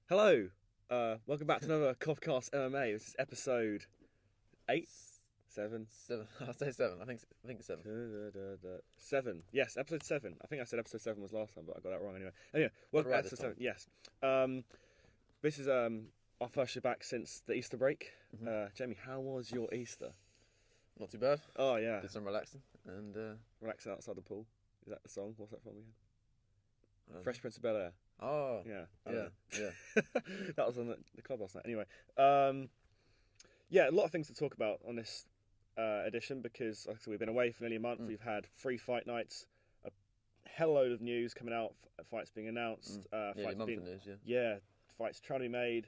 Hello, welcome back to another CovCastMMA. This is episode 8? 7? Seven. I'll say seven. I think 7. 7. Yes, episode 7. I think I said episode 7 was last time, but I got that wrong anyway. Anyway, welcome Right back to this episode 7. time. Yes. This is our first show back since the Easter break. Mhm. Jamie, how was your Easter? Not too bad. Oh, yeah. Did some relaxing and Relaxing outside the pool. Is that the song? What's that from again? Fresh. Fresh Prince of Bel-Air. Oh, Yeah. yeah. That was on the club last night. Anyway, yeah, a lot of things to talk about on this edition because, like I said, we've been away for nearly a month. We've had 3 fight nights, a hell load of news coming out, fights being announced, Nearly fights a month being of news. Yeah. yeah, fights trying to be made.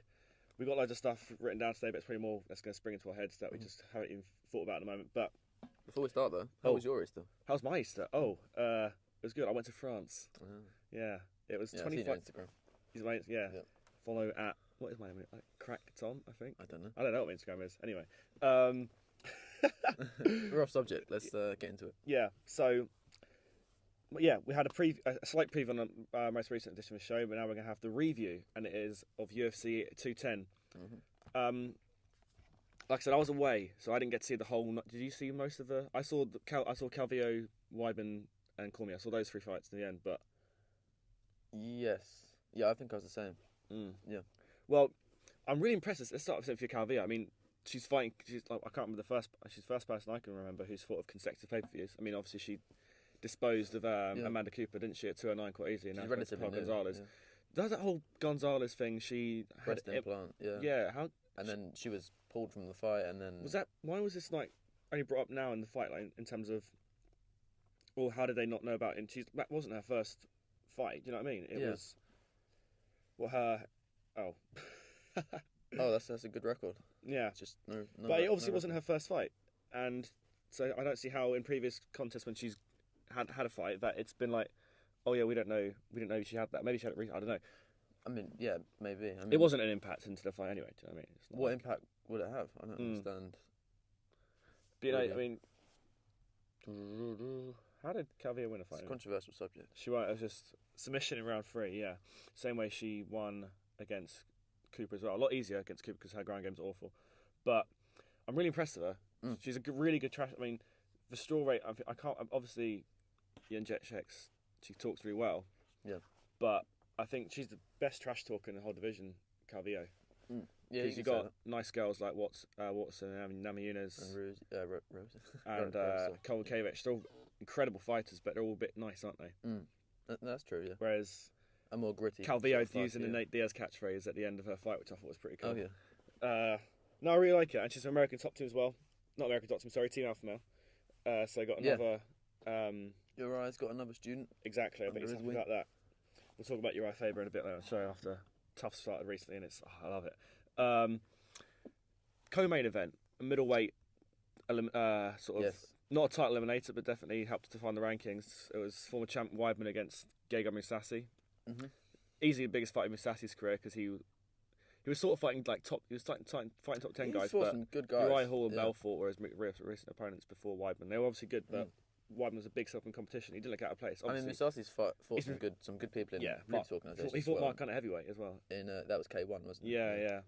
We've got loads of stuff written down today, but it's pretty more that's going to spring into our heads that we just haven't even thought about at the moment. But Before we start though, how was your Easter? how's my Easter? It was good. I went to France. Yeah, it was Yeah, I've seen your 25. Instagram. He's my yeah. Yep. Follow at what is my name? Crack Tom, I think. I don't know. I don't know what my Instagram is. Anyway, We're off subject. Let's get into it. yeah. So, yeah, we had a slight preview on the most recent edition of the show, but now we're gonna have the review, and it is of UFC 210. Like I said, I was away, so I didn't get to see the whole. Did you see most of the? I saw Calvillo, Weidman, and Cormier. I saw those 3 fights in the end, but Yes. Yeah, I think I was the same. Yeah. well, I'm really impressed. Let's start with Calvillo. I mean, she's fighting. She's like, I can't remember she's the first person I can remember who's fought of consecutive pay-per-views. I mean, obviously she disposed of Amanda Cooper, didn't she, at 209 quite easily. She's Now relatively new. Gonzalez. Yeah. Does that whole Gonzalez thing? She had Breast implant. Yeah. Yeah. How And then she was pulled from the fight, and then was that? Why was this like only brought up now in the fight, like in terms of? Or how did they not know about it? That wasn't her first fight. Do you know what I mean? It was. Well, her. Oh. Oh, that's a good record. Yeah. Just no. But it obviously wasn't her first fight, and so I don't see how in previous contests when she's had a fight that it's been like, oh yeah, we didn't know she had that. Maybe she had it. I don't know. I mean, yeah, maybe. I mean, It wasn't an impact into the fight anyway. Do you know what I mean? It's not What like- impact would it have? I don't understand. But, you know, really? I mean, how did Calvillo win a It's fight? a controversial subject. She won. It was just submission in round 3. Yeah, same way she won against Cooper as well. A lot easier against Cooper because her ground game's awful. But I'm really impressed with her. She's a really good trash. I mean, the straw rate. I can't. Obviously, Yen Jetchek's. She talks really well. Yeah. But I think she's the best trash talker in the whole division, Calvillo. Yeah, Because you got nice girls like Watson and Namajunas and Rose. and Kovacevic. They're all incredible fighters, but they're all a bit nice, aren't they? That's true. Yeah, Whereas a more gritty. Calvillo sort of using the fight, Nate Diaz catchphrase at the end of her fight, which I thought was pretty cool. Oh yeah. No, I really like it, and she's an American top team as well. Not American top team, sorry, Team Alpha Male. So I got another. Uriah's got another student. Exactly, I under think his something wing. like that. We'll talk about Uriah Faber in a bit later on the show after Tough started recently, and I love it. Co-main event, a middleweight, sort of Yes. not a title eliminator, but definitely helped to define the rankings. It was former champ Weidman against Gegard Mousasi. Easily the biggest fight in Mousasi's career because he was sort of fighting like top. He was fighting top 10 guys, fought but some good guys. Uriah Hall and yeah. Belfort were his recent opponents before Weidman. They were obviously good, but Weidman was a big step in competition. He didn't look out of place. I mean, Obviously, Mousasi's fought He's some good people in previous organisations. he fought as well. Mark Hunt at heavyweight as well. In that was K1, wasn't it? Yeah.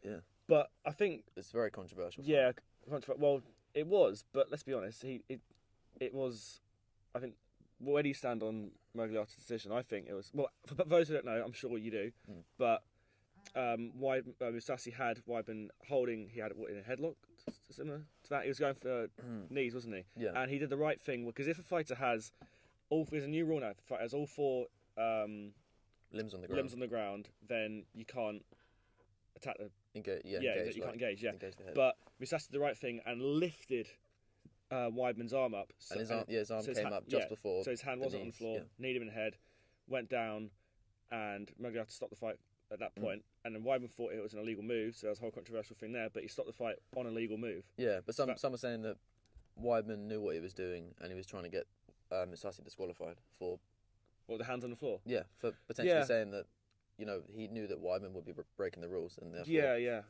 Yeah. But I think It's very controversial. yeah, well, it was, but let's be honest, it was. I think where do you stand on Mogliata's decision? I think it was for those who don't know, I'm sure you do, but Mousasi had Weidman holding. He had it in a headlock, similar to that. He was going for knees, wasn't he? Yeah. And he did the right thing because if a fighter has there's a new rule now. If a fighter has all 4 Limbs on the ground. limbs on the ground, then you can't attack the. Engage. Yeah. Yeah, engage, you like, can't engage. Yeah, engage the head. but Mousasi did the right thing and lifted Weidman's arm up. And his arm came up just before. So his hand the wasn't on the knees, floor, kneed him in the head, went down, and Mogliata stopped the fight at that point. And then Weidman thought it was an illegal move, so there was a whole controversial thing there, but he stopped the fight on a legal move. Yeah, but some are saying that Weidman knew what he was doing and he was trying to get Mousasi disqualified for The hands on the floor? for potentially Yeah. saying that he knew that Weidman would be breaking the rules and therefore Yeah.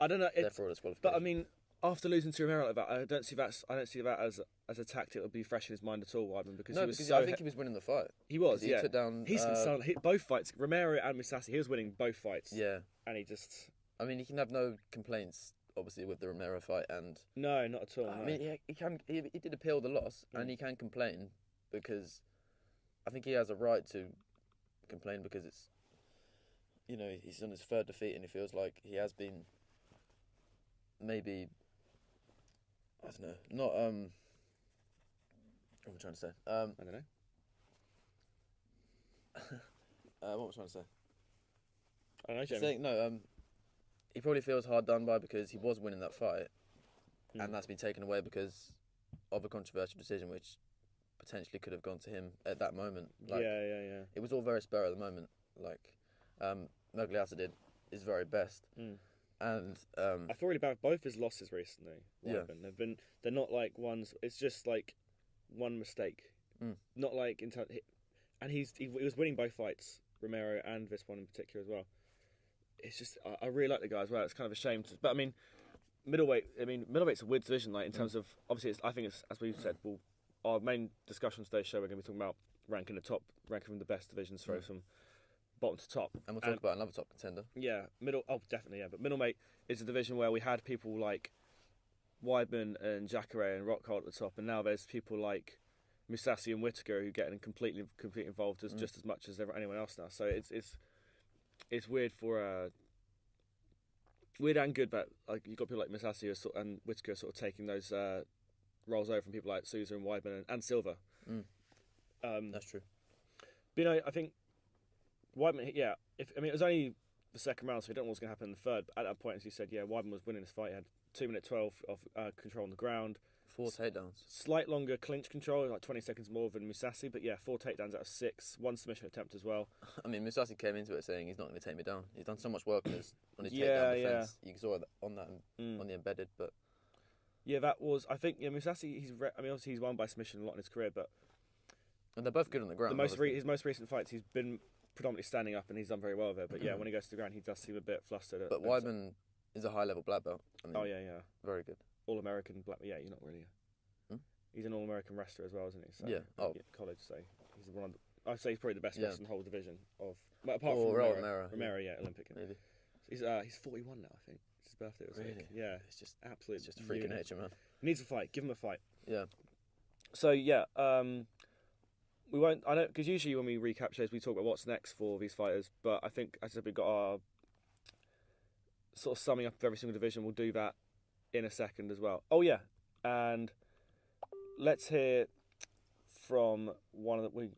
I don't know. therefore disqualification. But I mean, after losing to Romero like that, I don't see that as a tactic that would be fresh in his mind at all, Weidman, because No, he was because so I think he was winning the fight. He was, He yeah. took down. He's been both fights, Romero and Mousasi. He was winning both fights. Yeah. And he just. I mean, he can have no complaints, obviously, with the Romero fight, and. No, not at all. I no. mean, he did appeal the loss, and he can complain because, I think he has a right to complain because it's. You know, he's on his third defeat, and he feels like he has been. Maybe. I don't know. Not What am I trying to say? I don't know. What was I trying to say? I don't know, Jamie. He probably feels hard done by because he was winning that fight, and that's been taken away because of a controversial decision, which potentially could have gone to him at that moment. Like, yeah. It was all very spur at the moment. Like, Mergliata did his very best. And I feel really bad with both his losses recently. Yeah. They're not like ones. It's just like one mistake. Not like and he was winning both fights, Romero and this one in particular as well. It's just I really like the guy as well. It's kind of a shame, but I mean, middleweight's a weird division. Like in terms of obviously, I think it's, as we've said. Well, our main discussion on today's show, we're going to be talking about ranking from the best divisions, from bottom to top. And we'll talk about another top contender. Yeah, definitely, yeah. But middleweight is a division where we had people like Weidman and Jacare and Rockhold at the top, and now there's people like Mousasi and Whittaker who get completely involved just as much as anyone else now. So it's weird weird and good, but like you've got people like Mousasi and Whittaker sort of taking those roles over from people like Souza and Weidman and Silva. That's true. But I think Weidman, it was only the second round, so we don't know what's going to happen in the third. But at that point, as you said, Weidman was winning this fight. He had 2-minute 12 of control on the ground. 4 takedowns. Slight longer clinch control, like 20 seconds more than Mousasi, but 4 takedowns out of 6. 1 submission attempt as well. I mean, Mousasi came into it saying he's not going to take me down. He's done so much work on his takedown defense. You saw that on the embedded, but. Yeah, that was. I think Mousasi. Obviously he's won by submission a lot in his career, but. And they're both good on the ground. His most recent fights, he's been predominantly standing up, and he's done very well there. But when he goes to the ground, he does seem a bit flustered. But Weidman is a high-level black belt. I mean, very good. All-American black. Yeah, you're not really. He's an All-American wrestler as well, isn't he? So, college. So he's one of I'd say he's probably the best wrestler in the whole division apart from Romero. Olympic. Maybe. He's 41 now, I think. It's his birthday. Really? Yeah. It's just absolutely. It's just a freak of nature, man. He needs a fight. Give him a fight. Yeah. So we won't. I know because usually when we recap shows, we talk about what's next for these fighters. But I think, as I said, we've got our sort of summing up of every single division. We'll do that in a second as well. Oh yeah, and let's hear from one of we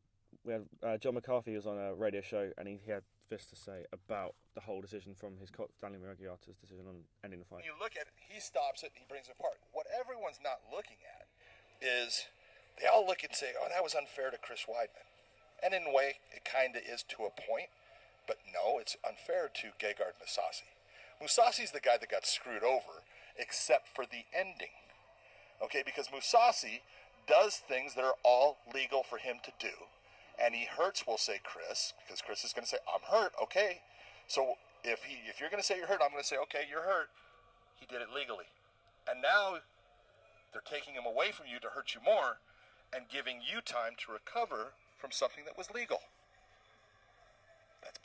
had John McCarthy, who was on a radio show, and he had this to say about the whole decision from his Stanley Miragliata's decision on ending the fight. When you look at it, he stops it, he brings it apart. What everyone's not looking at is they all look and say, oh, that was unfair to Chris Weidman. And in a way, it kind of is to a point. But no, it's unfair to Gegard Mousasi. Mousasi's the guy that got screwed over, except for the ending. Okay, because Mousasi does things that are all legal for him to do. And he hurts, we'll say Chris, because Chris is going to say, I'm hurt, okay. So if you're going to say you're hurt, I'm going to say, okay, you're hurt. He did it legally. And now they're taking him away from you to hurt you more and giving you time to recover from something that was legal. That's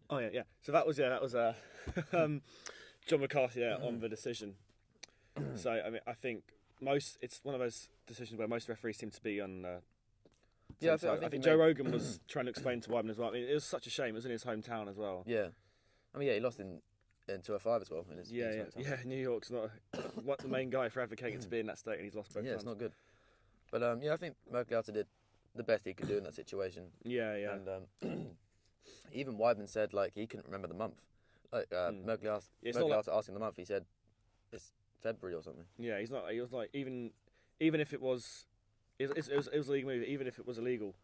Oh yeah. So that was John McCarthy on the decision. So I think it's one of those decisions where most referees seem to be on. I think Joe Rogan was trying to explain to Weidman as well. I mean, it was such a shame. It was in his hometown as well. Yeah, I mean, he lost in 205 as well. In his hometown. New York's not the main guy for advocating to be in that state, and he's lost both times. It's not good. But I think Mergliata did the best he could do in that situation. Yeah. And even Weidman said like he couldn't remember the month. Like Mergliata asking the month, he said it's February or something. Yeah, he's not. He was like even if it was a legal move. Even if it was illegal,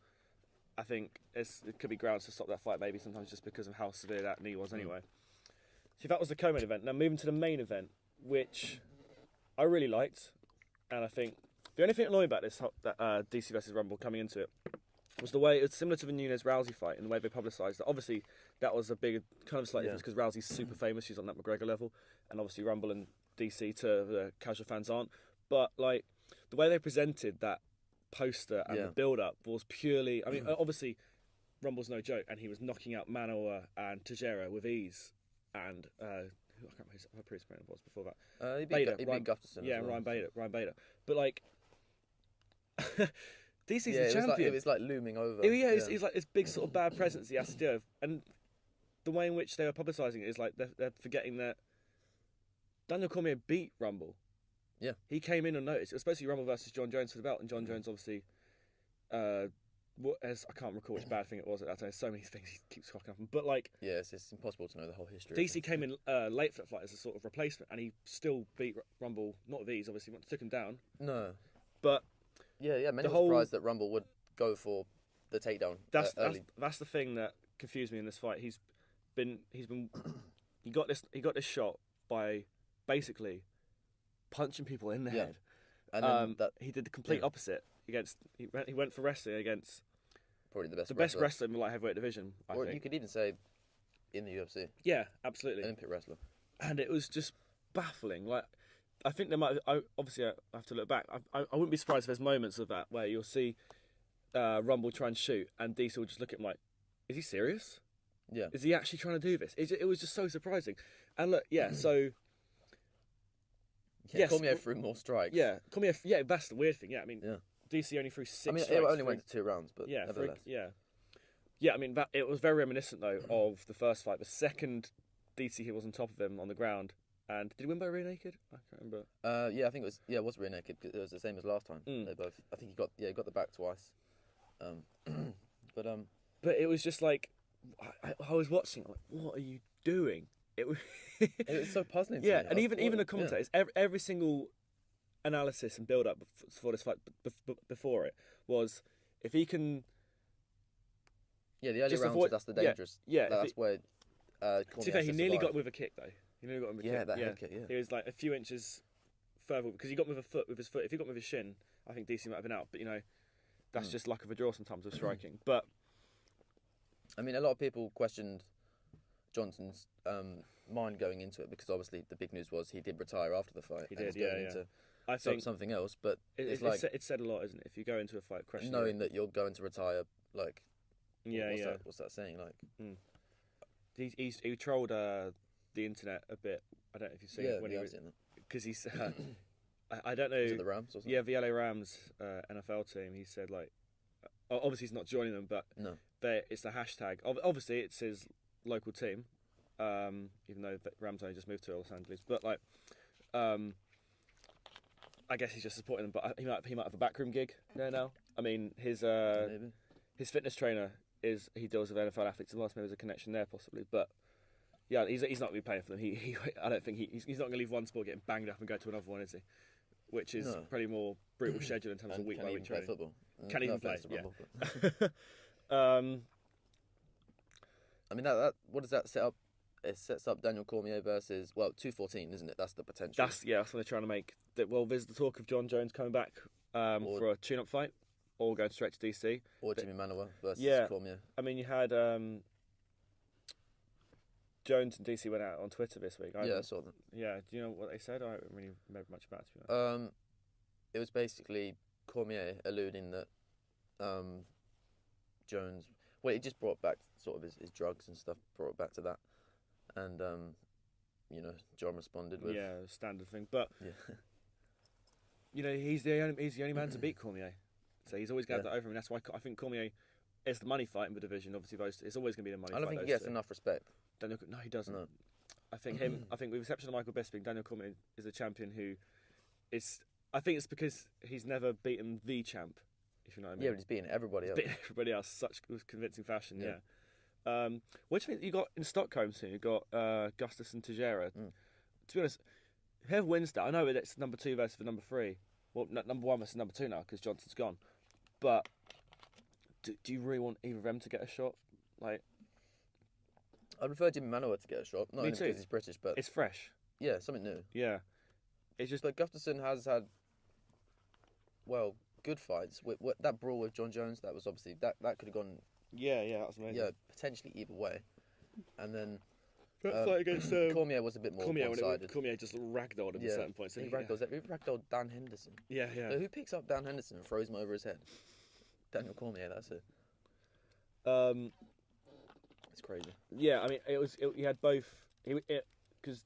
I think it could be grounds to stop that fight. Maybe sometimes just because of how severe that knee was anyway. So that was the co-main event. Now moving to the main event, which I really liked, and I think the only thing annoying about this that DC versus Rumble coming into it was the way, it's similar to the Nunes-Rousey fight in the way they publicised it. Obviously, that was a big kind of slight difference because Rousey's super famous. She's on that McGregor level. And obviously Rumble and DC to the casual fans aren't. But, like, the way they presented that poster and the build-up was purely... I mean, obviously, Rumble's no joke, and he was knocking out Manoa and Teixeira with ease. And... I can't remember who previous opponent was before that. He beat Gustafsson. Yeah, well, Ryan Bader. But, like... DC's the champion. It was like looming over. He's like this big sort of bad presence he has to do. And the way in which they were publicising it is like they're forgetting that Daniel Cormier beat Rumble. Yeah. He came in unnoticed. It was supposed to be Rumble versus John Jones for the belt, and John Jones obviously, I can't recall which bad thing it was at that time. There's so many things he keeps cocking up on. But like... Yeah, it's impossible to know the whole history. DC came in late for that fight as a sort of replacement, and he still beat Rumble, not with ease, obviously, took him down. No. But... Yeah, many were surprised that Rumble would go for the takedown. That's the thing that confused me in this fight. He got this shot by basically punching people in the head, and then he did the complete opposite against. He went for wrestling against probably the best wrestler in the light heavyweight division. I think you could even say in the UFC. Yeah, absolutely, Olympic wrestler, and it was just baffling. Like. I think there might. Obviously, I have to look back. I wouldn't be surprised if there's moments of that where you'll see Rumble try and shoot, and Diesel will just look at him like, "Is he serious? Yeah. Is he actually trying to do this?" It was just so surprising. And look, so yes, Cormier threw more strikes. Yeah, Cormier. Yeah, that's the weird thing. Yeah, I mean, DC only threw 6. It only went to 2 rounds, but nevertheless. Yeah. I mean, it was very reminiscent though of the first fight. The second DC was on top of him on the ground. And did he win by rear naked? I can't remember. I think it was rear naked. It was the same as last time. They both. I think he got the back twice. But it was just like I was watching. I'm like, what are you doing? It was so puzzling. To me. And even the commentators, every single analysis and build up for this fight before it was if he can. Yeah, the early rounds. That's the dangerous. Yeah, that's where. To be fair, he nearly got him with a kick though. He nearly got him with a kick. That head kick. Yeah, he was like a few inches further because he got him with his foot. If he got him with his shin, I think DC might have been out. But that's just luck of a draw sometimes with striking. But I mean, a lot of people questioned Johnson's mind going into it because obviously the big news was he did retire after the fight. He did, into I think something else. But it's said a lot, isn't it? If you go into a fight questioning knowing that you're going to retire, like what's that saying? Like he trolled the internet a bit. I don't know if you've seen it when because he said I don't know. Is it the Rams or something? Yeah, the LA Rams NFL team. He said like obviously he's not joining them, but no, it's the hashtag. Obviously it's his local team, even though the Rams only just moved to Los Angeles. But like, I guess he's just supporting them. But he might have a backroom gig there now. I mean, his fitness trainer he deals with NFL athletes, and last maybe there's a connection there possibly, but. Yeah, he's not going to be paying for them. I don't think he's not going to leave one sport getting banged up and go to another one, is he? Which is probably more brutal schedule in terms of week by week training. Football. Can even play? Yeah. I mean, what does that set up? It sets up Daniel Cormier versus 214, isn't it? That's the potential. That's what they're trying to make. There's the talk of John Jones coming back for a tune-up fight, or going straight to DC, or Jimmy Manoa versus Cormier. I mean, you had. Jones and DC went out on Twitter this week. I saw them. Yeah, do you know what they said? I don't really remember much about it. It was basically Cormier alluding that Jones... Well, he just brought back sort of his drugs and stuff, brought it back to that. And, John responded with... Yeah, standard thing. But, he's the only man to beat Cormier. So he's always got that over him. And that's why I think Cormier is the money fight in the division. Obviously, it's always going to be the money fight. I don't think he gets enough respect. No, he doesn't. No. I think with the exception of Michael Bisping, Daniel Cormier is a champion who is. I think it's because he's never beaten the champ, if you know what I mean. Yeah, but he's beaten everybody else. Beaten everybody else, such convincing fashion. Yeah. What do you think you got in Stockholm soon? You got Gustafsson Teixeira. To be honest, whoever wins that, I know it's number 2 versus the number 3. Well, number 1 versus number 2 now because Johnson's gone. But do you really want either of them to get a shot? Like. I prefer Jimmy Manoa to get a shot. Not only because he's British, but... It's fresh. Yeah, something new. Yeah. It's just... But Gustafsson has had, good fights. That brawl with John Jones, that was obviously that could have gone Yeah, that was amazing. yeah potentially either way, and then. That fight against Cormier was a bit more one-sided. Cormier just ragdolled him at certain points. He ragdolled Dan Henderson. Yeah. Who picks up Dan Henderson and throws him over his head? Daniel Cormier, that's it. It's crazy. Yeah, I mean, he had both. Because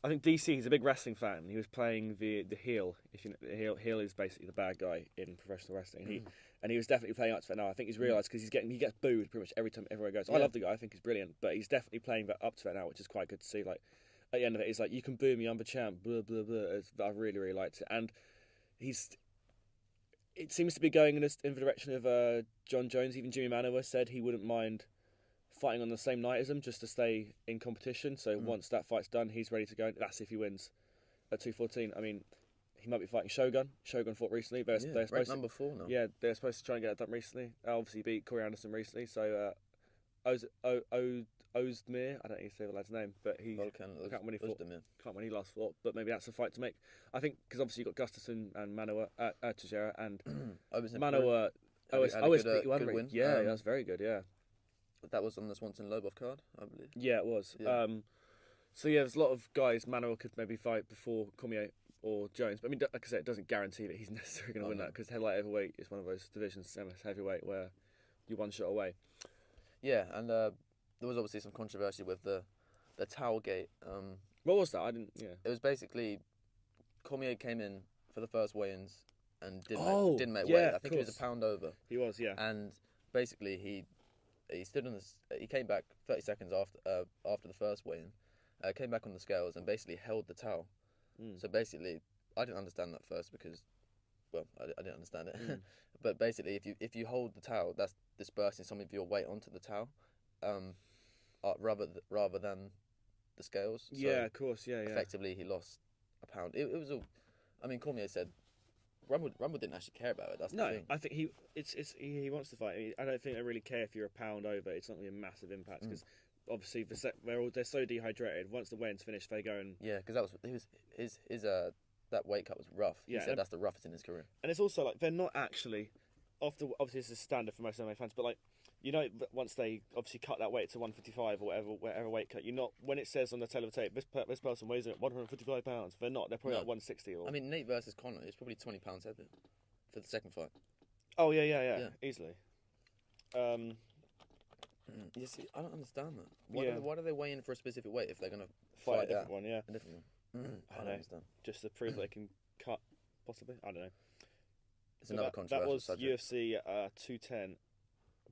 I think DC, he's a big wrestling fan. He was playing the heel. If you know, heel is basically the bad guy in professional wrestling. And he was definitely playing up to it now. I think he's realised because he gets booed pretty much every time everywhere he goes. I love the guy. I think he's brilliant, but he's definitely playing up to it now, which is quite good to see. Like at the end of it, he's like, "You can boo me, I'm the champ." Blah blah blah. I really really liked it, and it seems to be going in the direction of John Jones. Even Jimmy Manoa said he wouldn't mind fighting on the same night as him just to stay in competition. So once that fight's done, he's ready to go. That's if he wins at 214. I mean, he might be fighting Shogun. Shogun fought recently. They're supposed number 4 now. Yeah, they're supposed to try and get that done recently. Obviously, beat Corey Anderson recently. So Ozdemir, I don't need to say the lad's name, but he can't when he fought. Can't when he last fought. But maybe that's a fight to make. I think because obviously you got Gustafsson and Manoa, Teixeira and Manoa. Good win. Yeah, that's very good. Yeah. That was on the Swanson Lobov card, I believe. Yeah, it was. Yeah. So yeah, there's a lot of guys Manoa could maybe fight before Cormier or Jones. But I mean, like I said, it doesn't guarantee that he's necessarily going to win that because heavyweight heavyweight is one of those divisions, heavyweight, where you're one shot away. Yeah, and there was obviously some controversy with the towel gate. What was that? I didn't. Yeah. It was basically Cormier came in for the first weigh-ins and didn't make weight. I think he was a pound over. He was, yeah. And basically he stood on he came back 30 seconds after the first weigh-in, came back on the scales and basically held the towel. So basically, I didn't understand that first because, well, I didn't understand it. But basically, if you hold the towel, that's dispersing some of your weight onto the towel, rather than the scales. So yeah, of course, yeah. Effectively, he lost a pound. It was all. I mean, Cormier said Rumble didn't actually care about it. That's the thing. I think he wants to fight. I don't think they really care if you're a pound over. It's not going to be a massive impact because obviously they're so dehydrated. Once the weigh-in's finished, they go and because his that weight cut was rough. Yeah, he said that's the roughest in his career. And it's also like they're not actually obviously this is standard for most MMA fans, but like once they obviously cut that weight to 155 or whatever weight cut, when it says on the tape this person weighs in at 155 pounds, they're not. They're probably like 160 or. I mean, Nate versus Conor is probably 20 pounds heavier for the second fight. Oh yeah, easily. You see, I don't understand that. Why do they weigh in for a specific weight if they're going to fight a different one? Yeah, a different one. I don't understand. Just to prove they can cut, possibly. I don't know. It's another controversial That was subject. UFC 210.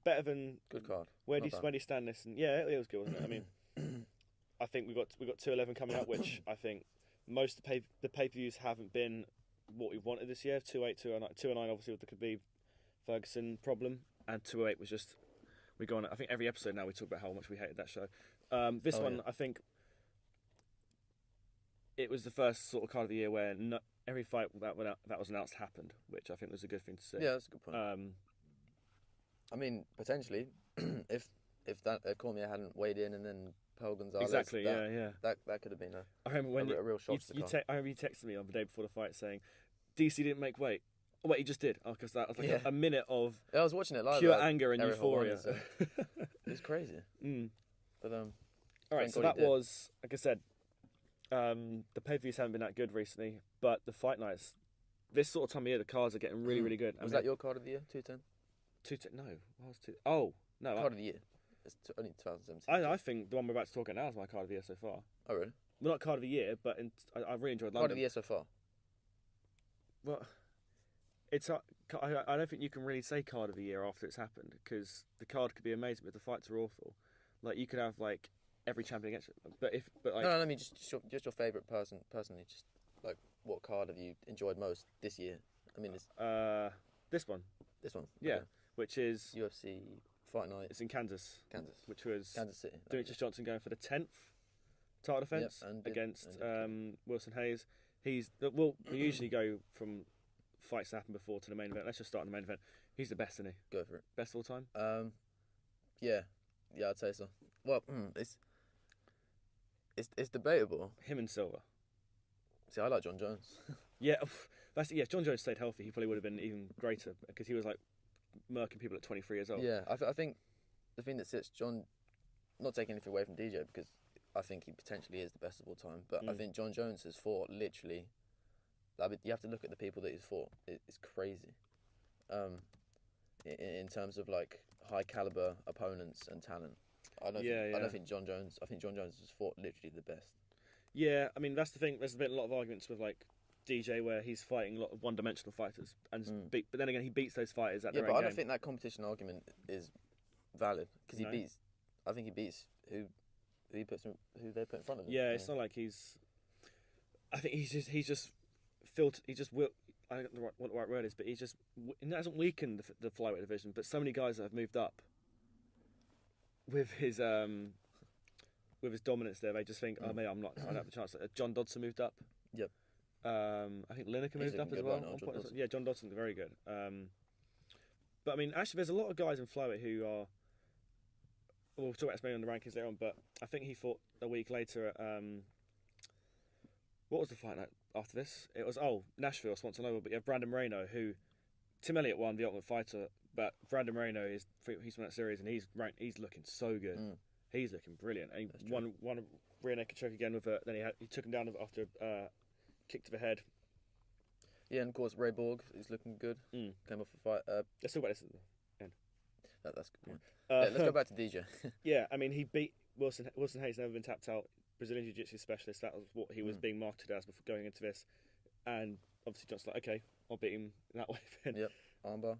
Better than good card. Where do you stand this? And yeah, it was good, wasn't it? I mean, I think we got 211 coming up, which I think most of the pay-per-views haven't been what we wanted this year. 2-8, 2-9, obviously with the Khabib Ferguson problem, and 2-8 was just we go on. I think every episode now we talk about how much we hated that show. This one, I think it was the first sort of card of the year where every fight that was announced happened, which I think was a good thing to see. Yeah, that's a good point. I mean, potentially, if Cormier hadn't weighed in and then Pearl Gonzalez, that could have been I remember when a real shock to come. I remember you texted me on the day before the fight saying, DC didn't make weight. Oh wait, he just did. Oh, because that was like a minute of I was watching it live. Pure anger and euphoria. It was crazy. But all right, so that was like I said. The pay-per-views haven't been that good recently, but the fight nights, this sort of time of year, the cards are getting really, really good. Was that your card of the year? 210. 210? No, what was 2? Oh no, card of the year. It's only 2017. I think the one we're about to talk about now is my card of the year so far. Oh really? Well, not card of the year, but I really enjoyed London. Card of the year so far. Well, it's I don't think you can really say card of the year after it's happened because the card could be amazing, but the fights are awful. Like you could have like every champion against it, but like no, I mean just your favourite personally, just like what card have you enjoyed most this year? I mean, it's this one. Yeah, okay. Which is UFC Fight Night. It's in Kansas, which was Kansas City. Demetrius Johnson going for the 10th title defense against Wilson Hayes. We usually go from fights that happen before to the main event. Let's just start in the main event. He's the best, isn't he? Go for it. Best of all time. Yeah, I'd say so. Well, it's debatable. Him and Silva. See, I like John Jones. Yeah, If John Jones stayed healthy, he probably would have been even greater because he was like murking people at 23 years old. Yeah, I think the thing that sits John, not taking anything away from DJ because I think he potentially is the best of all time, but I think John Jones has fought literally. I mean, you have to look at the people that he's fought. It's crazy, in terms of like high caliber opponents and talent. I don't think John Jones. I think John Jones has fought literally the best. Yeah, I mean that's the thing. There's been a lot of arguments with like DJ where he's fighting a lot of one-dimensional fighters, and but then again he beats those fighters at their own but I game. don't think that competition argument is valid because he beats. I think he beats who they put in front of him. Yeah, it's not like he's. I think he's just filtered. He just will. I don't know what the right word is, but he hasn't weakened the flyweight division. But so many guys that have moved up with his dominance there, they just think, oh, maybe I don't have a chance. John Dodson moved up. Yep. I think Lineker moved up as well. Yeah, John Dodson's very good. But I mean, actually, there's a lot of guys in flyweight who are. We'll talk about this maybe on the rankings later on, but I think he fought a week later at what was the fight night after this? It was Nashville, Swanson Oval, but you have Brandon Moreno, who Tim Elliott won the Ultimate Fighter, but Brandon Moreno he's won that series and he's looking so good. He's looking brilliant. And he won a rear naked choke again with then he took him down after kick to the head. Yeah, and of course Ray Borg is looking good. Came off a fight. Let's talk about this at the end. That's a good point. Let's go back to DJ. Yeah, I mean he beat Wilson. Wilson Hayes never been tapped out. Brazilian Jiu-Jitsu specialist. That was what he was being marketed as before going into this, and obviously John's like, okay, I'll beat him that way. Then. Yep, armbar.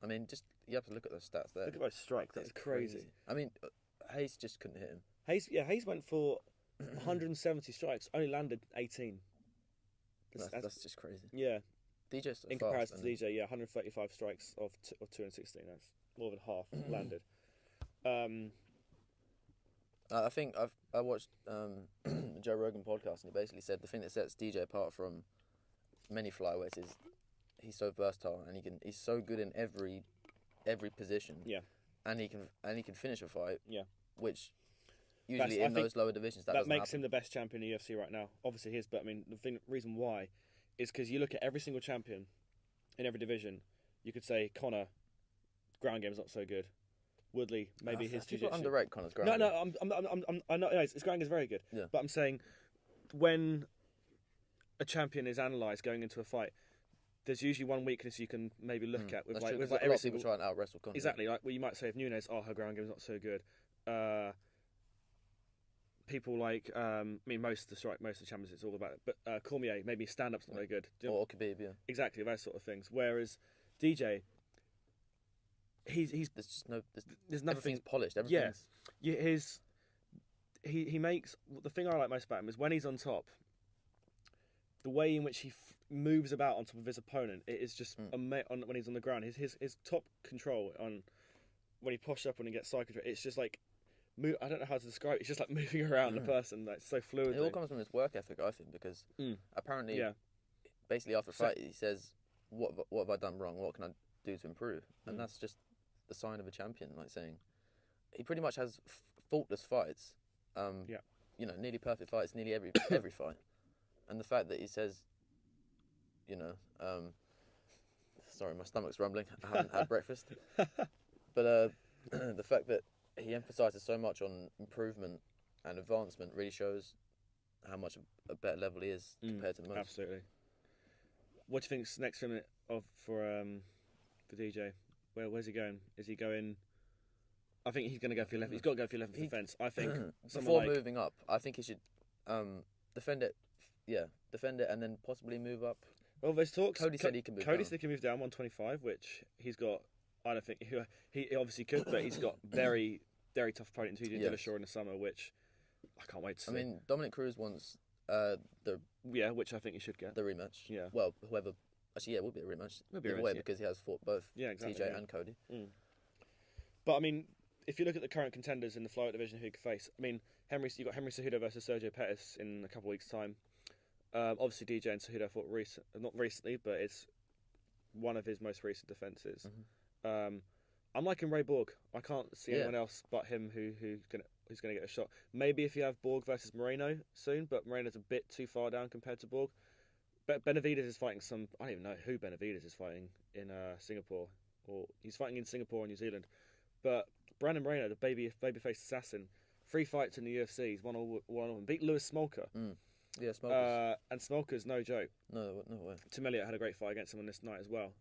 I mean, just you have to look at those stats there. Look at those strikes. That's crazy. I mean, Hayes just couldn't hit him. Hayes went for 170 strikes, only landed 18. That's just crazy. Yeah. DJ's so in comparison to DJ, 135 strikes of 216. That's more than half landed. I think I watched Joe Rogan podcast, and he basically said the thing that sets DJ apart from many flyweights is he's so versatile and he's so good in every position. Yeah. And he can finish a fight. Yeah. Which usually in those lower divisions that makes happen. him the best champion in the UFC right now. Obviously he is, but I mean the reason why is because you look at every single champion in every division. You could say Conor, ground game's not so good. Woodley, maybe his jiu-jitsu. People underrate Conor's ground game. No, I know his ground game is very good. Yeah. But I'm saying when a champion is analysed going into a fight, there's usually one weakness you can maybe look at with That's like true, with a like lot every of people single. try and out wrestle Conor. Exactly, like you might say of Nunes, her ground game is not so good. People like most of the champions it's all about it. But Cormier, maybe stand up's not very good. Or Khabib, yeah. Exactly, those sort of things. Whereas DJ, he's there's just there's nothing everything's polished. Everything's he makes the thing I like most about him is when he's on top. The way in which he moves about on top of his opponent, it is just when he's on the ground. His top control on when he pushes up and he gets side control. It's just like I don't know how to describe it. It's just like moving around the person, like so fluid. It all comes from his work ethic, I think, because apparently, basically after a fight, he says, "What have I done wrong? What can I do to improve?" And that's just the sign of a champion. Like saying, he pretty much has faultless fights. Nearly perfect fights, nearly every fight. And the fact that he says, sorry, my stomach's rumbling. I haven't had breakfast. But the fact that he emphasises so much on improvement and advancement really shows how much a better level he is compared to most. Absolutely. What do you think's next for DJ? Where's he going? Is he going? I think he's going to go for 11. He's got to go for 11th defence. I think before moving up, I think he should defend it. Yeah, defend it and then possibly move up. Well, there's talks. Cody said he can move Cody down. said he can move down 125, which he's got. I don't think he obviously could, but he's got very, very tough opponent in TJ Dillashaw in the summer, which I can't wait to see. I mean, Dominic Cruz wants which I think he should get the rematch. Yeah. Well, whoever. Actually, it will be a rematch. Because he has fought both TJ and Cody. But I mean, if you look at the current contenders in the flyweight division who could face, I mean, you got Henry Cejudo versus Sergio Pettis in a couple of weeks' time. Obviously, DJ and Cejudo fought not recently, but it's one of his most recent defences. I'm liking Ray Borg. I can't see anyone else but him who's gonna get a shot. Maybe if you have Borg versus Moreno soon, but Moreno's a bit too far down compared to Borg. Benavidez is fighting some. I don't even know who Benavidez is fighting in Singapore, or he's fighting in Singapore or New Zealand. But Brandon Moreno, the babyface assassin, 3 fights in the UFC. He's won all of them. Beat Lewis Smolka. Yeah, Smokers. And Smolka's no joke. No way. Tim Elliott had a great fight against him on this night as well.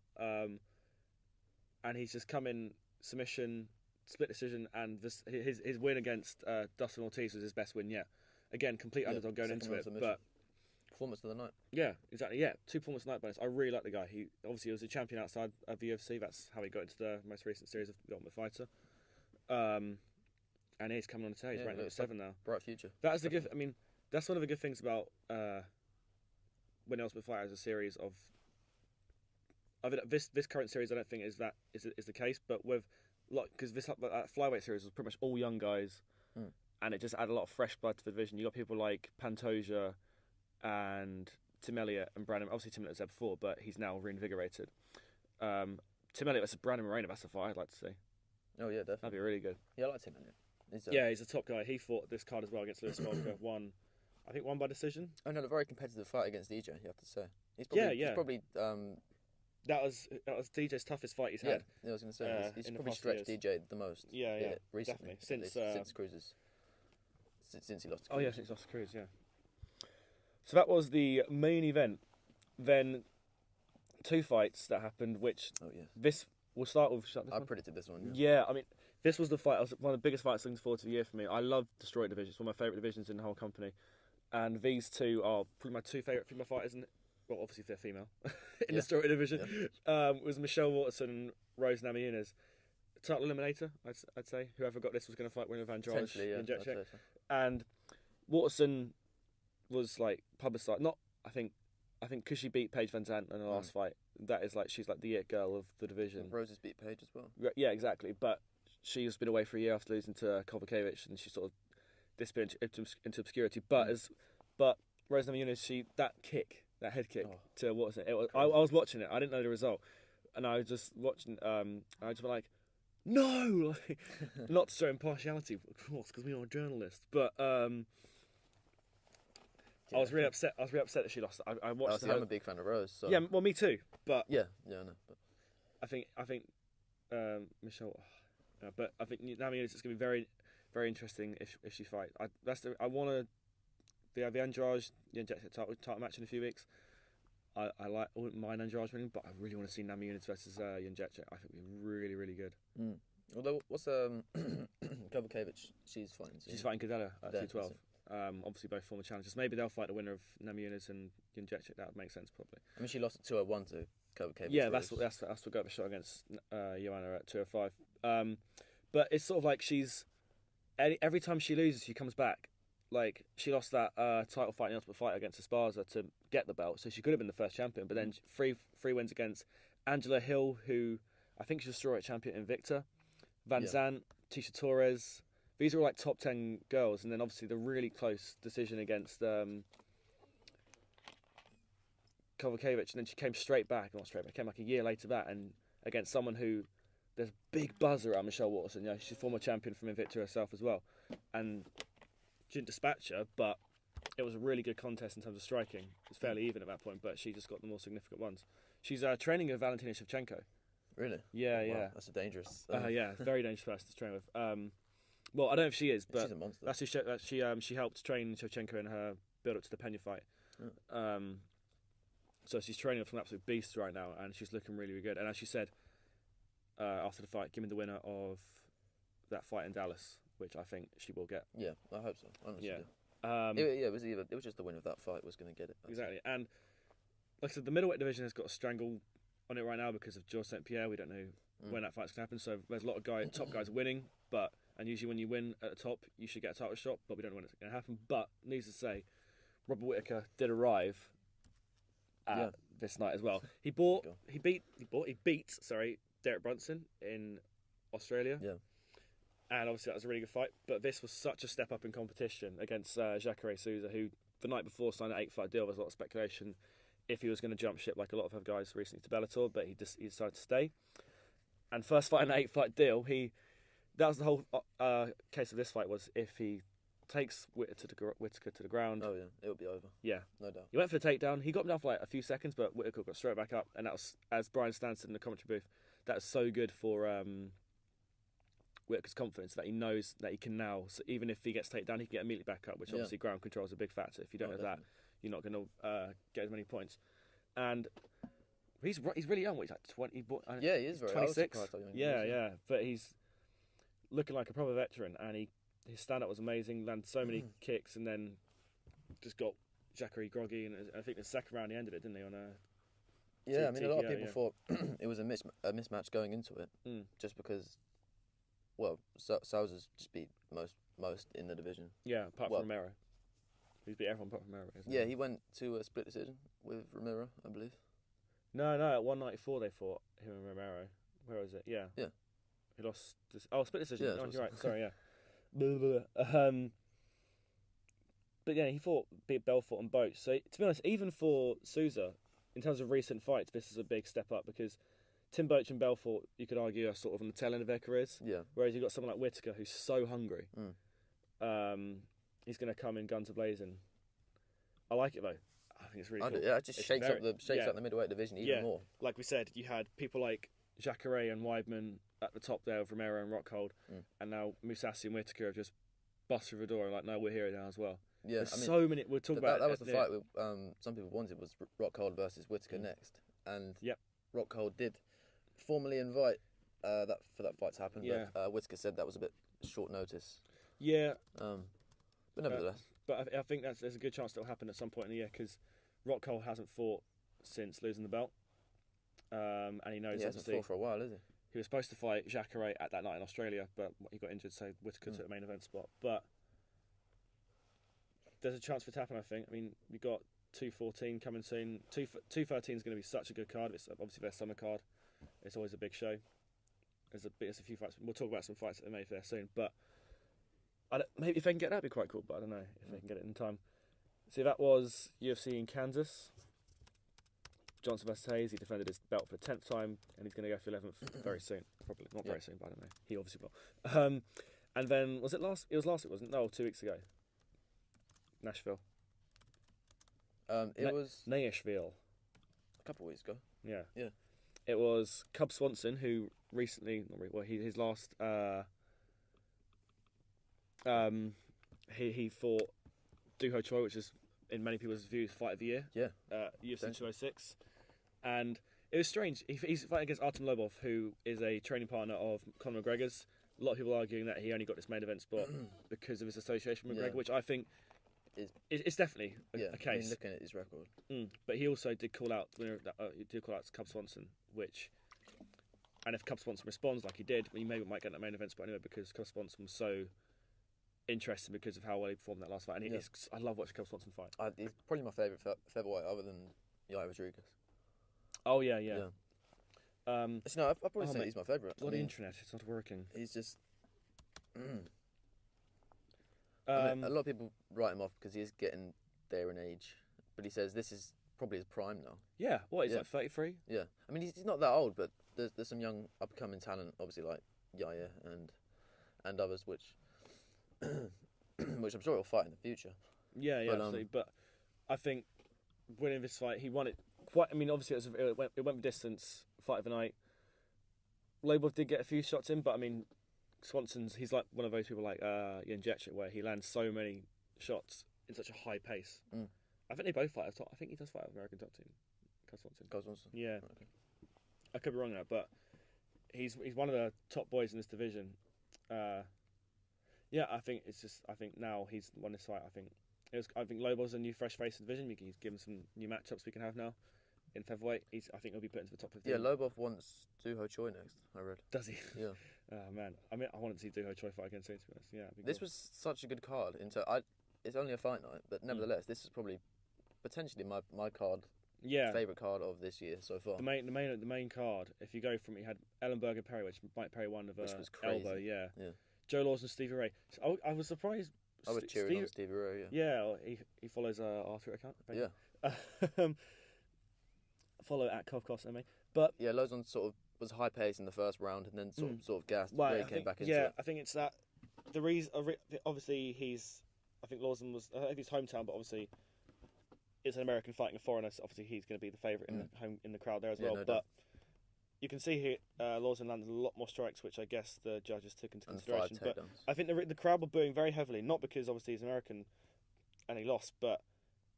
And he's just come in submission, split decision, and his win against Dustin Ortiz was his best win yet. Again, complete underdog going into it, but performance of the night. Yeah, exactly. Yeah, 2 performance of the night bonus. I really like the guy. He obviously was a champion outside of the UFC. That's how he got into the most recent series of The Ultimate Fighter. And he's coming on the tail. He's ranked number 7 now. Bright future. That is the good. I mean, that's one of the good things about when Ultimate Fighter is a series of. This current series, I don't think is the case, but with because this flyweight series was pretty much all young guys, and it just added a lot of fresh blood to the division. You got people like Pantoja and Tim Elliott and Brandon. Obviously, Tim Elliott was there before, but he's now reinvigorated. Tim Elliott versus Brandon Moreno. That's a fight I'd like to see. Oh yeah, definitely. That'd be really good. Yeah, I like Tim Elliott. He's a top guy. He fought this card as well against Lewis Smolka. Won by decision. Oh no, a very competitive fight against DJ. You have to say. He's probably. That was DJ's toughest fight he's had. Yeah, I was going to say he's probably stretched DJ the most. Yeah, recently, definitely since Cruises. Since he lost to Cruises. Oh yeah, since he lost to Cruz, yeah. So that was the main event. Then 2 fights that happened, which this will start with. I predicted this one. Yeah, I mean, this was the fight. It was one of the biggest fights looking forward to the year for me. I love the strawweight division. It's one of my favourite divisions in the whole company, and these 2 are probably my 2 favourite female fighters. Well, obviously if they're female in the strawweight division. Was Michelle Waterson and Rose Namajunas. Title eliminator, I'd say. Whoever got this was going to fight winner of Andrade in Jetcheck. So. And Waterson was like publicised. I think because she beat Paige Van Zandt in the last fight. That is she's like the it girl of the division. Rose has beat Paige as well. Yeah, exactly. But she's been away for a year after losing to Kovacevic, and she sort of disappeared into obscurity. But Rose Namajunas, that head kick to Watson. I was watching it. I didn't know the result, and I was just watching. I just went like, no, not to show impartiality, of course, because we are journalists. But I was really upset. I was really upset that she lost. I watched. I'm a big fan of Rose. So. Yeah, well, me too. But I know. But I think Michelle. But I think Namajunas is going to be very, very interesting if she fights. I want to. The Andrade title match in a few weeks. I wouldn't mind Andrade winning, but I really want to see Namajunas versus Jędrzejczyk. I think it'd be really, really good. Although, what's Kovacevic? She's fighting. She's fighting Cadella at 212. Obviously, both former challengers. Maybe they'll fight the winner of Namajunas and Jędrzejczyk. That would make sense, probably. I mean, she lost at 201 to Kovacevic. Yeah, that's what got the shot against Joanna at 205. But it's sort of like she's every time she loses, she comes back. Like, she lost that title fight in the Ultimate Fight against Esparza to get the belt, so she could have been the first champion. But then three wins against Angela Hill, who I think she's a strawweight champion in Victor, Van Zandt, Tisha Torres. These are all like top 10 girls, and then obviously the really close decision against Kovacevic, and then she came came like a year later that, and against someone who there's a big buzz around Michelle Waterson. She's a former champion from Invicta herself as well, and she didn't dispatch her, but it was a really good contest in terms of striking. It was fairly even at that point, but she just got the more significant ones. She's training with Valentina Shevchenko. Really? Yeah, wow, that's a dangerous. Very dangerous person to train with. Well, I don't know if she is, but she's a monster. That's who she helped train Shevchenko in her build up to the Pena fight. So she's training with an absolute beast right now, and she's looking really, really good. And as she said after the fight, give me the winner of that fight in Dallas, which I think she will get. Yeah, I hope so. Honestly, it was just the winner of that fight was going to get it. Exactly, and like I said, the middleweight division has got a strangle on it right now because of Georges St. Pierre. We don't know when that fight's going to happen. So there's a lot of top guys winning, and usually when you win at the top, you should get a title shot. But we don't know when it's going to happen. But needless to say, Robert Whittaker did arrive at this night as well. He beat Derek Brunson in Australia. Yeah. And obviously that was a really good fight. But this was such a step up in competition against Jacare Souza, who the night before signed an 8-fight deal. There was a lot of speculation if he was going to jump ship like a lot of other guys recently to Bellator, but he decided to stay. And first fight in an 8-fight deal, that was the whole case of this fight, was if he takes Whittaker to the ground. Oh yeah, it'll be over. Yeah, No doubt. he went for the takedown. He got him down for like a few seconds, but Whittaker got straight back up, and that was, as Brian Stan said in the commentary booth, that's so good for Whittaker's confidence that he knows that he can now. So even if he gets taken down, he can get immediately back up, which obviously ground control is a big factor. If you don't have definitely. that, you're not going to get as many points. And he's really young. He's like 20. Yeah, he is very 26. Yeah, But he's looking like a proper veteran, and his stand up was amazing. Landed so many kicks, and then just got Jacare groggy. And I think the second round he ended it, didn't he? On a yeah. I mean, a lot of TKO, people thought it was a mismatch going into it, just because. Well, Sousa's just beat most in the division. Yeah, apart from Romero. He's beat everyone apart from Romero. Yeah, he went to a split decision with Romero, I believe. No, at 194 they fought him and Romero. Where was it? Yeah. Yeah. He lost. Split decision. Yeah, Oh, you're right. Sorry, yeah. But yeah, he beat Belfort on both. So to be honest, even for Sousa, in terms of recent fights, this is a big step up because Tim Boetsch and Belfort, you could argue, are sort of on the tail end of their careers. Yeah. Whereas you've got someone like Whittaker who's so hungry. He's going to come in guns a-blazing. I like it though. I think it's really cool. Yeah, it just shakes up the middleweight division even more. Like we said, you had people like Jacare and Weidman at the top there with Romero and Rockhold, and now Mousasi and Whittaker have just bust through the door and like, no, we're here now as well. Yeah, There's so many. We'll talk about that was the fight some people wanted was Rockhold versus Whittaker next, and Rockhold did formally invite that fight to happen, but Whittaker said that was a bit short notice. Yeah, but nevertheless. But I think there's a good chance that'll happen at some point in the year because Rockhold hasn't fought since losing the belt, and he knows he hasn't fought for a while, is he? He was supposed to fight Jacare at that night in Australia, but he got injured, so Whittaker took the main event spot. But there's a chance for it to happen, I think. I mean, we've got 214 coming soon. 213 is going to be such a good card. It's obviously their summer card. It's always a big show. There's a few fights. We'll talk about some fights that they made there soon. But maybe if they can get that, it'd be quite cool. But I don't know if they can get it in time. See, that was UFC in Kansas. Johnson vs Hayes. He defended his belt for the 10th time, and he's going to go for 11th very soon. Probably not very soon, but I don't know. He obviously will. And then was it last? It was last week, wasn't it? No, 2 weeks ago. Nashville. It was Nashville. a couple of weeks ago. Yeah. Yeah. It was Cub Swanson who recently, his last, he fought Doo Ho Choi, which is in many people's views fight of the year. Yeah. UFC 206, and it was strange. He's fighting against Artem Lobov, who is a training partner of Conor McGregor's. A lot of people are arguing that he only got this main event spot because of his association with McGregor, which I think it's definitely a case. I mean, looking at his record. But he also did call out Cub Swanson, and if Cub Swanson responds like he did, he might get that main event spot anyway because Cub Swanson was so interesting because of how well he performed that last fight. And I love watching Cub Swanson fight. He's probably my favourite featherweight other than Yair Rodriguez. Oh yeah. I'd probably say he's my favourite. Bloody internet, it's not working. He's just. I mean, a lot of people write him off because he is getting there in age, but he says this is probably his prime now. Yeah, he's like 33? Yeah, I mean he's not that old, but there's some young up and coming talent, obviously like Yair and others, which I'm sure he'll fight in the future. Yeah, absolutely. But I think winning this fight, he won it quite. I mean, obviously it went the distance, fight of the night. Lobov did get a few shots in, but I mean, he's like one of those people like Jan Jędrzejczyk where he lands so many shots in such a high pace. I think they both fight at top. I think he does fight at American top team. Cub Swanson. Yeah. Okay. I could be wrong there, but he's one of the top boys in this division. I think now he's won this fight. I think Lobov's a new fresh face of the division. He's given some new matchups we can have now in featherweight. I think he'll be put into the top 15. Yeah, Lobov wants Doo Ho Choi next. I read. Does he? Yeah. Oh man, I mean, I wanted to see Doo Ho Choi fight against him. To be honest. Yeah. This was such a good card. It's only a fight night, but nevertheless, this is probably potentially my card. Yeah. Favourite card of this year so far. The main card. If you go from, you had Ellenberg and Perry, which Mike Perry won with which was crazy. elbow. Yeah. Joe Laws and Stevie Ray. So I was surprised. I was cheering on Stevie Ray. Yeah, he follows our Twitter account. Yeah. Follow at CovCastMMA. But yeah, Lozon sort of was high pace in the first round and then sort of gassed. Well, came back into it. I think it's that the reason. Obviously, he's I think Lawson was. I think his hometown, but obviously it's an American fighting a foreigner. So obviously he's going to be the favourite in the crowd there as well. No but doubt. you can see here Lawson landed a lot more strikes, which I guess the judges took into And consideration. 5 But takedowns. I think the crowd were booing very heavily, not because obviously he's American and he lost, but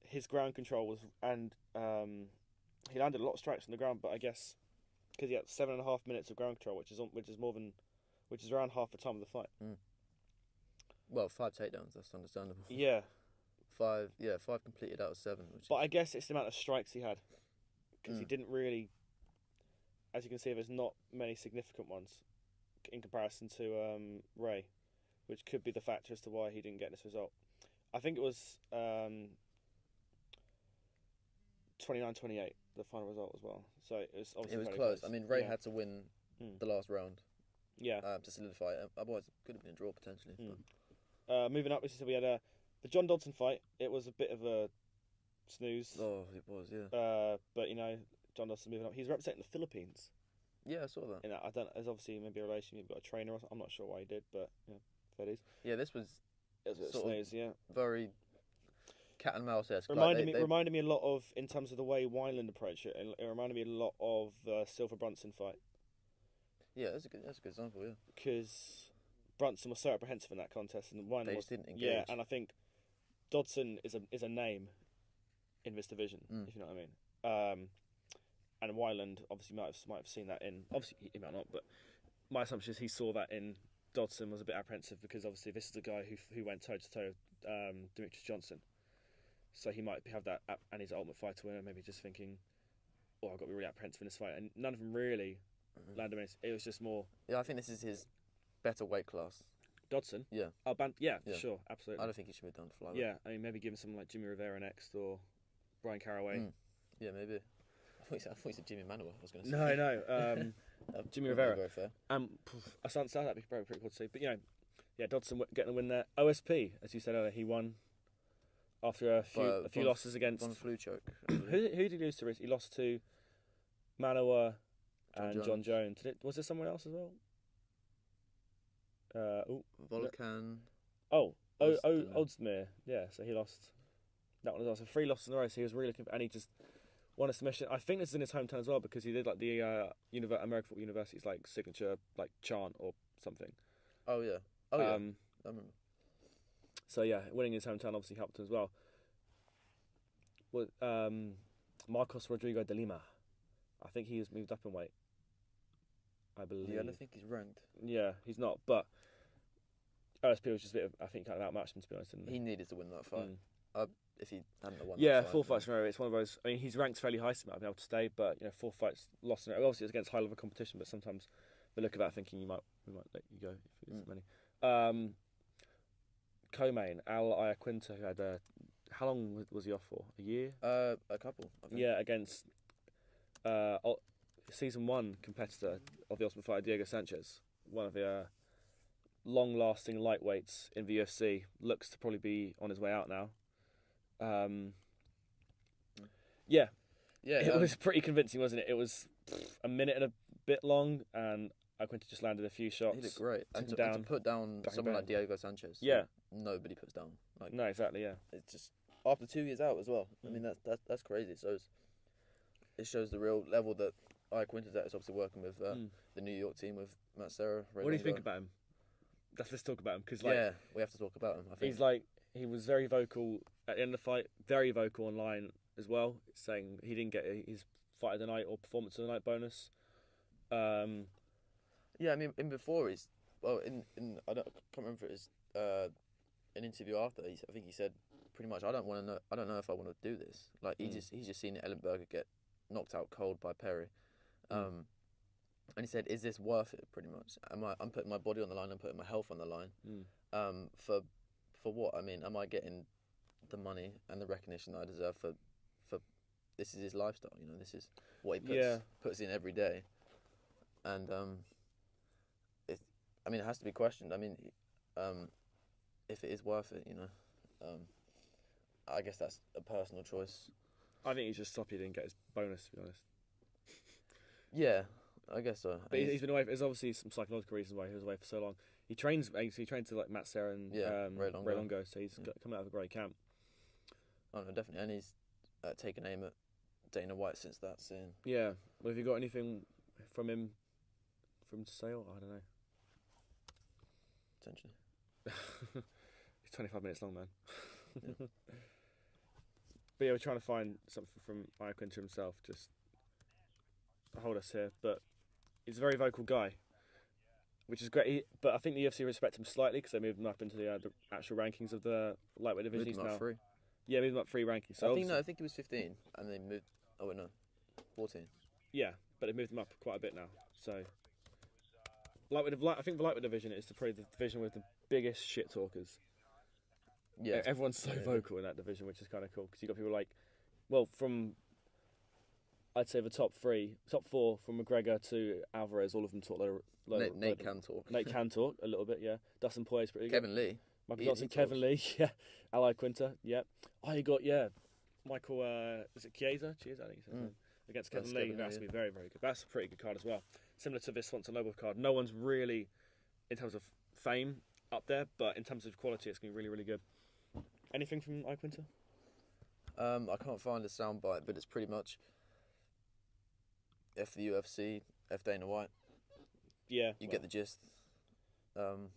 his ground control was, and he landed a lot of strikes on the ground. But I guess because he had 7.5 minutes of ground control, which is around half the time of the fight. Well, 5 takedowns. That's understandable. Yeah. 5 completed out of 7. But I guess it's the amount of strikes he had, because he didn't really, as you can see, there's not many significant ones in comparison to Ray, which could be the factor as to why he didn't get this result. I think it was 29-28, the final result as well. So it was obviously It was very close. I mean, Ray yeah. had to win the last round Yeah. to solidify it. Otherwise, it could have been a draw potentially. Moving up, we had the John Dodson fight. It was a bit of a snooze. Oh, it was, yeah. But John Dodson moving up. He's representing the Philippines. Yeah, I saw that. I don't. There's obviously maybe a relation. You've got a trainer. I'm not sure why he did, but fair dues. Yeah, this was It was a bit Sort of snooze. Yeah. very cat and mouse esque. Reminded me a lot of, in terms of the way Wineland approached it. It reminded me a lot of the Silver Brunson fight, Yeah, that's a good example. Yeah, because Brunson was so apprehensive in that contest, and Wineland they was, just didn't engage. yeah. And I think Dodson is a name in this division, if you know what I mean. And Wineland obviously might have seen that in. Obviously he might not, but my assumption is he saw that in Dodson, was a bit apprehensive because obviously this is the guy who went toe to toe Demetrius Johnson, so he might have that, and he's an Ultimate Fighter winner. Maybe just thinking, oh, I've got to be really apprehensive in this fight, and none of them really landed me. It was just more. Yeah, I think this is his better weight class. Dodson. Yeah. Oh, Yeah. sure, absolutely. I don't think he should be done to flyweight. Yeah, I mean maybe give him someone like Jimmy Rivera next or Brian Caraway. Yeah, maybe. I thought you said Jimmy Manuel. I was going to say. No. Jimmy Rivera. Very fair. I sound that'd be pretty cool to see. But Dodson getting a win there. OSP, as you said earlier, he won after a few losses against. One flu choke. Who did he lose to? He lost to Manoa and John Jones. Was there someone else as well? Volkan. Oldsmere. Yeah, so he lost that one as well. So 3 losses in a row. So he was really looking, and he just won a submission. I think this is in his hometown as well, because he did like the American Football University's like signature like chant or something. Oh yeah. I remember. So yeah, winning his hometown obviously helped him as well. Marcos Rodrigo de Lima, I think he has moved up in weight, I believe. Yeah, I don't think he's ranked. Yeah, he's not, but OSP was just a bit of, I think, kind of outmatched him, to be honest. He needed to win that fight. If he hadn't won yeah, that fight, 4 fights in a row. It's one of those. I mean, he's ranked fairly high, so he might have been able to stay, but 4 fights lost in a row. Obviously, it's against high level competition, but sometimes we look at that thinking we might let you go if it's many. Co-main Al Iaquinta, who had how long was he off for? A year? A couple. I think. Yeah, against season 1 competitor of the Ultimate Fighter, Diego Sanchez, one of the long-lasting lightweights in the UFC, looks to probably be on his way out now. It was pretty convincing, wasn't it? It was a minute and a bit long, and Iaquinta just landed a few shots. He looked great. And to put down bang, someone bang. like Diego Sanchez, Yeah. nobody puts down. Like, No, exactly, yeah. it's just after 2 years out as well. I mean, that's crazy. So it shows the real level that Iaquinta's at. Is obviously working with the New York team with Matt Serra. What do you think about him? Let's talk about him, because we have to talk about him. I think he was very vocal at the end of the fight, very vocal online as well, saying he didn't get his fight of the night or performance of the night bonus. Yeah, I mean, in before I can't remember if it was an interview after. I think he said pretty much, I don't know if I want to do this. Like he's just seen Ellenberger get knocked out cold by Perry, and he said, "Is this worth it?" Pretty much. I'm putting my body on the line. I'm putting my health on the line. For what? I mean, am I getting the money and the recognition that I deserve for this is his lifestyle? This is what he puts in every day, and it has to be questioned. I mean, if it is worth it, I guess that's a personal choice. I think he's just sloppy. He didn't get his bonus, to be honest. Yeah, I guess so. But he's been away. There's obviously some psychological reasons why he was away for so long. He trains to like Matt Serra and Ray Longo, so he's coming out of a great camp. Oh no, definitely, and he's taken aim at Dana White since that scene. Yeah. Well, have you got anything from him to say? Or I don't know. Potentially. It's 25 minutes long, man. Yeah. But yeah, we're trying to find something from Iaquinta himself, just to hold us here. But he's a very vocal guy, which is great. But I think the UFC respect him slightly because they moved him up into the actual rankings of the lightweight division. Moved him He's up now 3. Yeah, moved him up 3 rankings. So I think he was 15, and they moved. Oh wait, no, 14. Yeah, but they moved him up quite a bit now. So I think the lightweight division is probably the division with the biggest shit talkers. Yeah, Everyone's so vocal in that division, which is kind of cool because you got people like, well, from I'd say the top 4 from McGregor to Alvarez, all of them talk. Nate can talk. Nate can talk a little bit, yeah. Dustin Poirier's pretty good. Kevin Lee. Michael Johnson, Kevin Lee, yeah. Ali Quinta, yeah. Oh, you got Michael. Is it Chiesa? I think it's his name. Against Kevin Lee. That's gonna be very, very good. That's a pretty good card as well. Similar to this Swanson Noble card. No one's really, in terms of fame, up there, but in terms of quality, it's gonna be really, really good. Anything from Iaquinta? I can't find a soundbite, but it's pretty much F the UFC, F Dana White. Yeah, you get the gist. And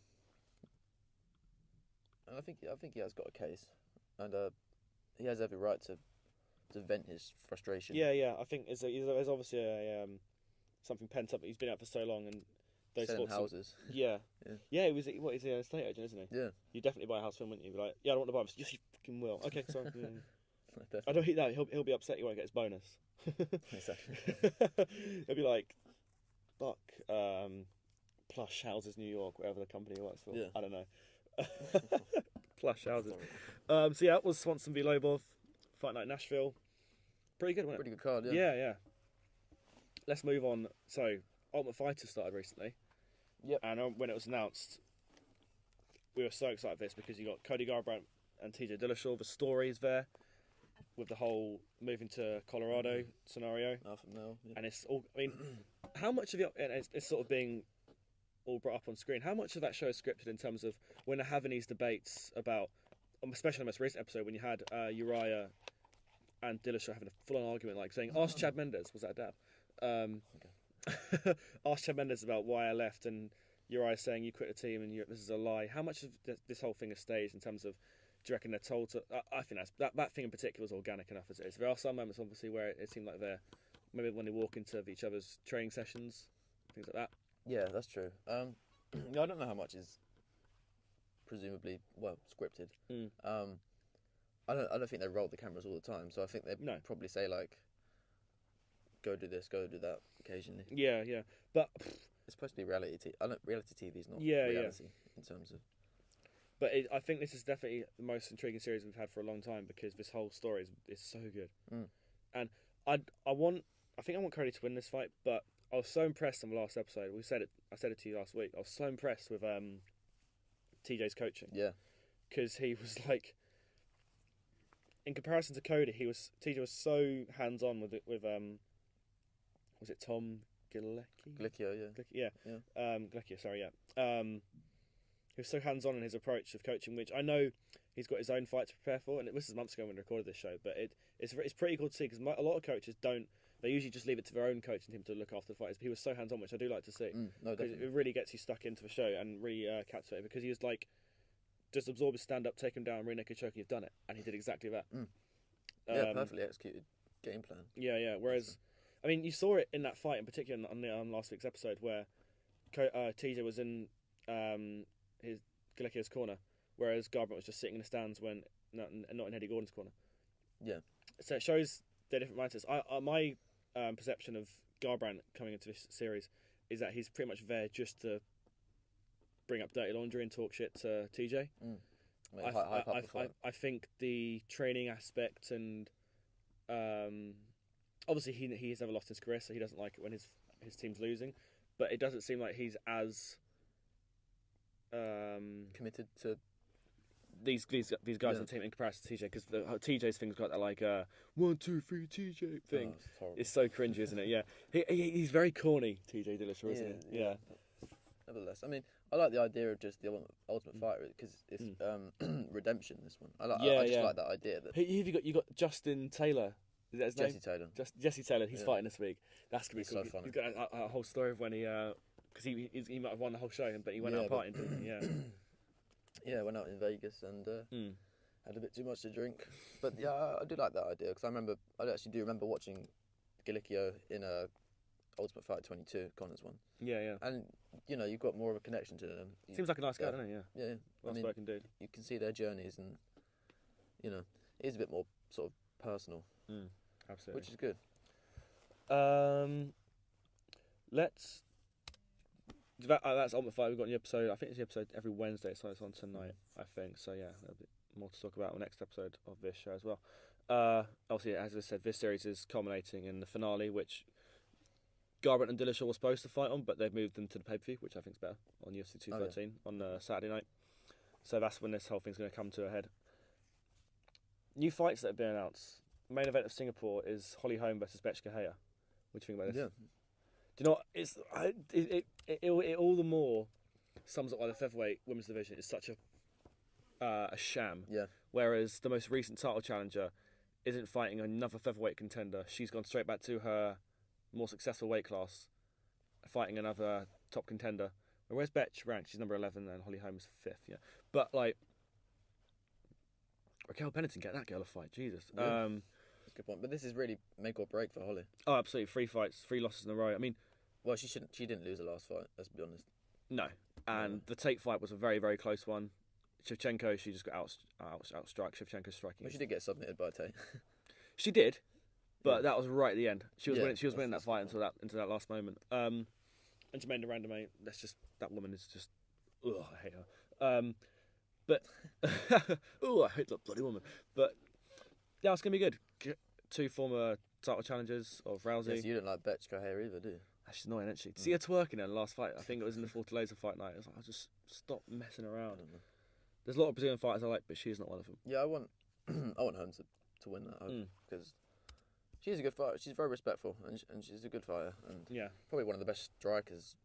I think he has got a case, and he has every right to vent his frustration. Yeah. I think there's obviously something pent up. He's been out for so long, and those selling houses. Yeah. He's an estate agent, isn't he? Yeah. You definitely buy a house for him, wouldn't you? Be like, yeah, I don't want to buy this. Yes, you fucking will. Okay, sorry. I don't think that he'll be upset. He won't get his bonus. Exactly. He'll be like, fuck, Plush Houses New York, whatever the company he works for. Yeah. I don't know. Plush Houses. So yeah, it was Swanson v Lobov, Fight Night Nashville. Pretty good, wasn't it? Pretty good card, yeah. Yeah. Let's move on. So, Ultimate Fighter started recently. Yep. And when it was announced, we were so excited for this because you got Cody Garbrandt and TJ Dillashaw. The stories there with the whole moving to Colorado scenario. Alpha male. Yeah. And it's all. I mean, how much of it's sort of being all brought up on screen? How much of that show is scripted in terms of when they're having these debates about, especially in the most recent episode when you had Uriah and Dillashaw having a full-on argument, like saying, "Ask Chad Mendes." Was that a dab? Ask Chad Mendes about why I left, and Uriah saying you quit the team and this is a lie. How much of this whole thing is staged in terms of? Do you reckon they're told to? I think that thing in particular was organic enough as it is. There are some moments, obviously, where it seemed like they're maybe when they walk into each other's training sessions, things like that. Yeah, that's true. I don't know how much is presumably scripted. I don't think they roll the cameras all the time, so I think they probably say like, "Go do this, go do that" occasionally. Yeah, but it's supposed to be reality TV. Reality TV is not reality in terms of. But I think this is definitely the most intriguing series we've had for a long time because this whole story is so good. And I think I want Cody to win this fight, but I was so impressed in the last episode. I said it to you last week. I was so impressed with TJ's coaching. Yeah. Because he was like, in comparison to Cody, TJ was so hands on with was it Tom Galecki? Glicchio, yeah. Glicchio, sorry, yeah. He was so hands on in his approach of coaching, which I know he's got his own fight to prepare for, and this was months ago when we recorded this show. But it's pretty cool to see because a lot of coaches don't. They usually just leave it to their own coaching team to look after the fighters. But he was so hands on, which I do like to see. No, definitely. It really gets you stuck into the show and really captivated because he was like, just absorb his stand up, take him down, rear naked choke, you've done it, and he did exactly that. Yeah, perfectly executed game plan. Yeah. Whereas, I mean, you saw it in that fight in particular on last week's episode where TJ was in his Galecchio's corner, whereas Garbrandt was just sitting in the stands when not in Eddie Gordon's corner. Yeah. So it shows their different mindsets. My perception of Garbrandt coming into this series is that he's pretty much there just to bring up dirty laundry and talk shit to TJ. I think the training aspect and obviously he's never lost his career, so he doesn't like it when his team's losing. But it doesn't seem like he's as committed to these guys on the team in comparison to TJ, because TJ's thing's got that like 1, 2, 3 TJ thing. It's so cringy, isn't it? Yeah, he's very corny, TJ Dillashaw, isn't he? Yeah. nevertheless, I mean, I like the idea of just the Ultimate Fighter because it's redemption. This one, I just like that idea. That Who have you got? You got Justin Taylor. Is that his name? Jesse Taylor. Jesse Taylor. He's fighting this week. That's gonna be cool. So funny. He's got a whole story of when he because he might have won the whole show, but he went out partying, didn't he? Yeah. Yeah, went out in Vegas and had a bit too much to drink. But yeah, I do like that idea because I actually do remember watching Galicchio in Ultimate Fighter 22, Connor's one. Yeah. And you've got more of a connection to them. Seems like a nice guy, doesn't he? Yeah. Yeah. Well spoken dude. You can see their journeys, and it is a bit more sort of personal. Absolutely. Which is good. That's Ultimate Fighter. We've got a new episode. I think it's the episode every Wednesday, so it's on tonight, I think. So yeah, there'll be more to talk about on the next episode of this show as well. Obviously, as I said, this series is culminating in the finale, which Garbrandt and Dillashaw were supposed to fight on, but they've moved them to the pay-per-view, which I think is better, on UFC 213 on Saturday night. So that's when this whole thing's going to come to a head. New fights that have been announced. Main event of Singapore is Holly Holm versus Betch Cahaya. What do you think about this? Yeah. Do you know what? It all the more sums up why the featherweight women's division is such a sham. Yeah. Whereas the most recent title challenger isn't fighting another featherweight contender. She's gone straight back to her more successful weight class, fighting another top contender. Where's Betch ranked? She's number 11 and Holly Holm's 5th. Yeah. But like Raquel Pennington, get that girl a fight. Jesus. Yeah. That's a good point. But this is really make or break for Holly. Oh, absolutely. 3 fights, 3 losses in a row. I mean, well, she didn't lose the last fight. Let's be honest. No. And the Tate fight was a very, very close one. Shevchenko, she just got outstruck. Shevchenko striking. Well, she did get submitted by Tate. She did, but that was right at the end. She was winning. She was winning that fight until that last moment. And Jermaine Durand, mate, that woman is just. Ugh, I hate her. But I hate that bloody woman. But yeah, it's gonna be good. 2 former title challengers of Rousey. Yes, you don't like Betch Cahaya either, do you? She's annoying, isn't she? See her twerking in the last fight. I think it was in the Fortaleza fight night. I was like, just stop messing around. There's a lot of Brazilian fighters I like, but she's not one of them. Yeah, I want Holm to win that because she's a good fighter. She's very respectful and she's a good fighter and probably one of the best strikers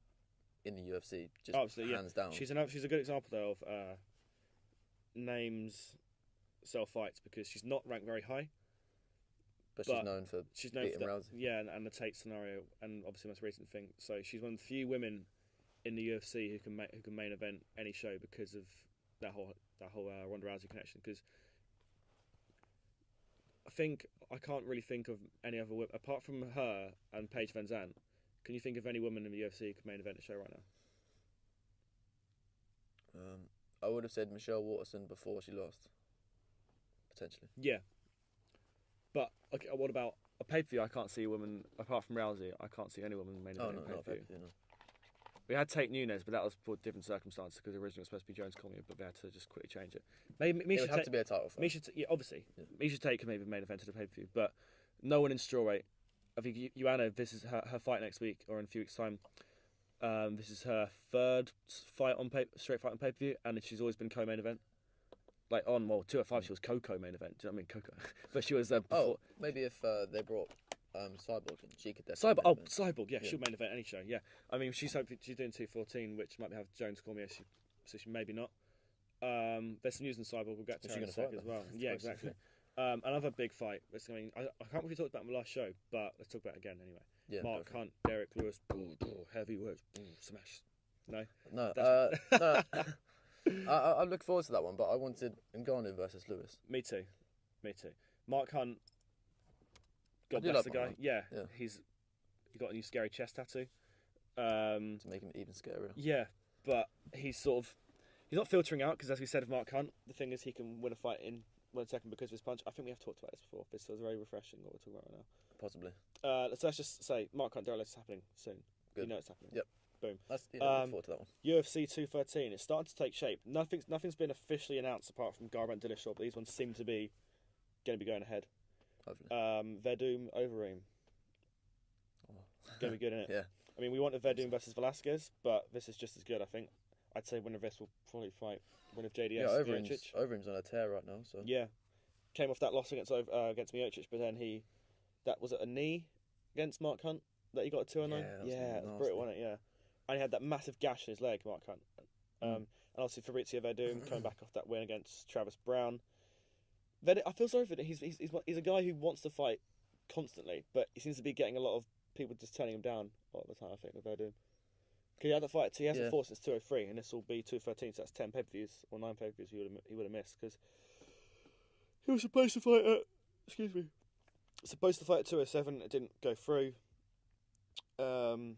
in the UFC. Just absolutely, hands down. She's a good example though of names sell fights because she's not ranked very high. But she's known for beating Rousey. Yeah, and the Tate scenario, and obviously the most recent thing. So she's one of the few women in the UFC who can main event any show because of that whole Ronda Rousey connection. Because I can't really think of any other women apart from her and Paige Van Zandt. Can you think of any woman in the UFC who could main event a show right now? I would have said Michelle Waterson before she lost. Potentially. Yeah. But okay, what about a pay-per-view? I can't see a woman apart from Rousey. I can't see any woman main event pay-per-view. No. We had Tate Nunes, but that was for different circumstances because originally it was supposed to be Jones Cormier, but they had to just quickly change it. Maybe it would have to be a title fight. Obviously. Yeah. Misha Tate could maybe main event to the pay-per-view, but no one in strawweight. I think Joanna, this is her fight next week or in a few weeks' time. This is her 3rd fight straight fight on pay-per-view, and she's always been co-main event. Like 205, she was co-main event. Do you know what I mean? Coco. But she was before. Maybe if they brought Cyborg in, she could definitely. Cyborg, yeah, she'll main event any show. Yeah, I mean she's doing 214, which might have Jones Cormier, so she maybe not. There's some news on Cyborg. We'll get to her in a sec as well. Yeah, exactly. Another big fight. I can't really talk about in the last show, but let's talk about it again anyway. Yeah, Mark Hunt, Derek Lewis, heavy words, smash. No. I look forward to that one, but I wanted Ngannou versus Lewis. Me too. Mark Hunt. God bless the guy. Hunt. Yeah. He got a new scary chest tattoo. To make him even scarier. Yeah, but he's not filtering out because, as we said of Mark Hunt, the thing is he can win a fight in 1 second because of his punch. I think we have talked about this before. This was very refreshing what we're talking about right now. Possibly. Let's just say Mark Hunt, Derek Lewis is happening soon. Good. You know it's happening. Yep. Boom. Look forward to that one. UFC 213. It's starting to take shape. Nothing's been officially announced apart from Garbrandt and Dillashaw, but these ones seem to be going to be going ahead. Hopefully. Verdum, Overeem. Going to be good, isn't it? Yeah. I mean, we wanted Verdum versus Velasquez, but this is just as good, I think. I'd say winner of this will probably fight winner of JDS. Yeah, Overeem's on a tear right now. So yeah, came off that loss against Miocic, but then was it a knee against Mark Hunt that he got a 2-0? Yeah, it was brutal, wasn't it? Yeah. and he had that massive gash in his leg, Mark Hunt. And obviously Fabrizio Verdun coming back off that win against Travis Brown. I feel sorry for him. He's a guy who wants to fight constantly, but he seems to be getting a lot of people just turning him down a lot of the time, I think, with Verdun. Because he had that fight, he hasn't fought since 203, and this will be 213, so that's 10 pay-per-views, or 9 pay-per-views he would have missed, because he was supposed to fight at, supposed to fight at 207, it didn't go through. And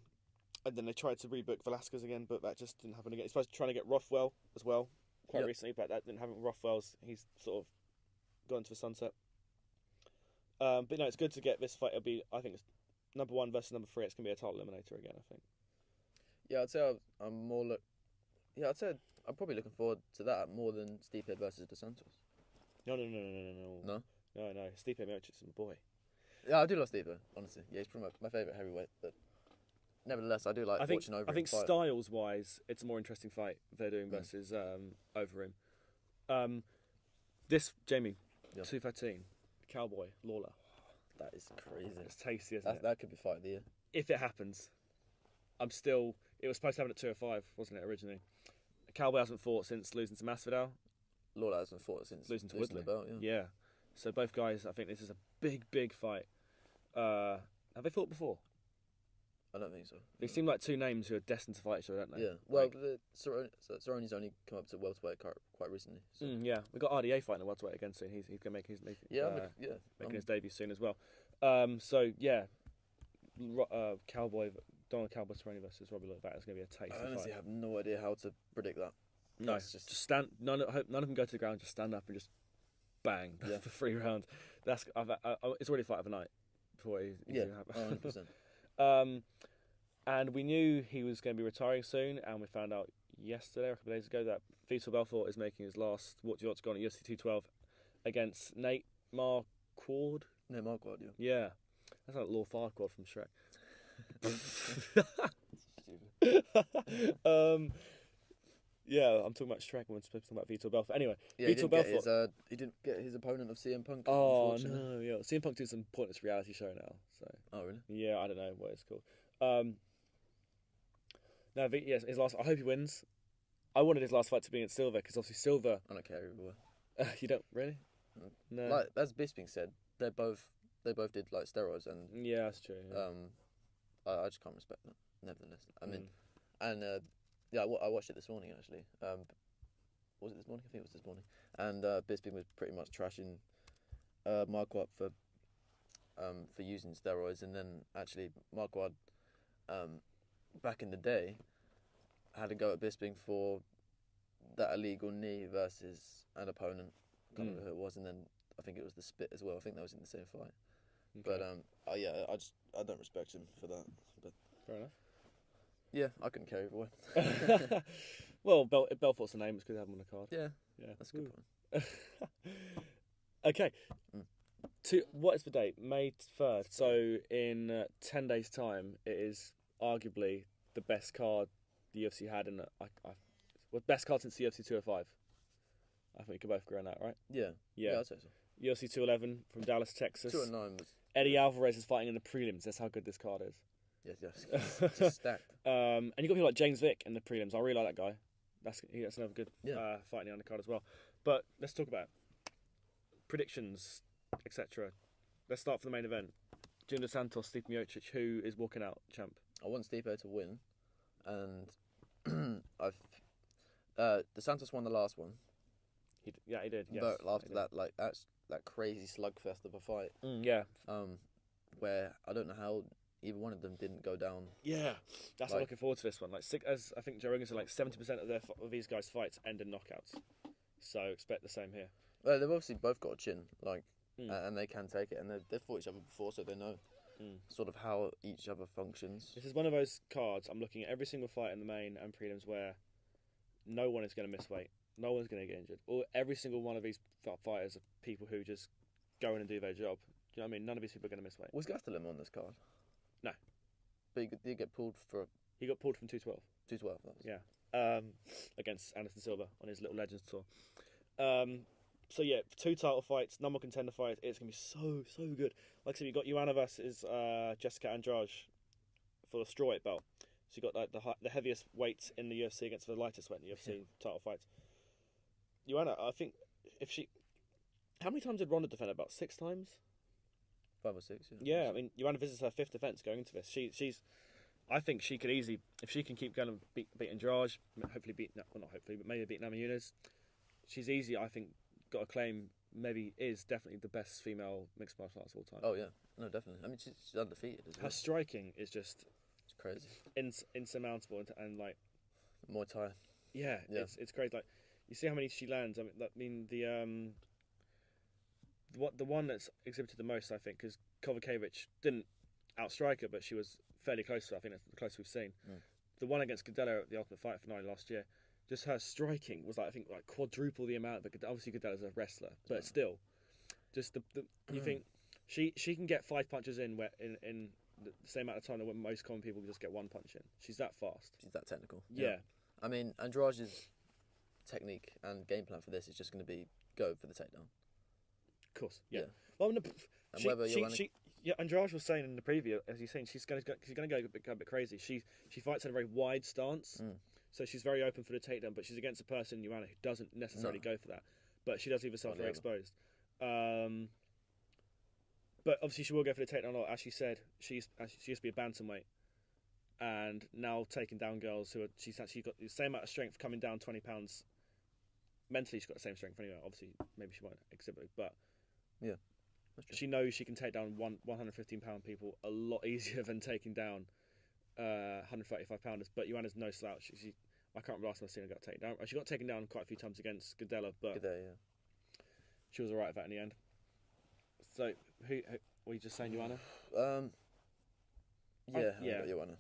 then they tried to rebook Velasquez again, but that just didn't happen again. He's supposed to try to get Rothwell as well, quite recently, but that didn't happen. Rothwell's, he's sort of gone into the sunset. But no, it's good to get this fight. It'll be, I think, it's number 1 versus number 3. It's going to be a title eliminator again, I think. Yeah, I'd say I'm more I'd say I'm probably looking forward to that more than Stipe versus Dos Santos. No. No? No. Stipe Miocic is my boy. Yeah, I do love Stipe, honestly. Yeah, he's probably my favourite heavyweight, but nevertheless, I do like watching over him. I think fight. styles-wise, it's a more interesting fight, Verdun versus Overeem. This, Jamie, 213, Cowboy, Lawler. That is crazy. It's tasty, isn't it? That could be fight of the year. If it happens, it was supposed to happen at 205, wasn't it, originally? Cowboy hasn't fought since losing to Masvidal. Lawler hasn't fought since losing to Woodley. Woodley. The belt, Yeah. So both guys, I think this is a big fight. Have they fought before? I don't think so. They seem like two names who are destined to fight each other, don't they? Yeah. Well, Cerrone's only come up to welterweight quite recently. So. Yeah, we got RDA fighting a welterweight again soon. He's going to make his making his debut soon as well. Cowboy Donald Cowboy Cerrone versus Robbie Lawler. That is going to be a tasty fight. I honestly have no idea how to predict that. No, just stand. None of them go to the ground. Just stand up and just bang for 3 rounds. It's already fight of the night before he happen. 100%. And we knew he was going to be retiring soon, and we found out yesterday, or a couple of days ago, that Vitor Belfort is making his last watch on at UFC 212 against Nate Marquardt. Nate Marquardt, yeah. That's like Lord Farquaad from Shrek. I'm talking about Shrek when we're supposed to talk about Vitor Belfort. Anyway, Vitor Belfort. He didn't get his opponent of CM Punk. Oh no, yeah. CM Punk doing some pointless reality show now. So. Oh really? Yeah, I don't know what it's called. His last. I hope he wins. I wanted his last fight to be against Silva because obviously Silva. I don't care either way. You don't really? No. Like as Bisping said, they both did like steroids and. Yeah, that's true. Yeah. I just can't respect that. Nevertheless, I mean, I watched it this morning actually. Was it this morning? I think it was this morning. And Bisping was pretty much trashing Marquardt for using steroids, and then actually Marquardt back in the day had a go at Bisping for that illegal knee versus an opponent. I can't remember who it was, and then I think it was the spit as well. I think that was in the same fight. Okay. But I don't respect him for that. But fair enough. Yeah, I couldn't care either way. Well, Belfort's the name. It's good to have him on the card. Yeah, that's a good point. Okay. What is the date? May 3rd. So in 10 days' time, it is arguably the best card the UFC had in best card since the UFC 205. I think we can both agree on that, right? Yeah, I'd say so. UFC 211 from Dallas, Texas. 209 was... Eddie Alvarez is fighting in the prelims. That's how good this card is. Yes. Just stacked. And you got people like James Vick in the prelims. I really like that guy. That's another good fighting on the card as well. But let's talk about predictions, etc. Let's start for the main event. Junior Santos, Stipe Miocic. Who is walking out champ? I want Stipe to win, and Dos Santos won the last one. He did. Yes, but after that, like that crazy slugfest of a fight. Where I don't know how either one of them didn't go down. Yeah, that's what I'm looking forward to this one. As I think Joe Rogan said, 70% of these guys' fights end in knockouts. So expect the same here. Well, they've obviously both got a chin, and they can take it, and they've fought each other before, so they know sort of how each other functions. This is one of those cards. I'm looking at every single fight in the main and prelims where no one is going to miss weight. No one's going to get injured. Or every single one of these fighters are people who just go in and do their job. Do you know what I mean? None of these people are going to miss weight. Was Gastelum on this card? No. But he get pulled for... He got pulled from 212. 212, that was. Yeah. Against Anderson Silva on his Little Legends tour. So yeah, 2 title fights, number 1 contender fights. It's going to be so good. Like I said, you got Joanna versus Jessica Andrade for the strawweight belt. She got like the heaviest weight in the UFC against the lightest weight in the UFC title fights. Joanna, I think if she, how many times did Ronda defend? About 6 times. 5 or 6. Yeah, I mean, Joanna visits her 5th defense going into this. She's, I think she could easily, if she can keep going and beat Andrade, hopefully beat, well, not hopefully, but maybe beat Namajunas. She's easy, I think, got a claim. Maybe is definitely the best female mixed martial arts of all time. Oh yeah, no, definitely. I mean, she's undefeated as well. Her striking is just crazy, insurmountable, and like Muay Thai. Yeah, it's crazy. Like you see how many she lands. I mean the one that's exhibited the most, I think, because Kovacevic didn't outstrike her, but she was fairly close to her. I think that's the closest we've seen. The one against Gadella at the Ultimate Fight finale last year, just her striking was like quadruple the amount. But obviously Gadella's a wrestler, but still, just the you think she can get 5 punches in the same amount of time that when most common people just get 1 punch in. She's that fast. She's that technical. Yeah. I mean, Andrade's technique and game plan for this is just going to be go for the takedown. Of course. Yeah. Well, Andrade was saying in the preview, as you've seen, she's going to go a bit crazy. She fights in a very wide stance, so she's very open for the takedown. But she's against a person, Joanna, who doesn't necessarily go for that. But she does leave herself very exposed. But obviously she will go for the takedown a lot. As she said, she used to be a bantamweight, and now taking down girls who are, she's actually got the same amount of strength coming down 20 pounds. Mentally, she's got the same strength anyway. Obviously, maybe she won't exhibit it, but yeah, that's true. She knows she can take down 115-pound people a lot easier than taking down 135-pounders. But Joanna's no slouch. I can't remember last time I've seen her got taken down. She got taken down quite a few times against Gadella, but she was alright at that in the end. So, who were you just saying, Joanna? Joanna.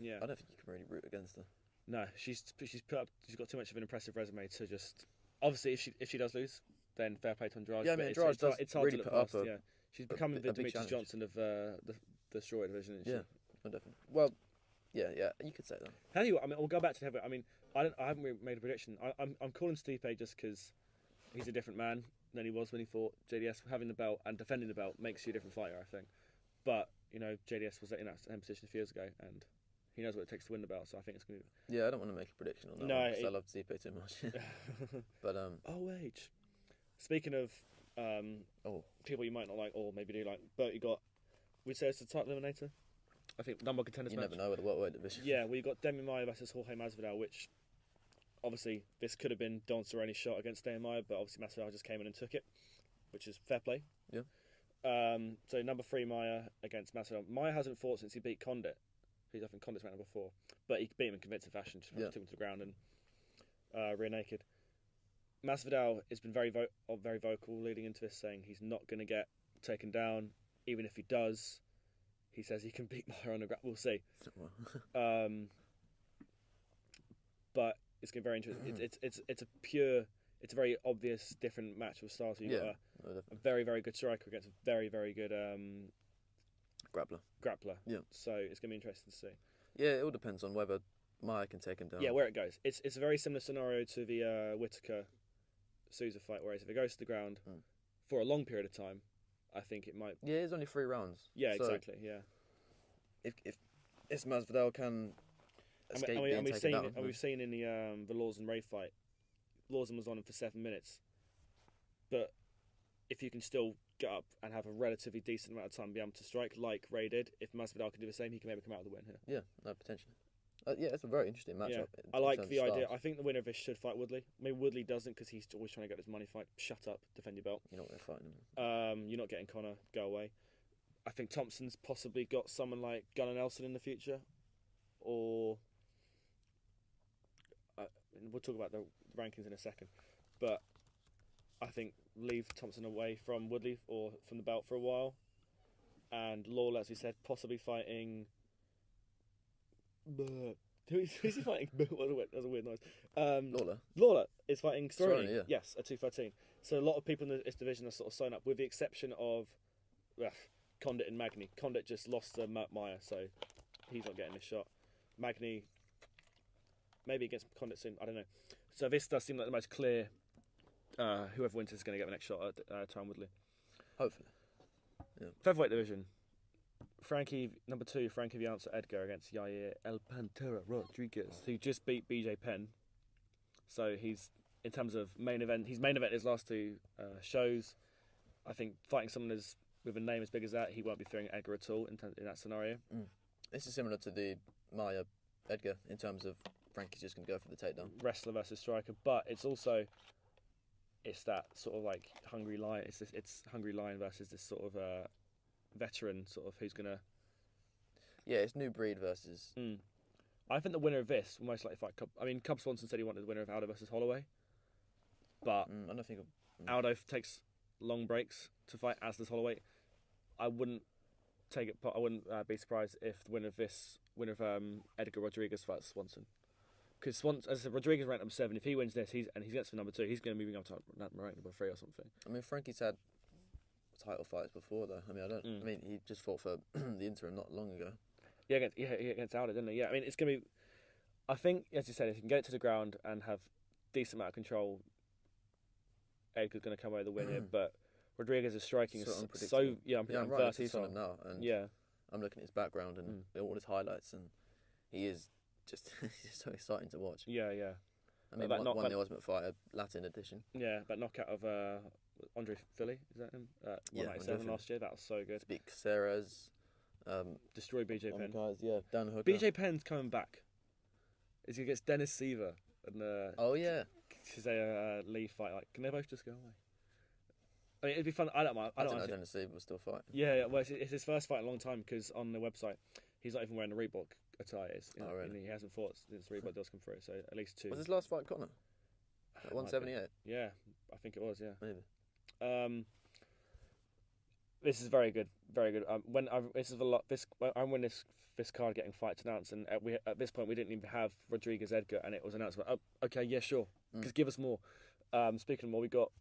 Yeah. I don't think you can really root against her. No, she's got too much of an impressive resume to just. Obviously, if she does lose, then fair play to Andrade. Yeah, I mean, Andrade does it's hard really to look put past. up Yeah, she's becoming the Demetrius Johnson of the strawweight division. Isn't she? Yeah, definitely. Well, yeah, you could say that. Tell you what, I mean, we'll go back to the heavyweight. I mean, I haven't really made a prediction. I'm calling Stipe just because he's a different man than he was when he fought JDS. Having the belt and defending the belt makes you a different fighter, I think. But JDS was in that same position a few years ago, and he knows what it takes to win the belt. So I think it's going to be. Yeah, I don't want to make a prediction on that. No, because I love Stipe too much. But speaking of people you might not like, or maybe do like, but we'd say it's the title eliminator. I think number one contenders match. You never know with the welterweight division. Yeah, we got Demian Maia versus Jorge Masvidal, which obviously this could have been Don Cerrone's shot against Demian Maia, but obviously Masvidal just came in and took it, which is fair play. Yeah. So number 3 Maia against Masvidal. Maia hasn't fought since he beat Condit. I think Condit's went number 4, but he beat him in convincing fashion. Just took him to the ground and rear naked. Masvidal has been very vocal leading into this, saying he's not going to get taken down. Even if he does, he says he can beat Maia on the ground. We'll see. But it's going to be very interesting. It's a very obvious different match of styles. So you've got a very, very good striker against a very, very good grappler. Yeah. So it's going to be interesting to see. Yeah, it all depends on whether Maia can take him down. Yeah, where it goes. It's a very similar scenario to the Whittaker-Souza fight, whereas if it goes to the ground for a long period of time, I think it might. Yeah, it's only 3 rounds. Yeah, so exactly. Yeah. If Masvidal can escape being taken down, we've seen in the Lawson Ray fight, Lawson was on him for 7 minutes, but if you can still get up and have a relatively decent amount of time to be able to strike like Ray did, if Masvidal can do the same, he can maybe come out with the win here. Yeah, no, potentially. Yeah, it's a very interesting matchup. Yeah. I like the idea. I think the winner of this should fight Woodley. I mean, Woodley doesn't because he's always trying to get this money fight. Shut up, defend your belt. You're not going to fight him. You're not getting Conor. Go away. I think Thompson's possibly got someone like Gunnar Nelson in the future, or we'll talk about the rankings in a second. But I think leave Thompson away from Woodley or from the belt for a while, and Lawler, as we said, possibly fighting. Who's he fighting? That was a weird noise. Lawler is fighting Cerrone. Yes, at 213. So a lot of people in this division are sort of sewn up, with the exception of Condit and Magny. Condit just lost to Maia, so he's not getting a shot. Magny maybe against Condit soon. I don't know. So this does seem like the most clear. Whoever wins is going to get the next shot at Tyron Woodley. Hopefully. Yeah. Featherweight division. Number 2, Frankie Vianza Edgar against Yair El Pantera Rodriguez, who just beat BJ Penn. So he's, in terms of main event, he's main event his last 2 shows. I think fighting someone with a name as big as that, he won't be throwing Edgar at all in that scenario. This is similar to the Maya Edgar in terms of Frankie's just going to go for the takedown. Wrestler versus striker, but it's that sort of like hungry lion. It's hungry lion versus this sort of veteran sort of who's gonna. Yeah, it's new breed versus. I think the winner of this will most likely fight Cub. I mean, Cub Swanson said he wanted the winner of Aldo versus Holloway, but I don't think Aldo takes long breaks to fight, as does Holloway. I wouldn't take it. I wouldn't be surprised if the winner of Edgar Rodriguez fights Swanson. Because Swanson, as I said, Rodriguez ranked number 7. If he wins this, and he gets for number 2, he's going to be moving up to rank number 3 or something. I mean, Frankie's had title fights before, though. I mean, I mean, he just fought for the interim not long ago. Yeah, against Aldo, didn't he? Yeah, I mean, it's going to be. I think, as you said, if you can get it to the ground and have decent amount of control, Edgar's going to come away with the win here. But Rodriguez's striking is so I'm writing versatile. on him now, and I'm looking at his background and all his highlights, and he is just he's so exciting to watch. Yeah. I mean, won the Ultimate Fighter Latin edition. Yeah, that knockout of Andre Philly, is that him? 197 last year. That was so good. Beat Caceres. Destroy BJ Penn. Guys, Dan Hooker. BJ Penn's coming back. Is he against Dennis Seaver and Lee fight? Like, can they both just go away? I mean, it'd be fun. I don't mind. I don't know Dennis Seaver will still fight. Yeah. Well, it's his first fight in a long time because on the website he's not even wearing a Reebok attire. Really? He hasn't fought since Reebok does come through. So at least 2. Was his last fight Conor? At 178. Yeah, I think it was. Yeah. Maybe. This is very good, very good. When this card getting fights announced, and at this point we didn't even have Rodriguez Edgar, and it was announced. Oh, okay, yeah, sure. Just give us more. Speaking of more, we got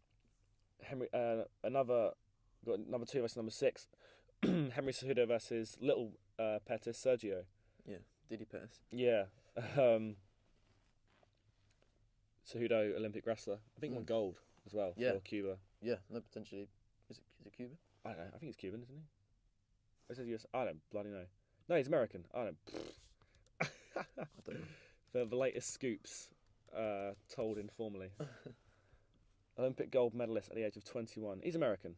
Henry, number 2 versus number 6, Henry Cejudo versus Little Pettis Sergio. Yeah, Diddy Pettis. Yeah, Cejudo, Olympic wrestler. I think won gold as well for Cuba. Yeah, no, potentially. Is it Cuba? I don't know. I think he's Cuban, isn't he? It says US. I don't bloody know. No, he's American. I don't. I don't know. The latest scoops, told informally. Olympic gold medalist at the age of 21. He's American.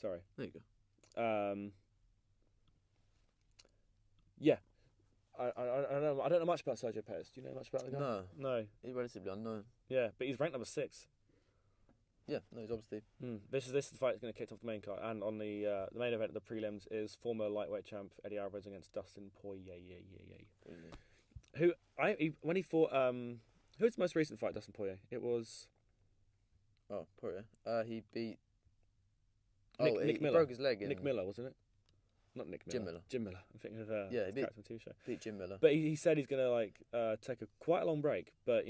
Sorry. There you go. Yeah. I don't know much about Sergio Pettis. Do you know much about the guy? No. He's relatively unknown. Yeah, but he's ranked number 6. Yeah, no, he's obviously. This is the fight that's going to kick off the main card, and on the main event of the prelims is former lightweight champ Eddie Alvarez against Dustin Poirier. When he fought who was the most recent fight? Dustin Poirier. It was. Oh, Poirier. He beat. Nick Miller. He broke his leg. Nick Miller, wasn't it? Not Nick Miller. Jim Miller. I'm thinking of he beat Jim Miller. But he said he's going to take quite a long break, but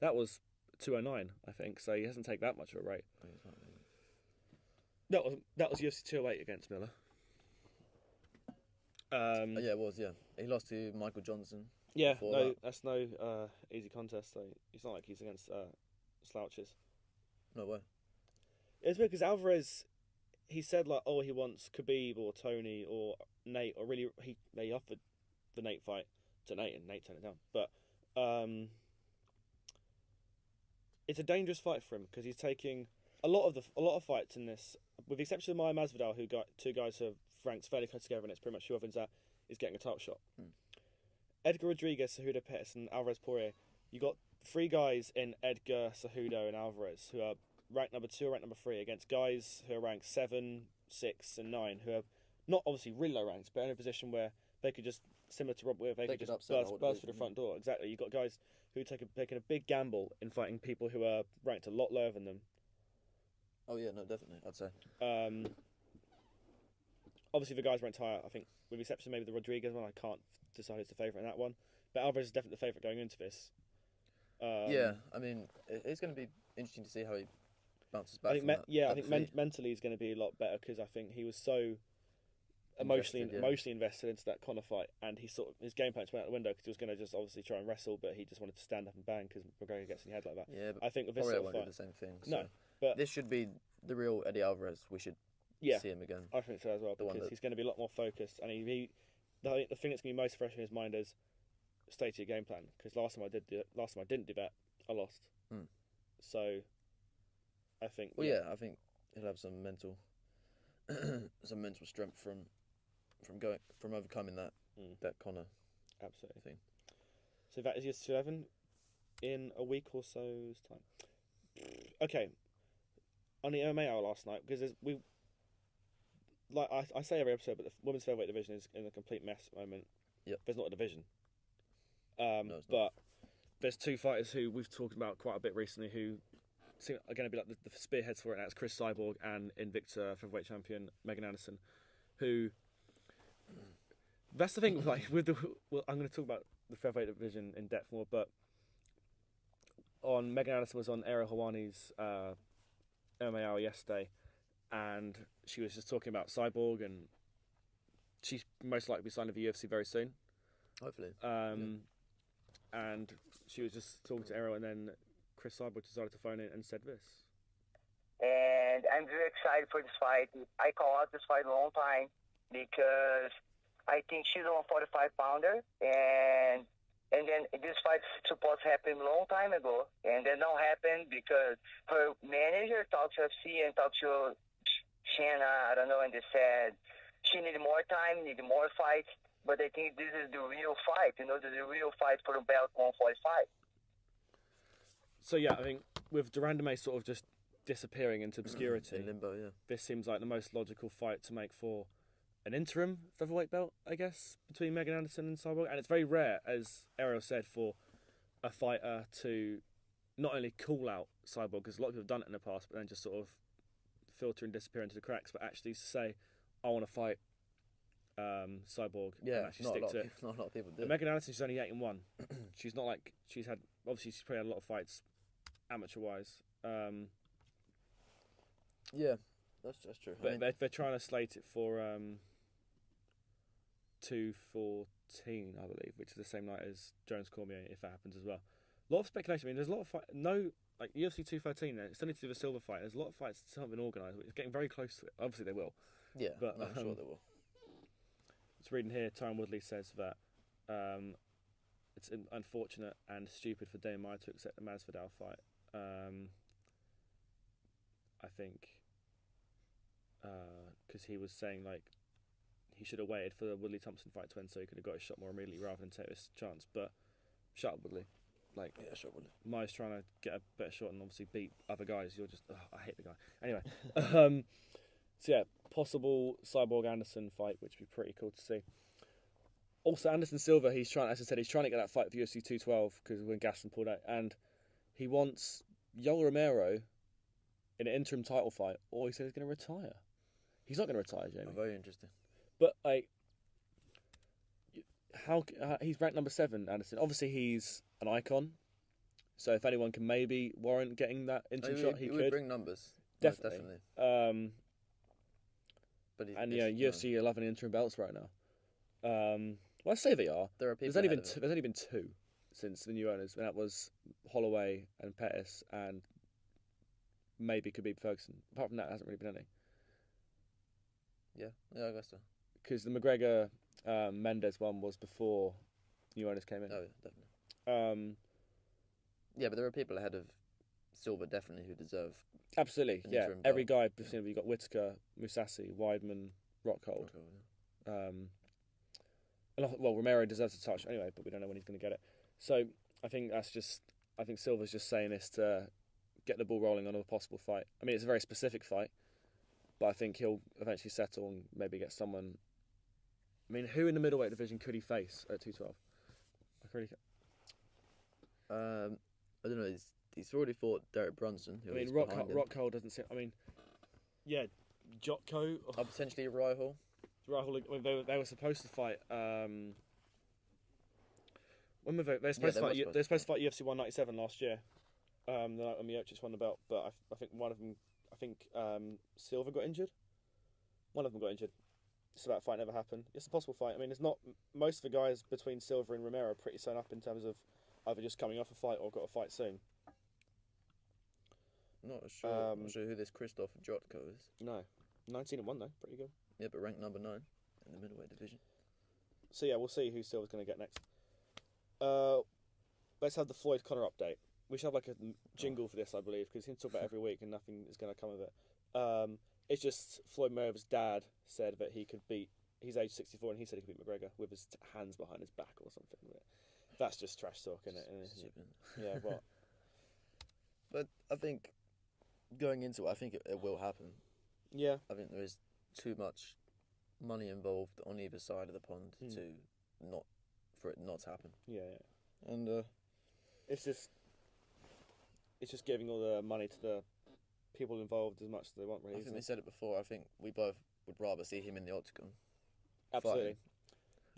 that was 209, I think, so he hasn't taken that much of a break. That was UFC 208 against Miller. Yeah, it was. Yeah, he lost to Michael Johnson. Yeah, that's no easy contest. So it's not like he's against slouches. No way. It's because Alvarez, he said like, he wants Khabib or Tony or Nate, or really they offered the Nate fight to Nate, and Nate turned it down. But it's a dangerous fight for him because he's taking a lot of fights in this, with the exception of Maya Masvidal, who got 2 guys who have ranked fairly close together, and it's pretty much whoever wins that is getting a title shot. Edgar Rodriguez, Cejudo Pettis, and Alvarez Poirier. You got 3 guys in Edgar, Cejudo, and Alvarez who are ranked number 2 or ranked number 3 against guys who are ranked 7, 6, and 9 who are not obviously really low ranked, but in a position where they could just, similar to Rob Weir, they could just burst through the front door. Exactly. You've got guys who taking a big gamble in fighting people who are ranked a lot lower than them. Oh yeah, no, definitely, I'd say. Obviously the guys ranked higher, I think, with the exception of maybe the Rodriguez one. I can't decide who's the favourite in that one, but Alvarez is definitely the favourite going into this. Yeah, I mean, it's going to be interesting to see how he bounces back. I think mentally he's going to be a lot better, because I think he was so emotionally invested into that Conor fight, and his game plan went out the window because he was going to just obviously try and wrestle, but he just wanted to stand up and bang because McGregor gets in your head like that. Yeah, but I think with this Poirier sort of won't fight, do the same thing. No, so but this should be the real Eddie Alvarez. We should see him again. I think so as well, because he's going to be a lot more focused, and the thing that's going to be most fresh in his mind is stay to your game plan. Because last time I didn't do that, I lost. So, I think. Well, yeah, I think he'll have some mental strength from overcoming that Conor absolutely thing. So that is UFC 11 in a week or so's time. Okay, on the MMA hour last night, because I say every episode, but the women's featherweight division is in a complete mess at the moment. Yep. There's not a division. No, it's but not. There's two fighters who we've talked about quite a bit recently who are going to be like the spearheads for it. And that's Chris Cyborg and Invicta featherweight champion Megan Anderson, who. That's the thing. Like with I'm going to talk about the featherweight division in depth more, but Megan Anderson was on Ariel Helwani's MMA Hour yesterday, and she was just talking about Cyborg, and she's most likely to be signed with the UFC very soon. Hopefully. And she was just talking to Ariel, and then Chris Cyborg decided to phone in and said this. And I'm very excited for this fight. I call out this fight a long time because I think she's a 145-pounder, and then this fight supposed to happen a long time ago, and then don't happen because her manager talked to UFC and talked to Shanna, I don't know, and they said she needed more time, needed more fights, but I think this is the real fight, this is the real fight for the belt 145. So yeah, I think with Durandame sort of just disappearing into obscurity, in limbo, yeah. This seems like the most logical fight to make for an interim featherweight belt, I guess, between Megan Anderson and Cyborg. And it's very rare, as Ariel said, for a fighter to not only call out Cyborg, because a lot of people have done it in the past, but then just sort of filter and disappear into the cracks, but actually say, I want to fight Cyborg and actually stick to it. Not a lot of people do. And Megan Anderson, she's only 8-1. She's not like, she's probably had a lot of fights amateur-wise. Yeah, that's true. But they're trying to slate it for 2/14, I believe, which is the same night as Jones Cormier, if that happens as well. A lot of speculation. I mean, there's a lot of like UFC 213. It's only to do with a silver fight. There's a lot of fights that haven't been organised. It's getting very close to it. Obviously, they will. Yeah, but I'm sure they will. It's reading here. Tyron Woodley says that it's unfortunate and stupid for Dana White to accept the Masvidal fight. I think because he was saying like he should have waited for the Woodley Thompson fight to end so he could have got his shot more immediately rather than take this chance. But shut up, Woodley. Like, yeah, shut up, Woodley. Mai's trying to get a better shot and obviously beat other guys. You're just, I hate the guy. Anyway, so yeah, possible Cyborg Anderson fight, which would be pretty cool to see. Also, Anderson Silva, as I said, he's trying to get that fight for UFC 212 because when Gaston pulled out, and he wants Yoel Romero in an interim title fight, or he said he's going to retire. He's not going to retire, Jamie. Oh, very interesting. But like, he's ranked number 7, Anderson. Obviously, he's an icon. So if anyone can maybe warrant getting that interim shot, he could. Would bring numbers. Definitely. But UFC are loving interim belts right now. Well, I say they are. There are people. There's only been 2 since the new owners, and that was Holloway and Pettis, and maybe Khabib Ferguson. Apart from that, there hasn't really been any. Yeah, I guess so. Because the McGregor Mendes one was before new owners came in. Oh, definitely. Yeah, but there are people ahead of Silva definitely who deserve. Absolutely, yeah. Every guy, you've got Whittaker, Mousasi, Weidman, Rockhold. Romero deserves a touch anyway, but we don't know when he's going to get it. So I think Silva's just saying this to get the ball rolling on a possible fight. I mean, it's a very specific fight, but I think he'll eventually settle and maybe get someone. I mean, who in the middleweight division could he face at 212? I don't know. He's already fought Derek Brunson. I mean, Rockhold doesn't seem. I mean, yeah, Jotko. Potentially Rahul. Rahul. I mean, they were supposed to fight. When were they? They're supposed to fight UFC 197 last year. The night when Miocic won the belt, but I think one of them. I think Silva got injured. One of them got injured. So that fight never happened. It's a possible fight. I mean, it's not. Most of the guys between Silva and Romero are pretty sewn up in terms of either just coming off a fight or got a fight soon. Not sure who this Christoph Jotko is. No. 19-1 though, pretty good. Yeah, but ranked number 9 in the middleweight division. So yeah, we'll see who Silva's going to get next. Let's have the Floyd Conor update. We should have like a jingle for this, I believe, because he can talk about it every week and nothing is going to come of it. It's just Floyd Mayweather's dad said that he could beat. He's age 64 and he said he could beat McGregor with his hands behind his back or something. That's just trash talk, isn't it? Stupid. Yeah, what? But I think going into it, I think it will happen. Yeah. I think there is too much money involved on either side of the pond for it not to happen. Yeah. And it's just giving all the money to the people involved as much as they want, really. I think we said it before. I think we both would rather see him in the octagon. Absolutely.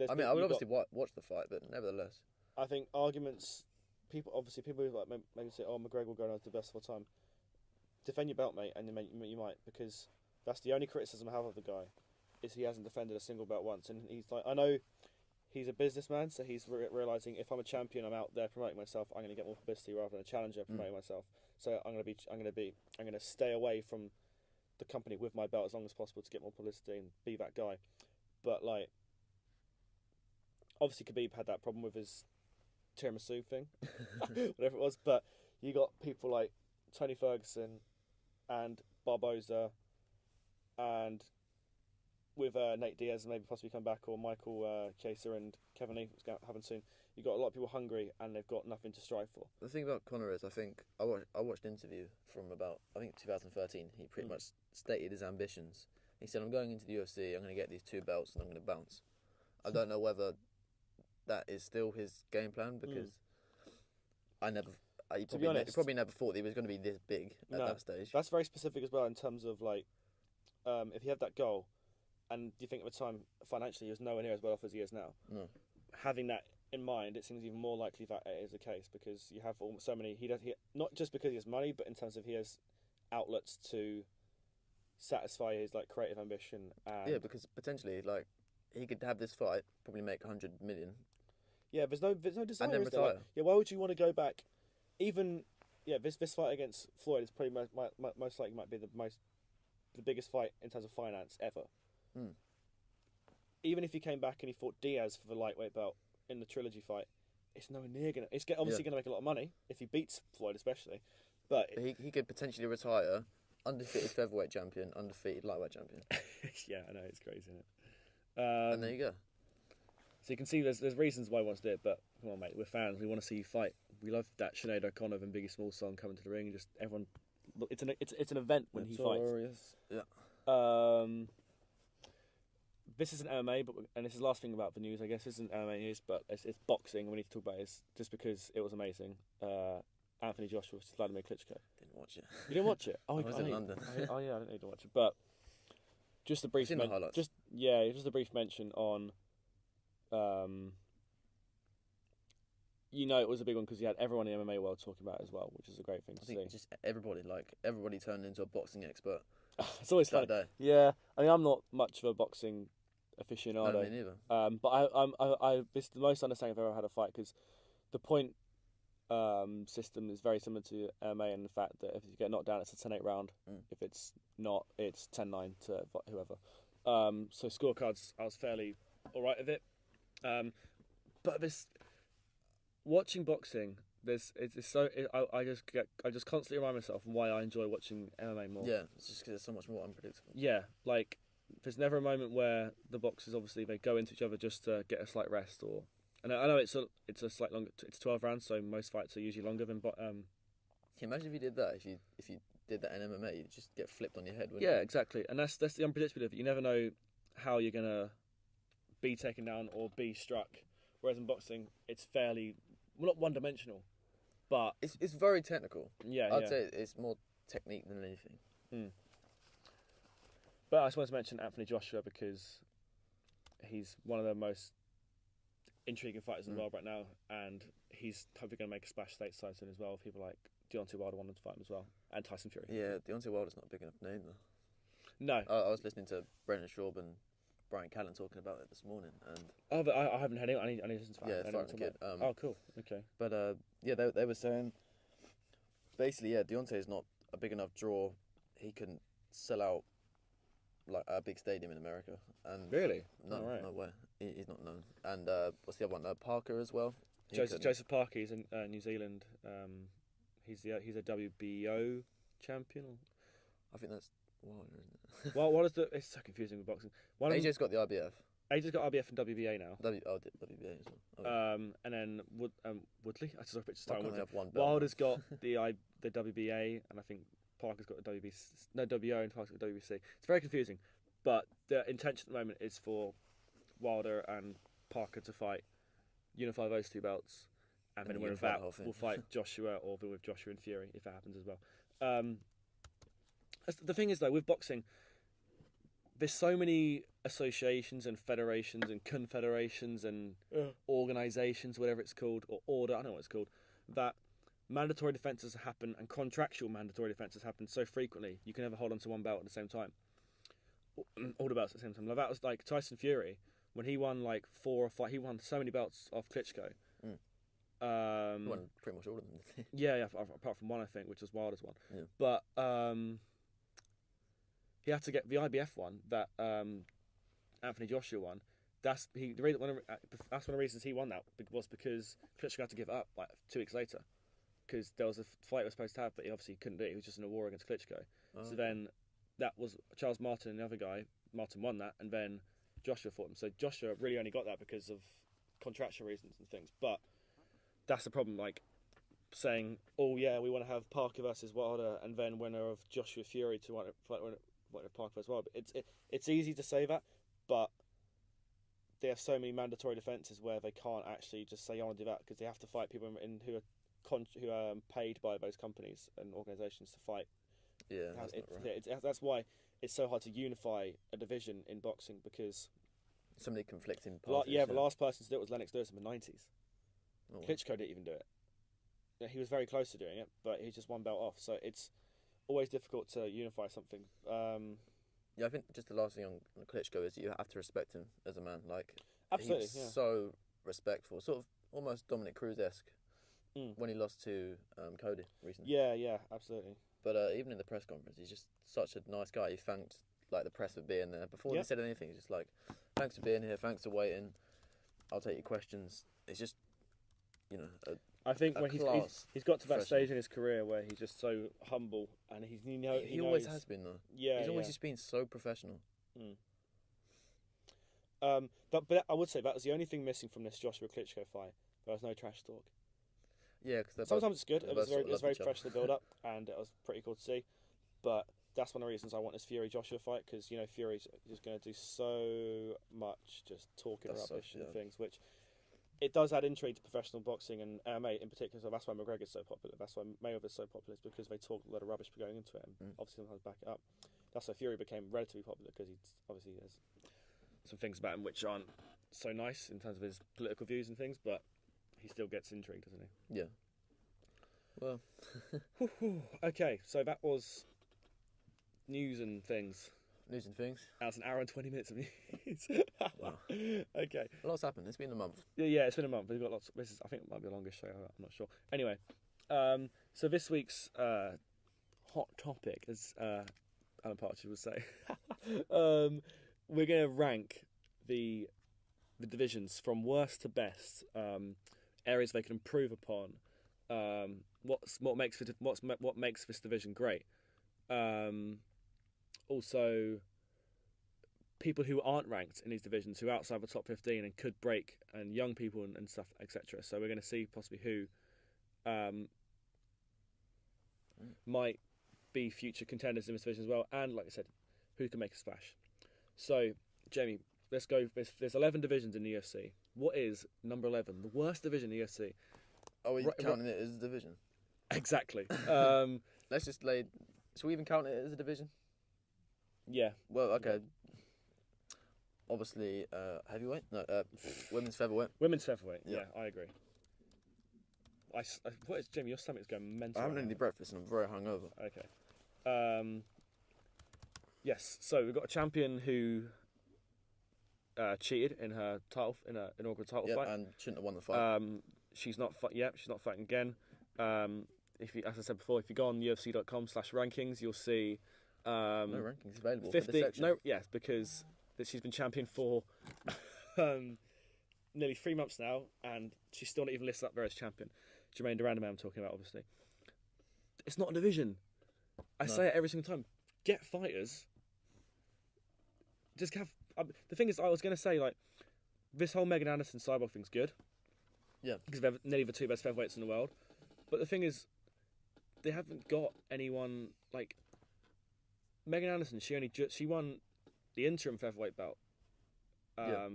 I mean, I would obviously watch the fight, but nevertheless, I think arguments. People who like maybe say, "Oh, McGregor will go down to the best of all time." Defend your belt, mate, and you might, because that's the only criticism I have of the guy, is he hasn't defended a single belt once, and he's like, I know he's a businessman, so he's realizing if I'm a champion, I'm out there promoting myself, I'm going to get more publicity rather than a challenger promoting myself. So I'm going to stay away from the company with my belt as long as possible to get more publicity and be that guy. But like, obviously Khabib had that problem with his tiramisu thing, whatever it was. But you got people like Tony Ferguson and Barboza, and with Nate Diaz maybe possibly come back, or Michael Chiesa and Kevin Lee, what's going to happen soon. You got a lot of people hungry and they've got nothing to strive for. The thing about Conor is, I think I watched an interview from about 2013. He pretty much stated his ambitions. He said, "I'm going into the UFC. I'm going to get these 2 belts and I'm going to bounce." I don't know whether that is still his game plan, because he probably never thought that he was going to be this big at that stage. That's very specific as well in terms of like, if you have that goal, and you think at the time financially he was nowhere near as well off as he is now. No. Having that in mind, it seems even more likely that it is the case, because you have so many. He not just because he has money, but in terms of he has outlets to satisfy his like creative ambition. And yeah, because potentially like he could have this fight, probably make 100 million. Yeah, there's no desire. And then is there? retire. Like, yeah, why would you want to go back? Even this fight against Floyd is probably most likely might be the biggest fight in terms of finance ever. Even if he came back and he fought Diaz for the lightweight belt in the trilogy fight, it's nowhere near gonna. It's obviously going to make a lot of money if he beats Floyd, especially. But he could potentially retire undefeated featherweight champion, undefeated lightweight champion. Yeah, I know, it's crazy, isn't it? And there you go. So you can see there's reasons why he wants to do it, but come on, mate, we're fans. We want to see you fight. We love that Sinead O'Connor and Biggie Smalls song coming to the ring. And just everyone, look, it's an event when he fights. Yeah. This isn't MMA, and this is the last thing about the news, I guess. This isn't MMA news, but it's boxing, and we need to talk about it just because it was amazing. Anthony Joshua, Vladimir Klitschko. Didn't watch it. You didn't watch it? Oh, I was in London. Oh yeah, I didn't need to watch it, but just a brief highlights. just a brief mention on. It was a big one because you had everyone in the MMA world talking about it as well, which is a great thing to see. Just everybody turned into a boxing expert. It's always funny. Day. Yeah, I mean, I'm not much of a boxing aficionado. No, me neither. But this is the most understanding I've ever had a fight, because the point system is very similar to MMA in the fact that if you get knocked down, it's a 10-8 round. If it's not, it's 10-9 to whoever. So scorecards, I was fairly all right with it. But this watching boxing, I just constantly remind myself why I enjoy watching MMA more. Yeah, it's just because it's so much more unpredictable. Yeah, like there's never a moment where the boxers obviously they go into each other just to get a slight rest, and I know it's a slight longer. It's 12 rounds, so most fights are usually longer than. Imagine if you did that. If you did that in MMA, you'd just get flipped on your head. Wouldn't Yeah, you? exactly, and that's the unpredictability of it. You never know how you're gonna be taken down or be struck. Whereas in boxing, it's fairly not one-dimensional, but it's very technical. Yeah, I'd say it's more technique than anything. But I just wanted to mention Anthony Joshua because he's one of the most intriguing fighters in the world right now, and he's hopefully going to make a splash stateside soon as well. People like Deontay Wilder wanted to fight him as well, and Tyson Fury. Yeah, Deontay Wilder's not a big enough name though. No, I was listening to Brendan Schaub and Brian Callen talking about it this morning, and but I haven't heard it. I need to listen to that. Yeah, fighting kid. Oh, cool. Okay. But they were saying basically, Deontay's not a big enough draw. He can sell out like a big stadium in America. And Really? No, Alright. no way. He's not known. And what's the other one? Parker as well. Joseph Parker, he's in New Zealand. He's a WBO champion. I think that's Wilder, isn't it? Well, what is the? It's so confusing with boxing. AJ's got the IBF. AJ's got IBF and WBA now. WBA as well. Okay. And then Woodley. I just saw a picture. Why can't they have one belt? Wilder's got the WBA, and I think Parker's got the WBO, and Parker's got WBC. It's very confusing, but the intention at the moment is for Wilder and Parker to fight, unify those two belts, and then the winner of that will fight Joshua, or with Joshua and Fury if that happens as well. The thing is though, with boxing, there's so many associations and federations and confederations and organisations, whatever it's called, or order, I don't know what it's called, that mandatory defences happen and contractual mandatory defences happen so frequently, you can never hold on to one belt at the same time. All the belts at the same time. Like that was like Tyson Fury, when he won like 4 or 5, he won so many belts off Klitschko. He won pretty much all of them. Yeah, apart from one, I think, which was Wilder's one. Yeah. But he had to get the IBF one that Anthony Joshua won. That's one of the reasons he won that was because Klitschko had to give it up like 2 weeks later, because there was a fight he was supposed to have, but he obviously couldn't do it. He was just in a war against Klitschko. So then that was Charles Martin and the other guy. Martin won that, and then Joshua fought him. So Joshua really only got that because of contractual reasons and things. But that's the problem. Like saying, "Oh yeah, we want to have Parker versus Wilder, and then winner of Joshua Fury to fight Parker versus Wilder." It's easy to say that, but they have so many mandatory defences where they can't actually just say, "I want to do that," because they have to fight people who are paid by those companies and organisations to fight. Yeah, that's why it's so hard to unify a division in boxing, because so many conflicting parties. The last person to do it was Lennox Lewis in the 90s. Oh, wow. Klitschko didn't even do it. Yeah, he was very close to doing it, but he just one belt off. So it's always difficult to unify something. Yeah, I think just the last thing on Klitschko is you have to respect him as a man. Like, absolutely, he's so respectful, sort of almost Dominic Cruz-esque when he lost to Cody recently. Yeah, absolutely. But even in the press conference, he's just such a nice guy. He thanked like the press for being there before he said anything. He's just like, "Thanks for being here. Thanks for waiting. I'll take your questions." It's just, I think when he's got to that stage in his career where he's just so humble, and he always has been though. Yeah, he's always just been so professional. But I would say that was the only thing missing from this Joshua Klitschko fight. There was no trash talk. Yeah, because sometimes it's good. It was very professional build up, and it was pretty cool to see. But that's one of the reasons I want this Fury Joshua fight, because Fury's just going to do so much just talking rubbish and things, which it does add intrigue to professional boxing and MMA in particular. So that's why McGregor's so popular. That's why Mayweather's so popular, is because they talk a lot of rubbish going into it, and obviously sometimes back it up. That's why Fury became relatively popular, because obviously there's some things about him which aren't so nice in terms of his political views and things, but he still gets intrigue, doesn't he? Yeah. Well. Okay, so that was news and things. News and things. That's an hour and 20 minutes of news. Wow. Okay. A lot's happened. It's been a month. Yeah, it's been a month. We've got lots. I think it might be the longest show. I'm not sure. Anyway, so this week's hot topic, as Alan Partridge would say, we're going to rank the divisions from worst to best, areas they can improve upon, what makes this division great. Also, people who aren't ranked in these divisions, who are outside the top 15 and could break, and young people and stuff, etc. So we're going to see possibly who might be future contenders in this division as well, and like I said, who can make a splash. So, Jamie, let's go. There's 11 divisions in the UFC. What is number 11, the worst division in the UFC? Are we counting it as a division? Exactly. Let's just lay. Should we even count it as a division? Yeah. Well, okay. Obviously, heavyweight? No, women's featherweight. Women's featherweight. Yeah, Yeah. I agree. What is, Jamie? Your stomach's going mental. I haven't had any breakfast and I'm very hungover. Okay. Yes. So we've got a champion who cheated in her inaugural title fight. And shouldn't have won the fight. She's not fighting again. As I said before, if you go on UFC.com/rankings, you'll see No rankings available 50. for this section. No, yes, because she's been champion for nearly 3 months now, and she's still not even listed up there as champion. Jermaine Durandame, I'm talking about, obviously. It's not a division. I say it every single time. Get fighters. Just have. The thing is, I was going to say, like, this whole Megan Anderson Cyborg thing's good. Yeah. Because they're nearly the 2 best featherweights in the world. But the thing is, they haven't got anyone like Megan Anderson. She won the interim featherweight belt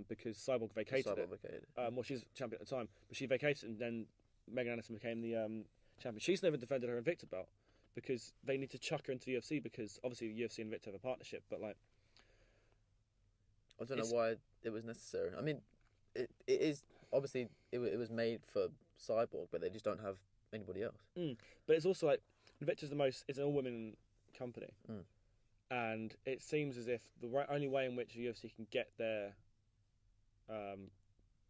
because Cyborg vacated it. Well, she's champion at the time, but she vacated, and then Megan Anderson became the champion. She's never defended her Invicta belt because they need to chuck her into the UFC because obviously the UFC and Invicta have a partnership. But like, I don't know why it was necessary. I mean, it is obviously it was made for Cyborg, but they just don't have anybody else. But it's also like Invicta's it's an all-women company, and it seems as if the only way in which the UFC can get their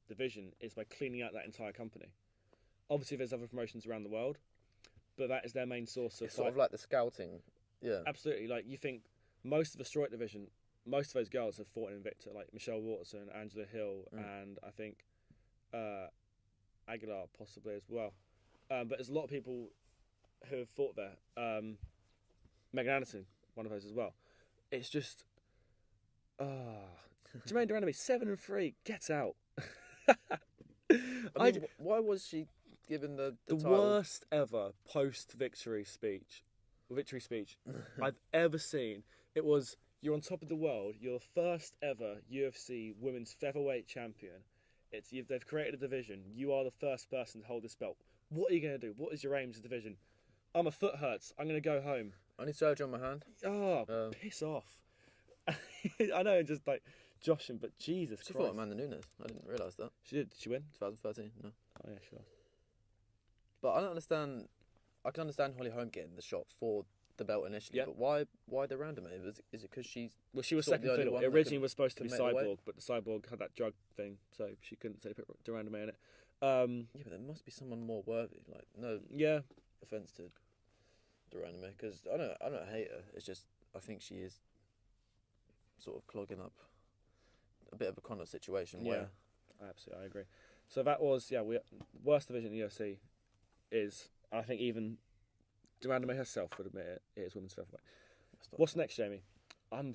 division is by cleaning out that entire company. Obviously, there's other promotions around the world, but that is their main source of. It's sort of like the scouting. Yeah, absolutely. Like you think most of the strawweight division, most of those girls have fought in Invicta, like Michelle Waterson, Angela Hill, and I think Aguilar possibly as well. But there's a lot of people who have fought there. Megan Anderson, one of those as well. It's just, Jermaine Durandame 7-3, gets out. I mean, why was she given the title? Worst ever post-victory speech I've ever seen? It was, you're on top of the world. You're the first ever UFC women's featherweight champion. They've created a division. You are the first person to hold this belt. What are you going to do? What is your aim as a division? My foot hurts. I'm going to go home. I need surgery on my hand. Piss off. I know, just like joshing, but Jesus Christ. She fought Amanda Nunes. I didn't realise that. She did. Did she win? 2013, no. Oh, yeah, she was. But I don't understand. I can understand Holly Holm getting the shot for the belt initially, but why Durandame? Is it because she's... Well, she was second fiddle. It originally was supposed to be Cyborg, but the Cyborg had that drug thing, so she couldn't say put Durandame in it. Yeah, but there must be someone more worthy. Like, no offence to Durandame, because I don't hate her. It's just, I think she is sort of clogging up a bit of a Conor situation where... Absolutely, I agree. So that was, worst division in the UFC is, I think even Durandame herself would admit it is women's featherweight. What's next, Jamie? I'm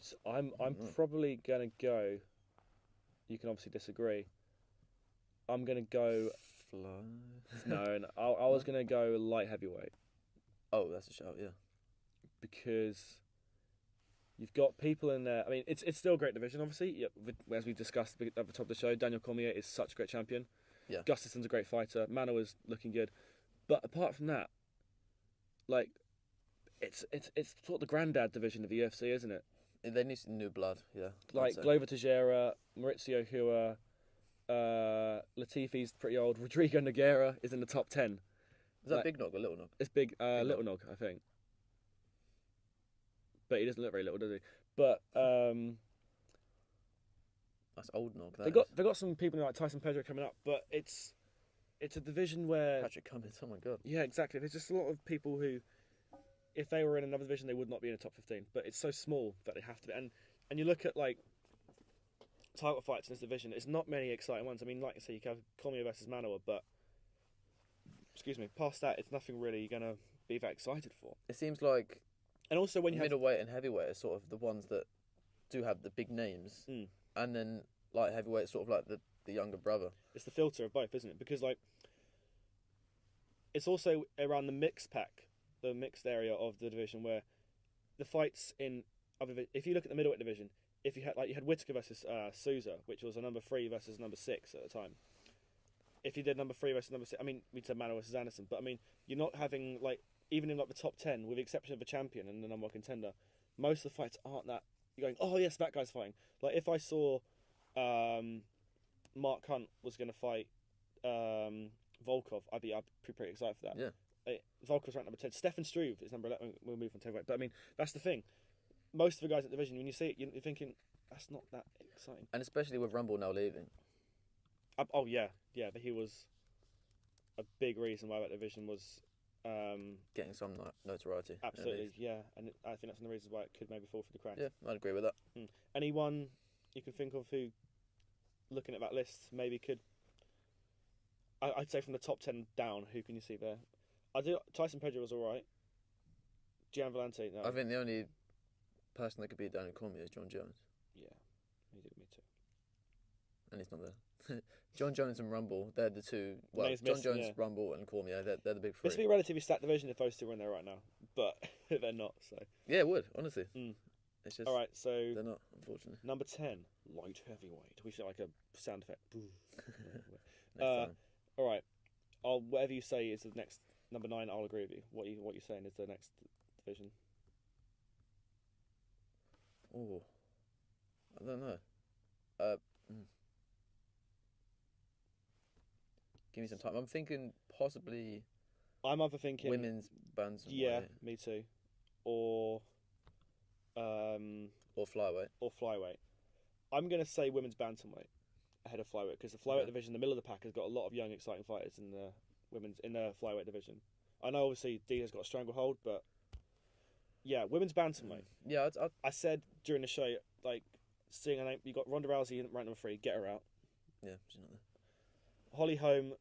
probably gonna go. You can obviously disagree. I'm gonna go. No, I was gonna go light heavyweight. Oh, that's a shout, yeah. Because you've got people in there. I mean, it's still a great division, obviously. As we discussed at the top of the show, Daniel Cormier is such a great champion. Yeah. Gustafson's a great fighter. Manoa's looking good. But apart from that, like, it's sort of the granddad division of the UFC, isn't it? They need some new blood, yeah. Like Glover Teixeira, Maurizio Hua, Latifi's pretty old. Rodrigo Nogueira is in the top 10. Is that Big Nog or Little Nog? It's Big Little Nog, I think. But he doesn't look very little, does he? But that's old Nog. They got some people like Tyson Pedro coming up, but it's a division where Patrick Cummins. Oh my god. Yeah, exactly. There's just a lot of people who, if they were in another division, they would not be in the top 15. But it's so small that they have to be. And you look at like title fights in this division. It's not many exciting ones. I mean, like I say, you can have Cormier versus Manoa, but past that, it's nothing really you're gonna be that excited for. It seems like, and also when you middleweight and heavyweight are sort of the ones that do have the big names, and then light heavyweight is sort of like the younger brother. It's the filter of both, isn't it? Because like it's also around the mixed area of the division where the fights in if you look at the middleweight division, if you had Whittaker versus Souza, which was a number 3 versus number 6 at the time. If you did number 3 versus number 6, I mean, we'd say Manoa versus Anderson, but I mean, you're not having like even in like the top 10, with the exception of the champion and the number 1 contender, most of the fights aren't that. You're going, oh yes, that guy's fighting. Like if I saw Mark Hunt was going to fight Volkov, I'd be pretty excited for that. Yeah. Volkov's ranked number 10. Stefan Struve is number 11. We'll move on to heavyweight. But I mean, that's the thing. Most of the guys at the division, when you see it, you're thinking that's not that exciting. And especially with Rumble now leaving. But he was a big reason why that division was Getting some notoriety. Absolutely, yeah. And I think that's one of the reasons why it could maybe fall through the cracks. Yeah, I'd agree with that. Anyone you can think of who, looking at that list, maybe could... I'd say from the top 10 down, who can you see there? Tyson Pedro was all right. Gian Vellante, no. I think the only person that could beat Daniel Cormier is John Jones. Yeah, me too. And he's not there. John Jones and Rumble, they're the two. Well, John Jones, yeah. Rumble, and Cormier, they're the big three. This would be a relatively stacked division if those two were in there right now, but they're not. So yeah, it would, honestly. It's just all right. So they're not, unfortunately. Number 10, light heavyweight. We should like a sound effect. All right. Whatever you say is the next number 9. I'll agree with you. What you're saying is the next division. Oh, I don't know. Give me some time. I'm thinking possibly. I'm either thinking women's bantamweight. Yeah, me too. Or flyweight. Or flyweight. I'm going to say women's bantamweight ahead of flyweight because the flyweight division, the middle of the pack, has got a lot of young, exciting fighters in the flyweight division. I know obviously Dia's got a stranglehold, but yeah, women's bantamweight. Yeah, I said during the show, like, seeing a name, you got Ronda Rousey ranked number 3, get her out. Yeah, she's not there. Holly Holm,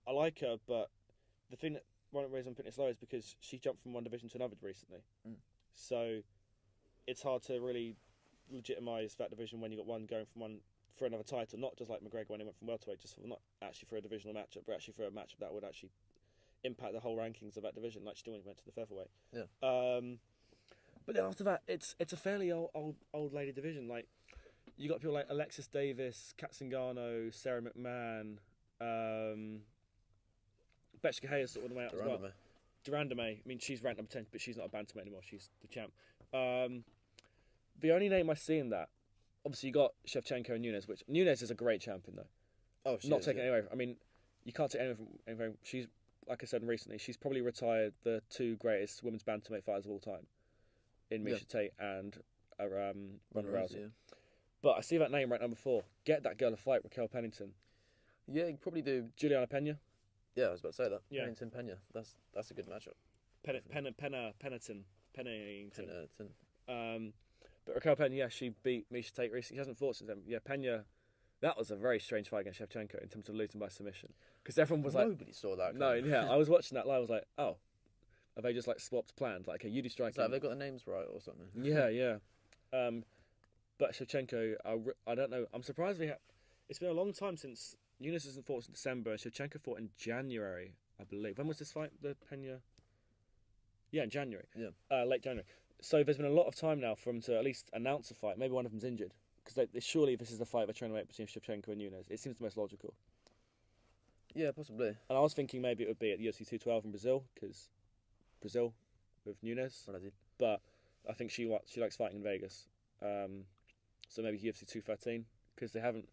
I like her, but the thing that one of the reasons I'm putting it low is because she jumped from one division to another recently. So it's hard to really legitimise that division when you got one going from one for another title, not just like McGregor when he went from welterweight, just for, not actually for a divisional matchup, but actually for a matchup that would actually impact the whole rankings of that division, like she did when he went to the featherweight. Yeah. But then after that, it's a fairly old lady division. Like you got people like Alexis Davis, Kat Zingano, Sarah McMahon, Betcha Hay is sort of the way out as well. Duranda May. I mean, she's ranked number 10, but she's not a bantamweight anymore. She's the champ. The only name I see in that, obviously, you got Shevchenko and Nunes, which Nunes is a great champion though. Oh, not taking it away. I mean, you can't take anything from. She's, like I said recently, she's probably retired the 2 greatest women's bantamweight fighters of all time, in Miesha Tate and Ronda Rousey. Yeah. But I see that name ranked number 4. Get that girl a fight, Raquel Pennington. Yeah, you can probably do Juliana Pena. Yeah, I was about to say that. Yeah. Pennington Pena. That's a good matchup. Pennington. But Raquel Pena, yeah, she beat Miesha Tate recently. She hasn't fought since then. Yeah, Pena, that was a very strange fight against Shevchenko in terms of losing by submission. Because everyone was nobody saw that. No, yeah, I was watching that live. I was like, oh, have they just like swapped plans? Like, okay, you do striking. So have they got the names right or something? Yeah. But Shevchenko, I don't know. I'm surprised it's been a long time since Nunes hasn't fought in December. Shevchenko fought in January, I believe. When was this fight? The Pena? Yeah, in January. Yeah. Late January. So there's been a lot of time now for them to at least announce a fight. Maybe one of them's injured. Because surely this is the fight they're trying to make between Shevchenko and Nunes. It seems the most logical. Yeah, possibly. And I was thinking maybe it would be at the UFC 212 in Brazil, because Brazil with Nunes. Brazil. But I think she likes fighting in Vegas. So maybe UFC 213, because they haven't...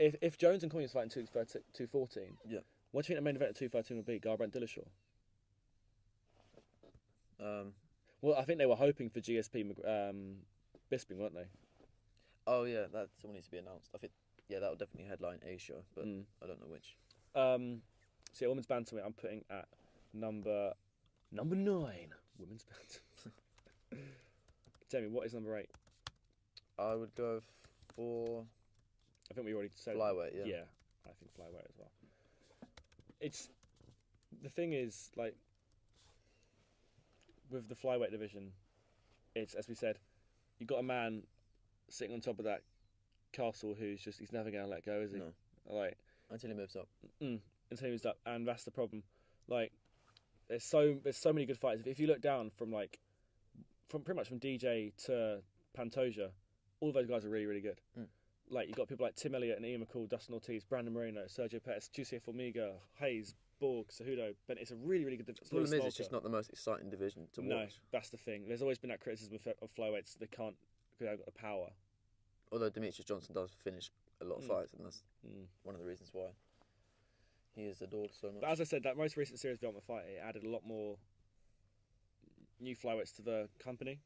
If Jones and Cormier's fighting 214, yeah. What do you think the main event at 213 would be? Garbrandt Dillashaw? Well, I think they were hoping for GSP Bisping, weren't they? Oh yeah, that still needs to be announced. I think that will definitely headline a show, but I don't know which. So yeah, women's bantamweight I'm putting at number 9. Women's bantamweight. Tell me, what is number 8? I would go for. I think we already said flyweight. Yeah. Yeah, I think flyweight as well. It's the thing is like. With the flyweight division, it's, as we said, you've got a man sitting on top of that castle he's never going to let go, is he? No. Like until he moves up. Until he moves up, and that's the problem. Like, there's so many good fighters. If you look down from pretty much from DJ to Pantoja, all of those guys are really, really good. Like, you've got people like Tim Elliott and Ian McCall, Dustin Ortiz, Brandon Moreno, Sergio Pettis, Juicy Formiga, Hayes, Borg, Cejudo, but it's a really, really good division. The problem is, it's just not the most exciting division to watch. No, that's the thing. There's always been that criticism of flyweights. They can't, because they've got the power. Although Demetrius Johnson does finish a lot of fights, and that's one of the reasons why he is adored so much. But as I said, that most recent series of The Ultimate Fight, it added a lot more new flyweights to the company.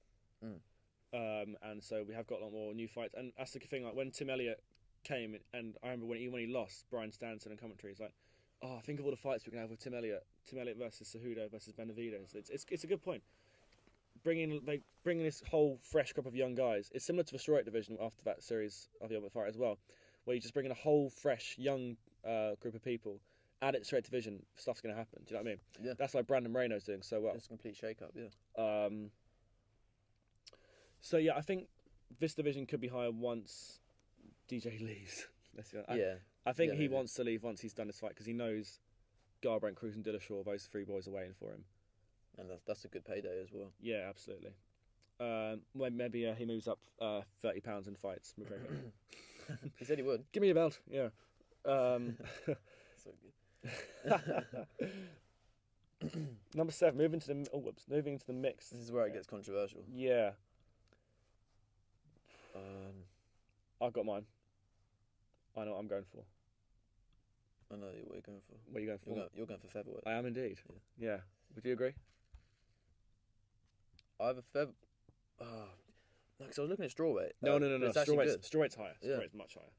And so we have got a lot more new fights. And that's the thing, like when Tim Elliott came, and I remember when he lost Brian Stanton in commentary, he's like, think of all the fights we can have with Tim Elliott versus Cejudo versus Benavidez. It's a good point. Bringing this whole fresh crop of young guys. It's similar to the strawweight division after that series of the Ultimate Fighter as well, where you just bring in a whole fresh young group of people, add it straight division, stuff's going to happen. Do you know what I mean? Yeah. That's like Brandon Moreno's doing so well. It's a complete shake-up, yeah. So yeah, I think this division could be higher once DJ leaves. I think he wants to leave once he's done this fight because he knows Garbrandt, Cruz, and Dillashaw, those three boys, are waiting for him. And that's a good payday as well. Yeah, absolutely. Maybe he moves up 30 pounds in fights. He said he would. Give me a belt. Yeah. So good. Number 7. Moving into the mix. This is where it gets controversial. Yeah. I've got mine. I know what I'm going for. I know what you're going for. What are you going for? You're going for featherweight. I am indeed. Yeah. Would you agree? I have a no, because I was looking at strawweight. No. Strawweight's higher. Yeah. Strawweight's much higher.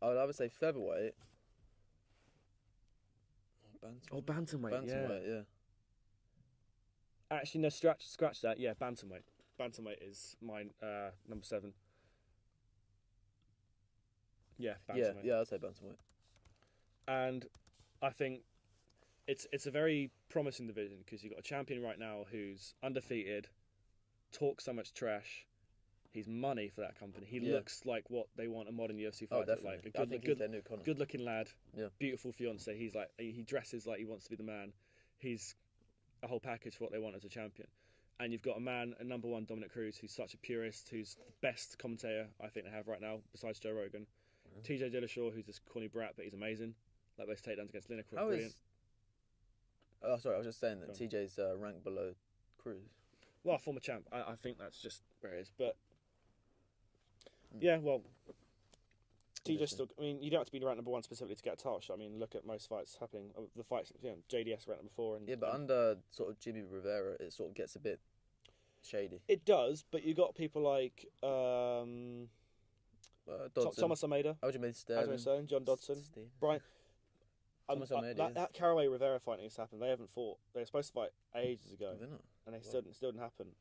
I would either say featherweight. Bantamweight. Yeah. Actually, no. Scratch that. Yeah, bantamweight. Bantamweight is mine. Number 7. Yeah, bantamweight. Yeah, I'd say bantamweight. And I think it's a very promising division because you've got a champion right now who's undefeated, talks so much trash. He's money for that company. He looks like what they want a modern UFC fighter. Definitely. Like he's their new Conor. Good-looking lad. Yeah. Beautiful fiance. He's like he dresses like he wants to be the man. He's a whole package for what they want as a champion. And you've got a number 1, Dominic Cruz, who's such a purist, who's the best commentator I think they have right now, besides Joe Rogan. TJ Dillashaw, who's this corny brat, but he's amazing. Like those takedowns against Lineker are brilliant. Oh, sorry, I was just saying that TJ's ranked below Cruz. Well, former champ. I think that's just where it is. But yeah, well, TJ still. I mean, you don't have to be ranked number 1 specifically to get a touch. I mean, look at most fights happening. The fights, JDS ranked number 4. But under sort of Jimmy Rivera, it sort of gets a bit shady. It does, but you got people like Thomas Almeida, Aljamain Sterling, John Dodson, Brian. Thomas Almeida. That Caraway Rivera fight needs to happen. They haven't fought. They were supposed to fight ages ago, and they still didn't happen.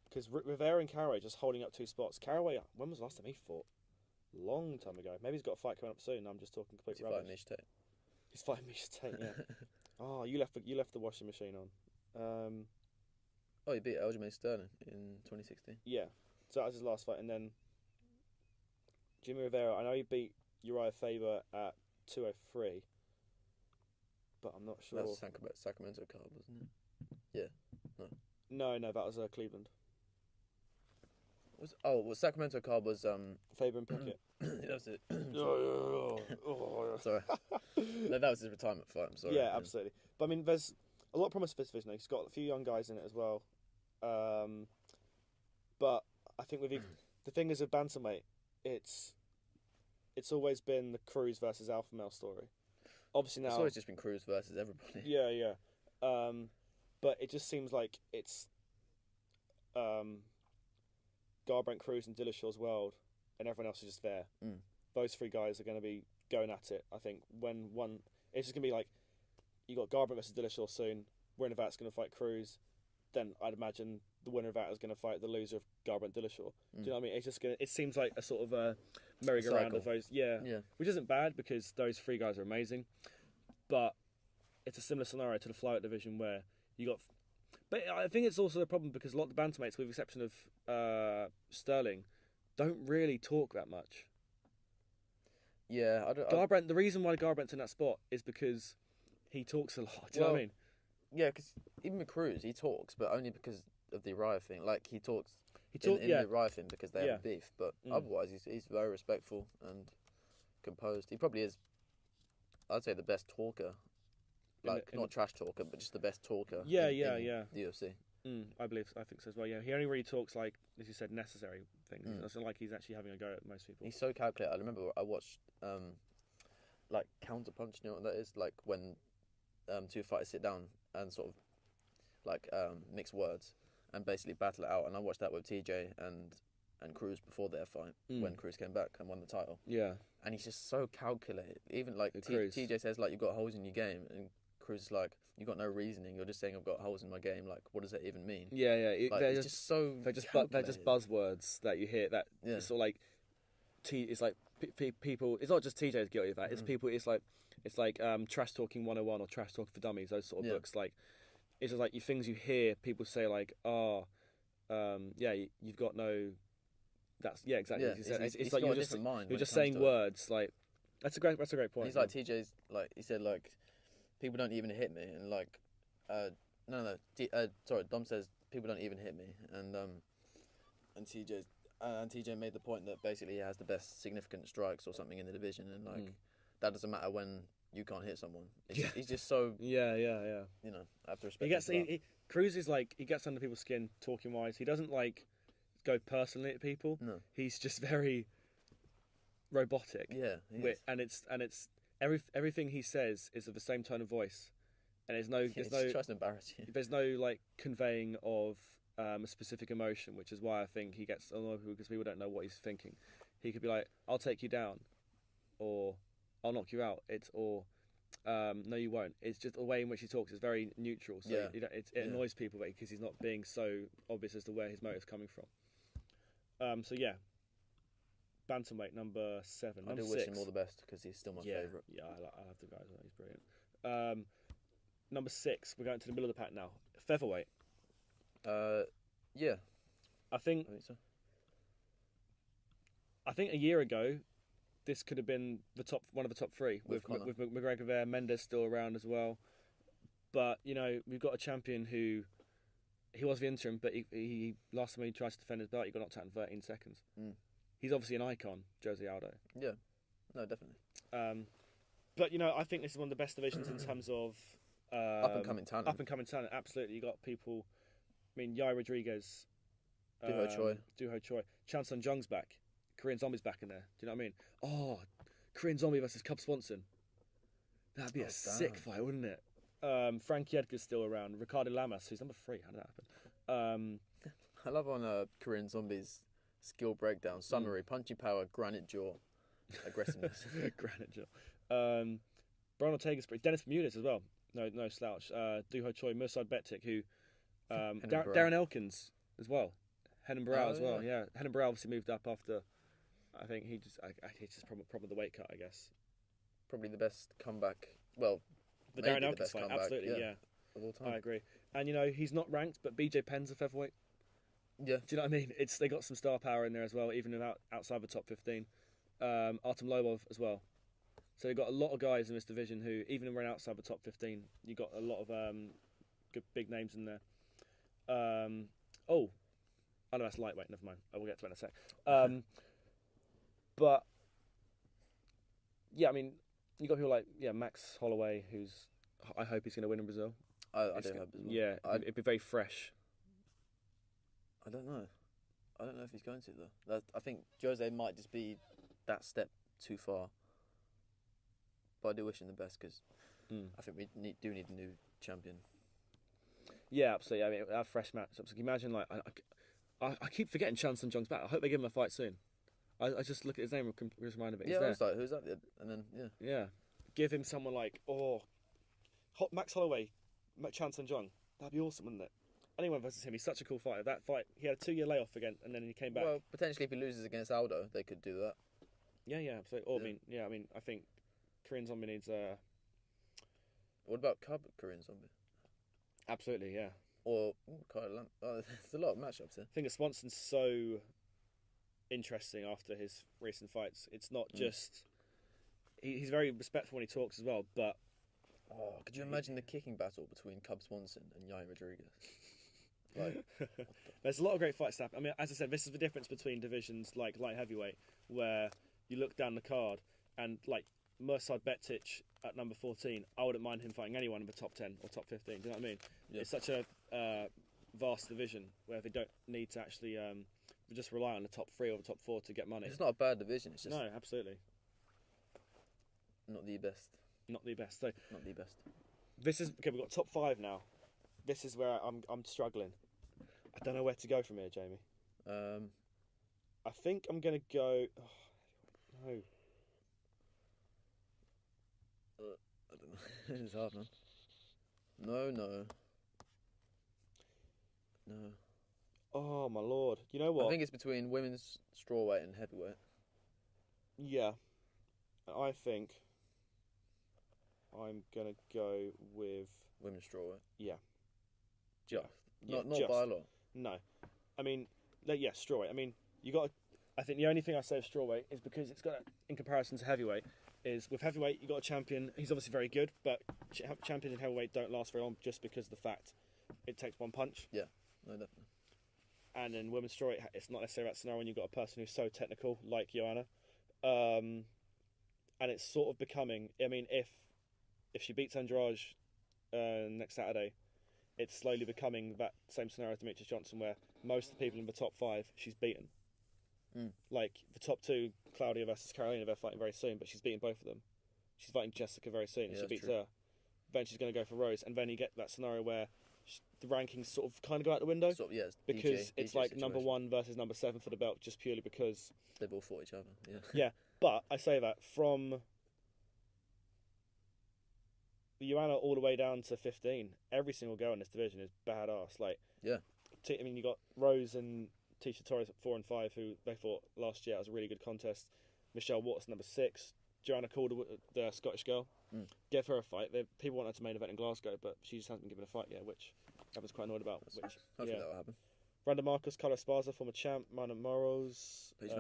Because Rivera and Caraway just holding up 2 spots. Caraway, when was the last time he fought? Long time ago. Maybe he's got a fight coming up soon. I'm just talking complete rubbish. He's fighting Mish Tate. Yeah. Oh, you left the washing machine on. He beat Aljamain Sterling in 2016. Yeah, so that was his last fight, and then Jimmy Rivera. I know he beat Uriah Faber at 203, but I'm not sure. That's Sacramento card, wasn't it? Yeah. No, that was Cleveland. Sacramento card was Faber and Pickett. That was it. Sorry. No, that was his retirement fight. I'm sorry. Yeah, absolutely. But I mean, there's a lot of promise for this division. He's got a few young guys in it as well. But I think the thing is with bantamweight, it's always been the Cruz versus alpha male story. Obviously now it's always just been Cruz versus everybody. Yeah. But it just seems like it's Garbrandt, Cruz, and Dillashaw's world, and everyone else is just there. Those 3 guys are going to be going at it. I think it's just going to be like you got Garbrandt versus Dillashaw soon. Winner of that's going to fight Cruz. Then I'd imagine the winner of that is going to fight the loser of Garbrandt Dillashaw. Do you know what I mean? It's just it seems like a sort of a merry-go-round of those. Yeah, which isn't bad because those 3 guys are amazing. But it's a similar scenario to the flyweight division where you got. But I think it's also a problem because a lot of the bantamweights, with the exception of Sterling, don't really talk that much. Yeah, Garbrandt. The reason why Garbrandt's in that spot is because he talks a lot. Do you know what I mean? Yeah, because even with Cruz, he talks, but only because of the Uriah thing. Like he talks in the Uriah thing because they have a beef, but otherwise he's very respectful and composed. He probably is, I'd say, the best talker. Like not trash talker, but just the best talker. In the UFC. I think so as well. Yeah, he only really talks like, as you said, necessary things. It's not like he's actually having a go at most people. He's so calculated. I remember I watched like Counterpunch. You know what that is? Like when 2 fighters sit down and sort of like mix words and basically battle it out. And I watched that with TJ and and Cruz before their fight when Cruz came back and won the title. Yeah. And he's just so calculated. Even like Cruz. TJ says, like, you've got holes in your game, and Cruz is like, you've got no reasoning. You're just saying I've got holes in my game. Like, what does that even mean? Yeah, yeah. Like, it's just so they're just calculated. buzzwords that you hear. That it's sort of like it's like people. It's not just TJ's guilty of that. It's people. It's like trash talking 101 or trash talking for dummies. Those sort of books. Like it's just like things you hear people say like, you've got no. That's exactly. Yeah, it's like you're just saying words like. That's a great point. He's like TJ's like he said like people don't even hit me and like Dom says people don't even hit me and TJ made the point that basically he has the best significant strikes or something in the division and like that doesn't matter when you can't hit someone. He's just so yeah. You know, I have to respect. Cruz is like he gets under people's skin talking wise. He doesn't like go personally at people. No, he's just very robotic. Yeah, and it's everything he says is of the same tone of voice, and there's no tries to embarrass you. There's no like conveying of a specific emotion, which is why I think he gets a lot of people because people don't know what he's thinking. He could be like, "I'll take you down," or "I'll knock you out." No, you won't. It's just the way in which he talks is very neutral. So it annoys people because he's not being so obvious as to where his motive's coming from. Bantamweight number 7. I do wish him all the best because he's still my favourite. Yeah, I love the guy. He's brilliant. Number 6. We're going to the middle of the pack now. Featherweight. Yeah. I think so. I think a year ago, this could have been one of the top 3 with McGregor there, Mendes still around as well. But you know, we've got a champion who he was the interim, but he last time he tried to defend his belt, he got knocked out in 13 seconds. He's obviously an icon, Jose Aldo. Yeah, no, definitely. But you know, I think this is one of the best divisions in terms of up and coming talent. Up and coming talent, absolutely. You got people. I mean, Yair Rodriguez, Doo Ho Choi, Chan Sung Jung's back, Korean Zombie's back in there. Do you know what I mean? Oh, Korean Zombie versus Cub Swanson. That'd be a sick fight, wouldn't it? Frankie Edgar's still around. Ricardo Lamas, who's number 3. How did that happen? I love on Korean Zombies. Skill breakdown, summary, punchy power, granite jaw, aggressiveness. Granite jaw. Brian Ortega's pretty. Dennis Bermudez as well. No slouch. Doo Ho Choi, Mursad Bektik, who Darren Elkins as well. Henan Barao as well. Yeah. Henan Barao obviously moved up after. I think he's just problem with the weight cut. I guess. Probably the best comeback. Well, the Darren Elkins fight, absolutely, yeah. Of all time. I agree. And you know he's not ranked, but BJ Penn's a featherweight. Yeah. Do you know what I mean? They got some star power in there as well, even outside the top 15. Artem Lobov as well. So you've got a lot of guys in this division who, even when outside the top 15, you got a lot of good big names in there. I know that's lightweight. Never mind. I will get to it in a sec. But yeah, I mean, you got people like Max Holloway, who's I hope he's going to win in Brazil. I do hope as well. Yeah, it'd be very fresh. I don't know if he's going to though. I think Jose might just be that step too far. But I do wish him the best because I think we do need a new champion. Yeah, absolutely. I mean, have fresh matchups. Can you imagine, like, I keep forgetting Chan Sung Jung's back. I hope they give him a fight soon. I just look at his name and just remind of it. Yeah, I was like, who's that? And then yeah, give him someone like Max Holloway, Chan Sung Jung. That'd be awesome, wouldn't it? Anyone versus him, he's such a cool fighter. That fight, he had a 2-year layoff again, and then he came back. Well, potentially if he loses against Aldo, they could do that. Yeah, absolutely. Or, I mean, I think Korean Zombie needs What about Cub Korean Zombie? Absolutely, yeah. Or there's a lot of matchups here. I think that Swanson's so interesting after his recent fights. It's not just he's very respectful when he talks as well. But could you imagine the kicking battle between Cub Swanson and Yair Rodriguez? Like, there's a lot of great fights happening. I mean, as I said, this is the difference between divisions like light heavyweight, where you look down the card and like Mursad Bektik at number 14, I wouldn't mind him fighting anyone in the top 10 or top 15. Do you know what I mean? Yeah. It's such a vast division where they don't need to actually just rely on the top 3 or the top 4 to get money. It's not a bad division. It's just no, absolutely not the best. Not the best. So not the best. This is okay. We've got top 5 now. This is where I'm struggling. I don't know where to go from here, Jamie. I think I'm gonna go. Oh, no. I don't know. It's hard, man. No. Oh my lord! You know what? I think it's between women's strawweight and heavyweight. Yeah, I think I'm gonna go with Women's strawweight. yeah. Just. Yeah, Not by a lot. No, I mean, yeah, strawweight. I mean, you got. I think the only thing I say of strawweight is because it's got, in comparison to heavyweight, is with heavyweight you got a champion. He's obviously very good, but champions in heavyweight don't last very long just because of the fact it takes one punch. Yeah, no, definitely. And in women's strawweight, it's not necessarily that scenario when you've got a person who's so technical like Joanna, and it's sort of becoming. I mean, if she beats Andrade next Saturday, it's slowly becoming that same scenario as Demetrius Johnson, where most of the people in the top 5 she's beaten. Like the top 2, Claudia versus Carolina, they're fighting very soon, but she's beaten both of them. She's fighting Jessica very soon. If she beats her, then she's going to go for Rose, and then you get that scenario where the rankings sort of kind of go out the window. Because it's like situation. Number 1 versus number 7 for the belt, just purely because they both fought each other. Yeah. Yeah, but I say that from Joanna all the way down to 15, every single girl in this division is badass. Like, yeah. I mean, you got Rose and Tisha Torres at 4 and 5, who they fought last year. It was a really good contest. Michelle Watts, number 6. Joanna Calder, the Scottish girl. Give her a fight. People want her to main event in Glasgow, but she just hasn't been given a fight yet, which I was quite annoyed about. Hopefully that will happen. Randa Marcus, Carla Esparza, former champ. Mana Moros. Paige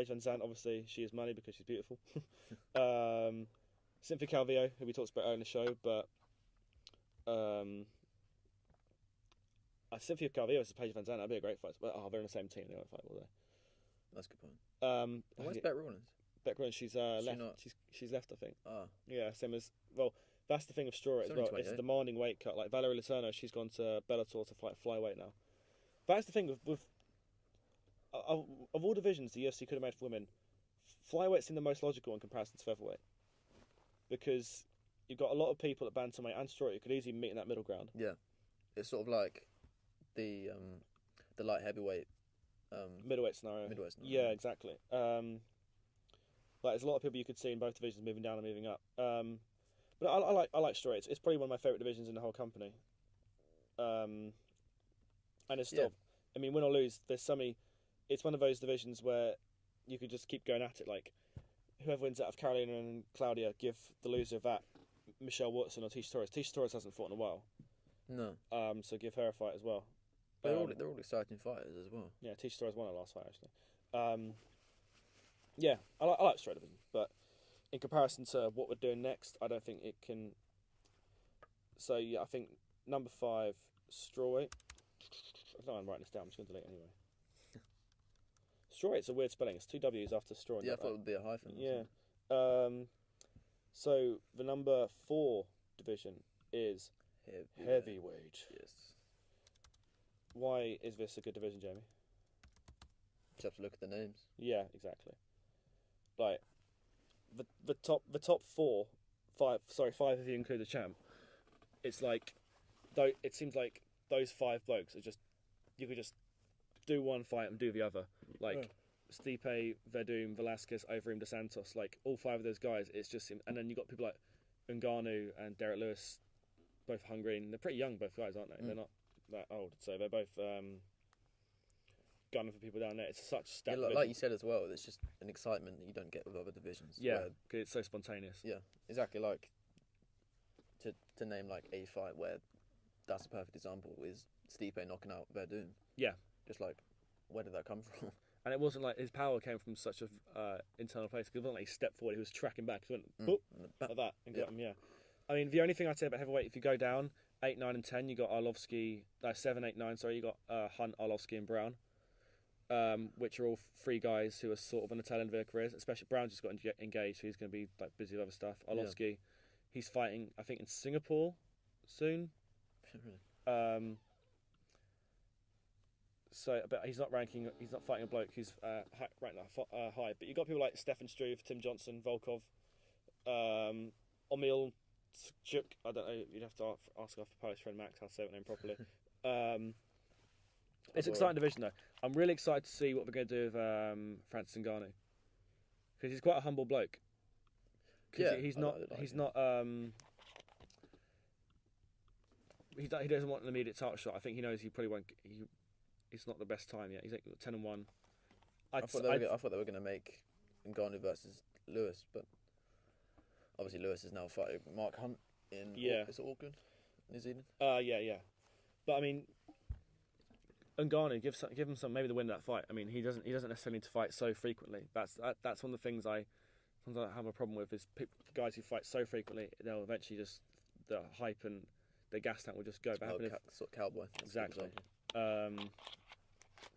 Van Zandt, obviously, she is money because she's beautiful. Cynthia Calvillo, who we talked about earlier in the show, but Cynthia Calvillo versus Paige Van Zandt, that'd be a great fight. But they're in the same team, they won't fight, will they? That's a good point. Where's Beck Rawlins? Beck Rawlins, she's left. She's left, I think. Ah. Yeah, same as that's the thing of strawweight as well. It's a demanding weight cut. Like Valerie Letourneau, she's gone to Bellator to fight flyweight now. That's the thing with of all divisions the UFC could have made for women, flyweight's in the most logical in comparison to featherweight, because you've got a lot of people at bantamweight and strawweight who could easily meet in that middle ground. Yeah, it's sort of like the light heavyweight middleweight scenario. Yeah, exactly. Like there's a lot of people you could see in both divisions moving down and moving up. But I like strawweight. It's probably one of my favourite divisions in the whole company. And it's still, I mean, win or lose, there's so many. It's one of those divisions where you could just keep going at it. Like whoever wins out of Carolina and Claudia, give the loser of that Michelle Watson or Tisha Torres. Tisha Torres hasn't fought in a while. No. So give her a fight as well. They're all exciting fighters as well. Yeah, Tisha Torres won her last fight actually. Yeah, I like strawweight division, but in comparison to what we're doing next, I don't think it can. So yeah, I think number 5 strawweight. No, I'm writing this down. I'm just going to delete it anyway. Strawweight's a weird spelling. It's 2 W's after straw. Yeah, I thought it would be a hyphen. Yeah. So the number 4 division is heavyweight. Yes. Why is this a good division, Jamie? Just have to look at the names. Yeah, exactly. Like the top 5 if you include the champ. It's like, though it seems like those 5 blokes are just, you could just do one fight and do the other. Like Stipe, Verdum, Velasquez, Overeem, Dos Santos, like all 5 of those guys. It's just, and then you got people like Ngannou and Derek Lewis, both hungry, and they're pretty young, both guys, aren't they? They're not that old, so they're both gunning for people down there. It's such stacked. Yeah, like you said as well, it's just an excitement that you don't get with other divisions. Yeah, because it's so spontaneous. Yeah, exactly. Like to name like a fight where that's a perfect example is Stipe knocking out Verdum. Yeah, just like where did that come from? And it wasn't like his power came from such a internal place. It wasn't like he stepped forward; he was tracking back. He went boop, like that and got him. Yeah, I mean the only thing I'd say about heavyweight, if you go down 8, 9, and 10, you got Arlovsky. 7, 8, 9. Sorry, you got Hunt, Arlovsky, and Brown. Which are all 3 guys who are sort of on the tail end of their careers. Especially Brown just got engaged, so he's going to be like busy with other stuff. Arlovsky, he's fighting, I think, in Singapore soon. So, but he's not fighting a bloke who's ranked high. But you got people like Stefan Struve, Tim Johnson, Volkov, Omil Chuk. I don't know. You'd have to ask our Polish friend Max how to say that name properly. It's an exciting division though. I'm really excited to see what we're going to do with Francis Ngannou, because he's quite a humble bloke. Yeah, he's I not. like He's him. not. He doesn't want an immediate title shot. I think he knows he probably won't. It's not the best time yet. He's like 10-1. I thought they were going to make Ngannou versus Lewis, but obviously Lewis is now fighting Mark Hunt in is it Auckland, New Zealand. Yeah. But I mean, Ngannou, give him some, maybe the win of that fight. I mean, he doesn't necessarily need to fight so frequently. That's one of the things I have a problem with is guys who fight so frequently, they'll eventually just the hype and the gas tank will just go back. Sort of cowboy. Exactly.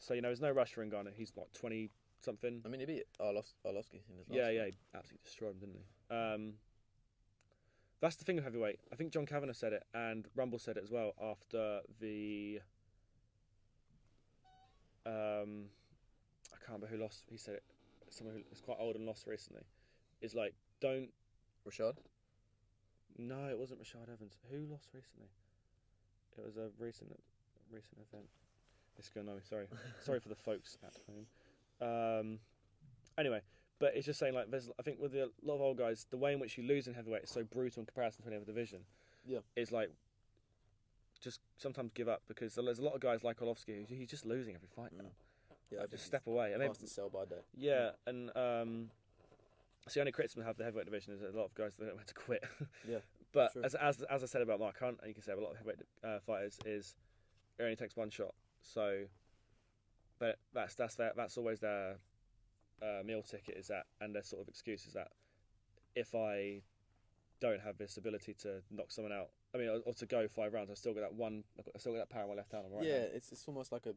So there's no rush for Ngannou. He's like 20 something. I mean, he beat Arlovsky in his last fight. Yeah, he absolutely destroyed him, didn't he? That's the thing with heavyweight. I think John Kavanagh said it, and Rumble said it as well after the. I can't remember who lost. He said it. Someone who's quite old and lost recently. Is like, don't. Rashad? No, it wasn't Rashad Evans. Who lost recently? It was a recent event. It's going on. Sorry for the folks at home. Anyway, but it's just saying like I think with a lot of old guys, the way in which you lose in heavyweight is so brutal in comparison to any other division. Yeah. Is like just sometimes give up, because there's a lot of guys like Arlovsky who he's just losing every fight now. Yeah, just step away. I mean, past the sell by day. Yeah, and so the only criticism I have the heavyweight division is that a lot of guys don't know when to quit. Yeah. But as I said about Mark Hunt, and you can say about a lot of heavyweight fighters, is it only takes one shot. So, but that's always their meal ticket, is that, and their sort of excuse is that if I don't have this ability to knock someone out, I mean, or to go 5 rounds, I still got that power in my left hand. Right. Yeah, it's almost like a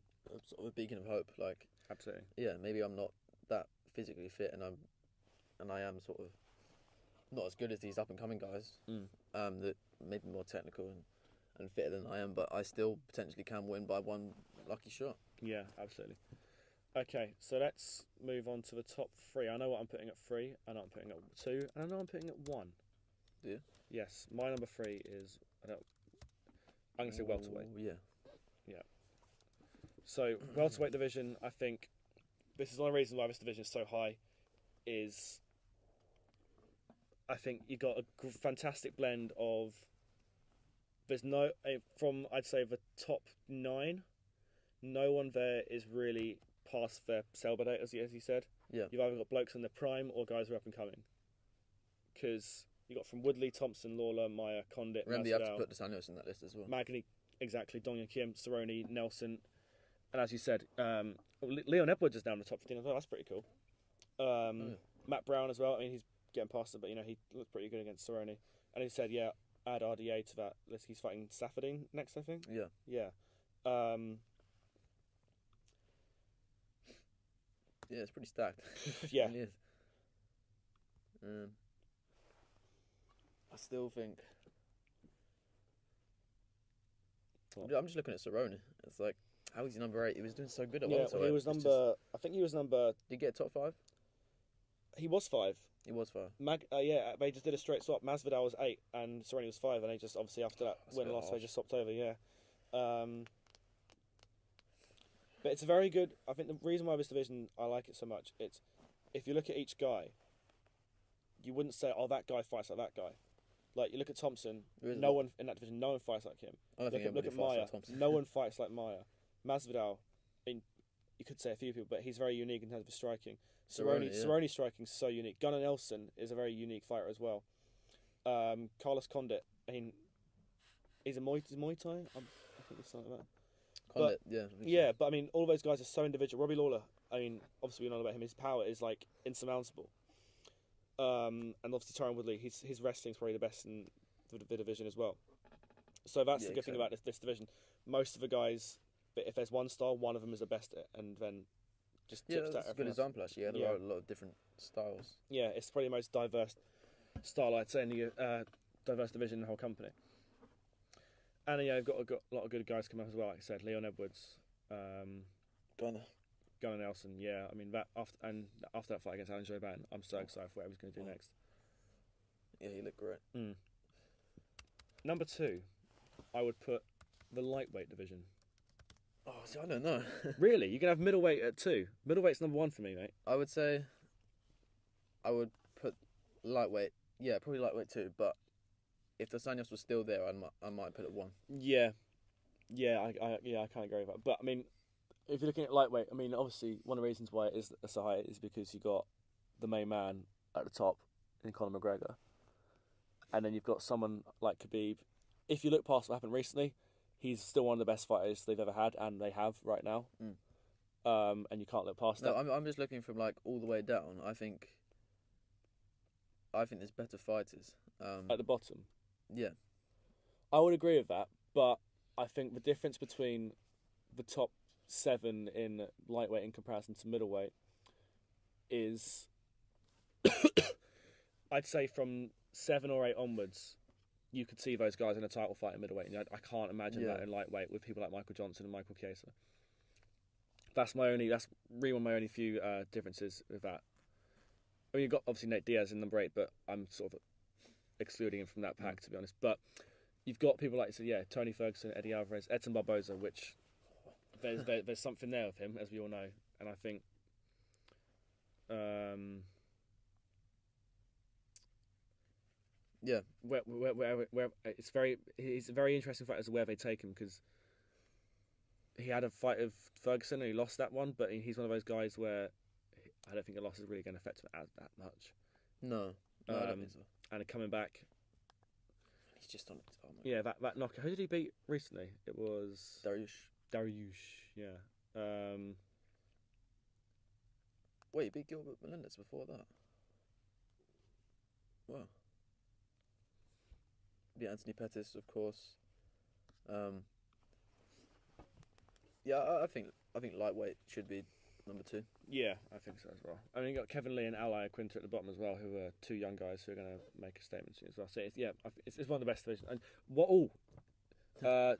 sort of a beacon of hope. Like, absolutely. Yeah, maybe I'm not that physically fit, and I am sort of not as good as these up and coming guys. That maybe more technical and fitter than I am, but I still potentially can win by one lucky shot. Yeah, absolutely. Okay, so let's move on to the top 3. I know what I'm putting at 3, I know what I'm putting at 2, and I know I'm putting at 1. Do you? Yes, my number 3 is I'm going to say welterweight. Yeah. So welterweight division, I think this is one of the reasons why this division is so high. Is I think you got a fantastic blend of. There's from I'd say the top 9, no one there is really past their sell-by date, as you said. Yeah. You've either got blokes in their prime or guys who are up and coming. Because you got from Woodley, Thompson, Lawler, Meyer, Condit, remember you have to Masvidal, put Dos Anjos in that list as well. Magny, exactly. Dong Kim, Cerrone, Nelson, and as you said, Leon Edwards is down the top 15 as well. That's pretty cool. Matt Brown as well. I mean, he's getting past it, but he looked pretty good against Cerrone. And he said, add RDA to that list. He's fighting Safadine next, I think. Yeah. Yeah. Yeah, it's pretty stacked. Yeah. It really is. I still think. I'm just looking at Cerrone. It's like, how is he number 8? He was doing so good at welterweight. Well, he was number. I think he was number. Did he get top 5? He was 5. He was 5. They just did a straight swap. Masvidal was 8 and Cerrone was 5, and they just obviously after that win and loss, they just swapped over. Yeah. But it's a very good. I think the reason why this division I like it so much, it's if you look at each guy, you wouldn't say, "Oh, that guy fights like that guy." Like you look at Thompson, no one in that division, no one fights like him. Look at Meyer, no one fights like Meyer. Masvidal, you could say a few people, but he's very unique in terms of striking. Cerrone's striking is so unique. Gunnar Nelson is a very unique fighter as well. Carlos Condit, I mean, he's a Muay Thai. I think it's something like that. Condit, yeah, but I mean, all those guys are so individual. Robbie Lawler, I mean, obviously we know about him. His power is like insurmountable. And obviously Tyron Woodley, his wrestling's probably the best in the division as well. So that's the good thing about this division. Most of the guys, if there's one style, one of them is the best at it, and then just tips that's a good example actually. Yeah, there are a lot of different styles. Yeah, it's probably the most diverse style I'd say in the diverse division in the whole company. And you've got a lot of good guys coming up as well. Like I said, Leon Edwards, Gunnar Nelson. Yeah, I mean that after that fight against Alan Jouban, I'm so excited for what he was going to do next. Yeah, he looked great. Number 2, I would put the lightweight division. Oh, see, I don't know. Really? You can have middleweight at 2. Middleweight's number 1 for me, mate. I would say I would put lightweight. Yeah, probably lightweight too. But if Dos Anjos was still there, I might put it 1. Yeah. I can't agree with that. But I mean, if you're looking at lightweight, I mean, obviously one of the reasons why it is so high is because you got the main man at the top in Conor McGregor, and then you've got someone like Khabib. If you look past what happened recently, he's still one of the best fighters they've ever had, and they have right now. And you can't look past that. No, I'm just looking from like all the way down. I think there's better fighters. At the bottom. Yeah. I would agree with that, but I think the difference between the top 7 in lightweight in comparison to middleweight is, I'd say from 7 or 8 onwards, you could see those guys in a title fight in middleweight. And I can't imagine that in lightweight with people like Michael Johnson and Michael Chiesa. That's really one of my only few differences with that. I mean, you've got obviously Nate Diaz in number 8, but I'm sort of excluding him from that pack, to be honest. But you've got people like, Tony Ferguson, Eddie Alvarez, Edson Barboza, which there's something there with him, as we all know. And I think where he's a very interesting fight as to where they take him, because he had a fight with Ferguson and he lost that one, but he's one of those guys where I don't think a loss is really going to affect him that much. No, I don't think so. And coming back, he's just on it. Oh that knockout. Who did he beat recently? It was Dariush. Yeah. Wait, he beat Gilbert Melendez before that. Wow. Beat Anthony Pettis, of course. I think lightweight should be number 2. Yeah, I think so as well. I mean, you got Kevin Lee and Ally Quinter at the bottom as well, who are 2 young guys who are going to make a statement soon as well. So it's one of the best divisions. And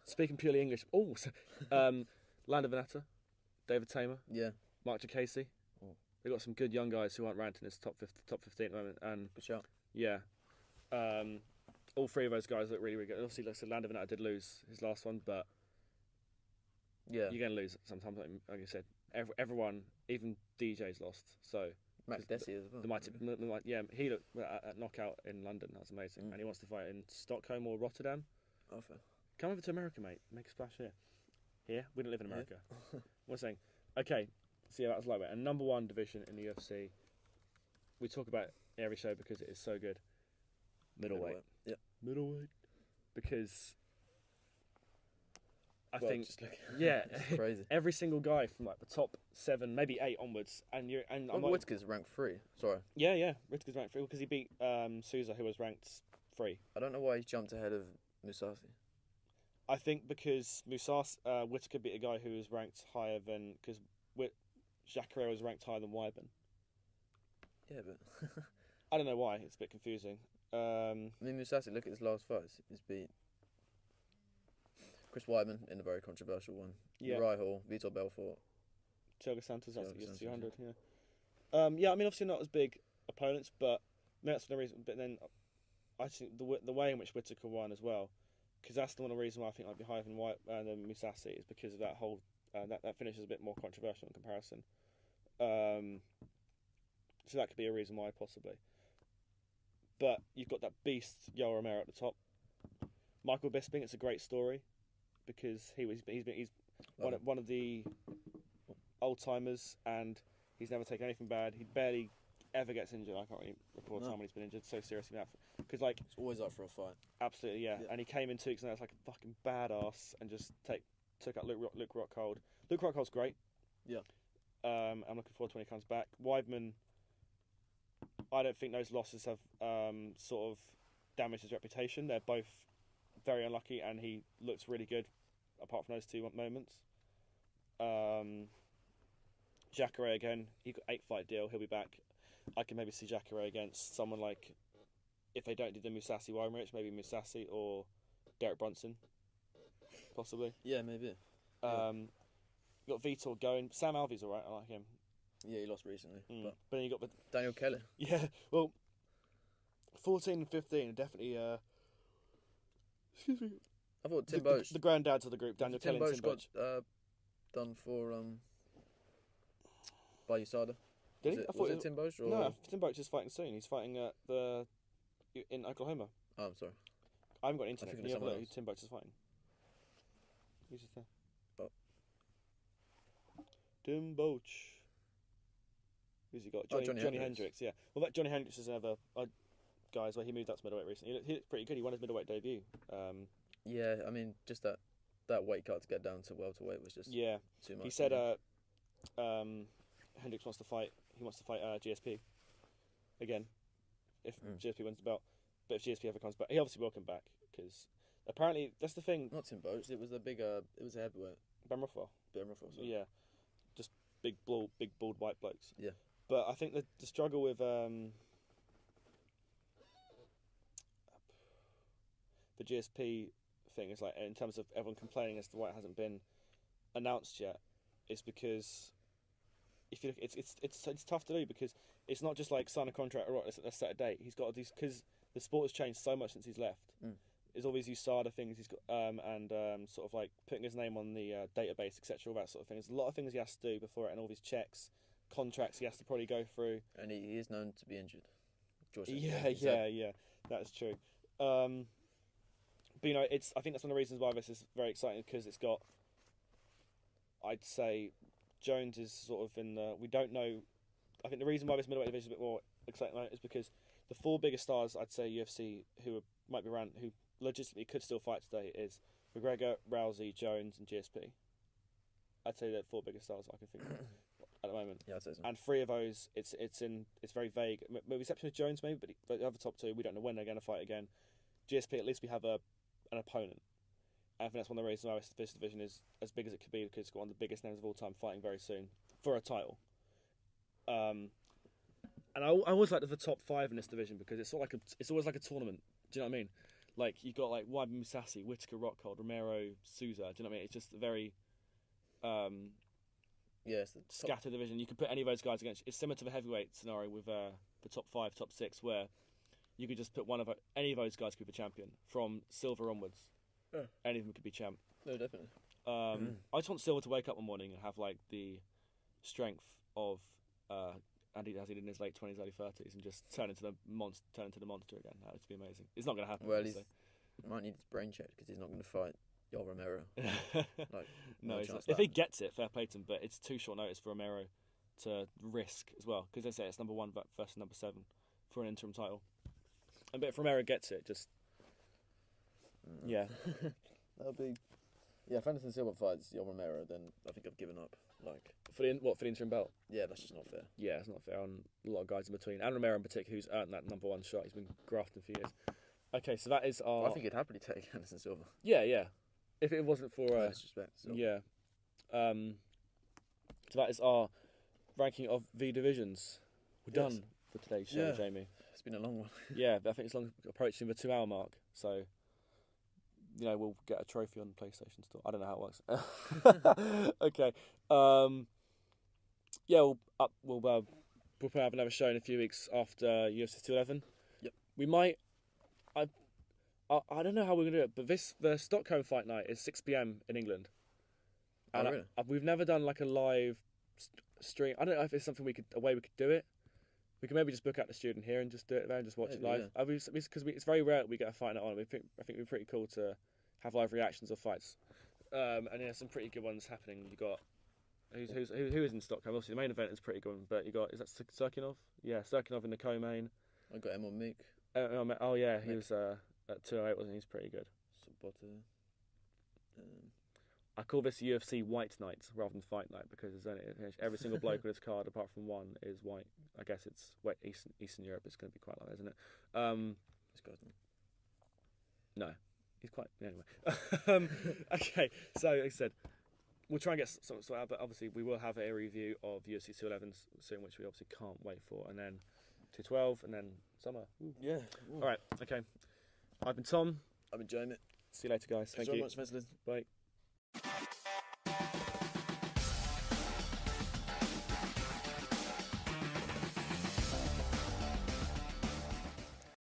speaking purely English. Lando Venata, David Tamer, Mark Jacasey. They've got some good young guys who aren't ranked in this top 15 at the moment. And good shout. Yeah. All 3 of those guys look really, really good. Obviously, like I said, Lando Venata did lose his last one, but you're going to lose sometimes. Like you said, everyone, even DJ's lost. So Max Desi as well. He looked at knockout in London. That was amazing, and he wants to fight in Stockholm or Rotterdam. Oh, fair. Come over to America, mate. Make a splash here. Here, we don't live in America. What I'm saying. Okay, so that was lightweight. And number 1 division in the UFC. We talk about it every show because it is so good. Middleweight. Yeah. Middleweight. Because I think it's crazy. Every single guy from like the top 7, maybe 8 onwards, Whittaker's ranked 3. Sorry. Yeah. Whittaker's ranked 3 because he beat Souza, who was ranked 3. I don't know why he's jumped ahead of Mousasi. I think because Whittaker beat a guy who was ranked higher than Jacare was ranked higher than Weidman. Yeah, but I don't know why. It's a bit confusing. I mean, Mousasi, look at his last fights. He's beat Chris Weidman in a very controversial one. Uriah Hall, Vitor Belfort. Thiago Santos, that's against 200, I mean, obviously not as big opponents, but that's the reason. But then I think the way in which Whittaker won as well, because that's the one reason why I think I'd be higher than Mousasi, is because of that whole that finish is a bit more controversial in comparison. So that could be a reason why, possibly. But you've got that beast Yoel Romero at the top. Michael Bisping, it's a great story because he's one of the old timers, and he's never taken anything bad. He barely ever gets injured. I can't really recall a time when he's been injured so seriously. Because it's always up for a fight. Absolutely, yeah. And he came in 2 weeks and that's like a fucking badass and just took out Luke Rockhold. Luke Rockhold's great. Yeah. I'm looking forward to when he comes back. Weidman, I don't think those losses have sort of damaged his reputation. They're both very unlucky, and he looks really good apart from those 2 moments. Jacare again, he got 8-fight deal. He'll be back. I can maybe see Jacare against someone like, if they don't do the Mousasi Weidman, maybe Mousasi or Derek Brunson, possibly. Yeah, maybe. You got Vitor going. Sam Alvey's alright. I like him. Yeah, he lost recently. But then you got Daniel Kelly. Yeah, well, 14 and 15 are definitely. Excuse me. I thought Tim Boach. The granddads of the group, Daniel Kelly and Tim Boach. Got done for by USADA. Did he? Was it Tim Boach? Or... No, Tim Boach is fighting soon. He's fighting at in Oklahoma. Oh, I'm sorry. I haven't got internet. thinking Can you of have a someone look who else. Tim Boach is fighting? Who's just there? Oh. Tim Boach. Who's he got? Johnny Hendricks. Yeah. Well, that Johnny Hendricks is another guy as well. He moved up to middleweight recently. He looked pretty good. He won his middleweight debut. Yeah, I mean, just that weight cut to get down to welterweight was just too much. He said Hendricks wants to fight. He wants to fight GSP again if GSP wins the belt. But if GSP ever comes back, he obviously will come back because apparently that's the thing. Not Tim Boach. It was a bigger. It was a heavyweight. Ben Rothwell. So. Yeah, just big bald white blokes. Yeah. But I think the struggle with the GSP thing is like in terms of everyone complaining as to why it hasn't been announced yet, is because if you look, it's tough to do because it's not just like sign a contract or let's set a date. He's got these because the sport has changed so much since he's left. There's all these USADA things he's got and sort of like putting his name on the database, etc. All that sort of thing. There's a lot of things he has to do before it, and all these checks, contracts he has to probably go through. And he is known to be injured. Yeah, that's true. But you know, I think that's one of the reasons why this is very exciting because it's got. I'd say Jones is sort of in the. We don't know. I think the reason why this middleweight division is a bit more exciting is because the four biggest stars I'd say UFC might be around who legitimately could still fight today is McGregor, Rousey, Jones, and GSP. I'd say they're the four biggest stars I can think of at the moment. Yeah, I'd say so. And three of those, it's very vague. With the exception of Jones, maybe, but the other top two, we don't know when they're going to fight again. GSP, at least we have an opponent. I think that's one of the reasons why this division is as big as it could be because it's got one of the biggest names of all time fighting very soon for a title. And I always like the top five in this division because it's always like a tournament. Do you know what I mean? Like you've got like Weidman, Mousasi, Whittaker, Rockhold, Romero, Souza. Do you know what I mean? It's just a very scattered division. You can put any of those guys against. It's similar to the heavyweight scenario with the top five, top six, where you could just put any of those guys could be champion from silver onwards. Yeah. Any of them could be champ. No, definitely. I just want Silver to wake up one morning and have like the strength of Andy as he did in his late 20s, early 30s, and just turn into the monster again. That would be amazing. It's not going to happen. Well, he might need his brain checked because he's not going to fight Yoel Romero. If he gets it, fair play to him. But it's too short notice for Romero to risk as well because they say it's number 1 versus number 7 for an interim title. But if Romero gets it, just yeah, that'll be. Yeah, if Anderson Silva fights Yoel Romero, then I think I've given up. Like for the interim belt. Yeah, that's just not fair. Yeah, it's not fair on a lot of guys in between. And Romero in particular, who's earned that number 1 shot. He's been grafting for years. Okay, so that is our. I think he'd happily take Anderson Silva. Yeah. If it wasn't for no disrespect. So. Yeah. So that is our ranking of the divisions. We're done for today's show, Jamie. It's been a long one. Yeah, but I think it's approaching the 2-hour mark. So, you know, we'll get a trophy on the PlayStation Store. I don't know how it works. Okay. We'll probably have another show in a few weeks after UFC 211. Yep. We might. I don't know how we're gonna do it, but the Stockholm fight night is 6 p.m. in England. And really? We've never done like a live stream. I don't know if it's something we could do it. We can maybe just book out the student here and just do it there and just watch it live. Yeah. Because it's very rare that we get a fight night on. I think it'd be pretty cool to have live reactions of fights. And there's some pretty good ones happening. You got who is in Stockholm? Obviously, the main event is pretty good, but you got is that Serkinov? Yeah, Serkinov in the co-main. I got Emil Meek. Oh yeah, he was at 208, wasn't he? He's pretty good. Sabota. I call this UFC White Night rather than Fight Night because every single bloke on his card, apart from one, is white. I guess it's Eastern Europe. It's going to be quite like that, isn't it? This guy's not. No, he's quite. Anyway, okay. So like I said, we'll try and get something out, but obviously we will have a review of UFC 211 soon, which we obviously can't wait for, and then 212, and then summer. Ooh. Yeah. All right. Okay. I've been Tom. I've been Jamie. See you later, guys. Thank you. Thanks very much, Meslin. Bye.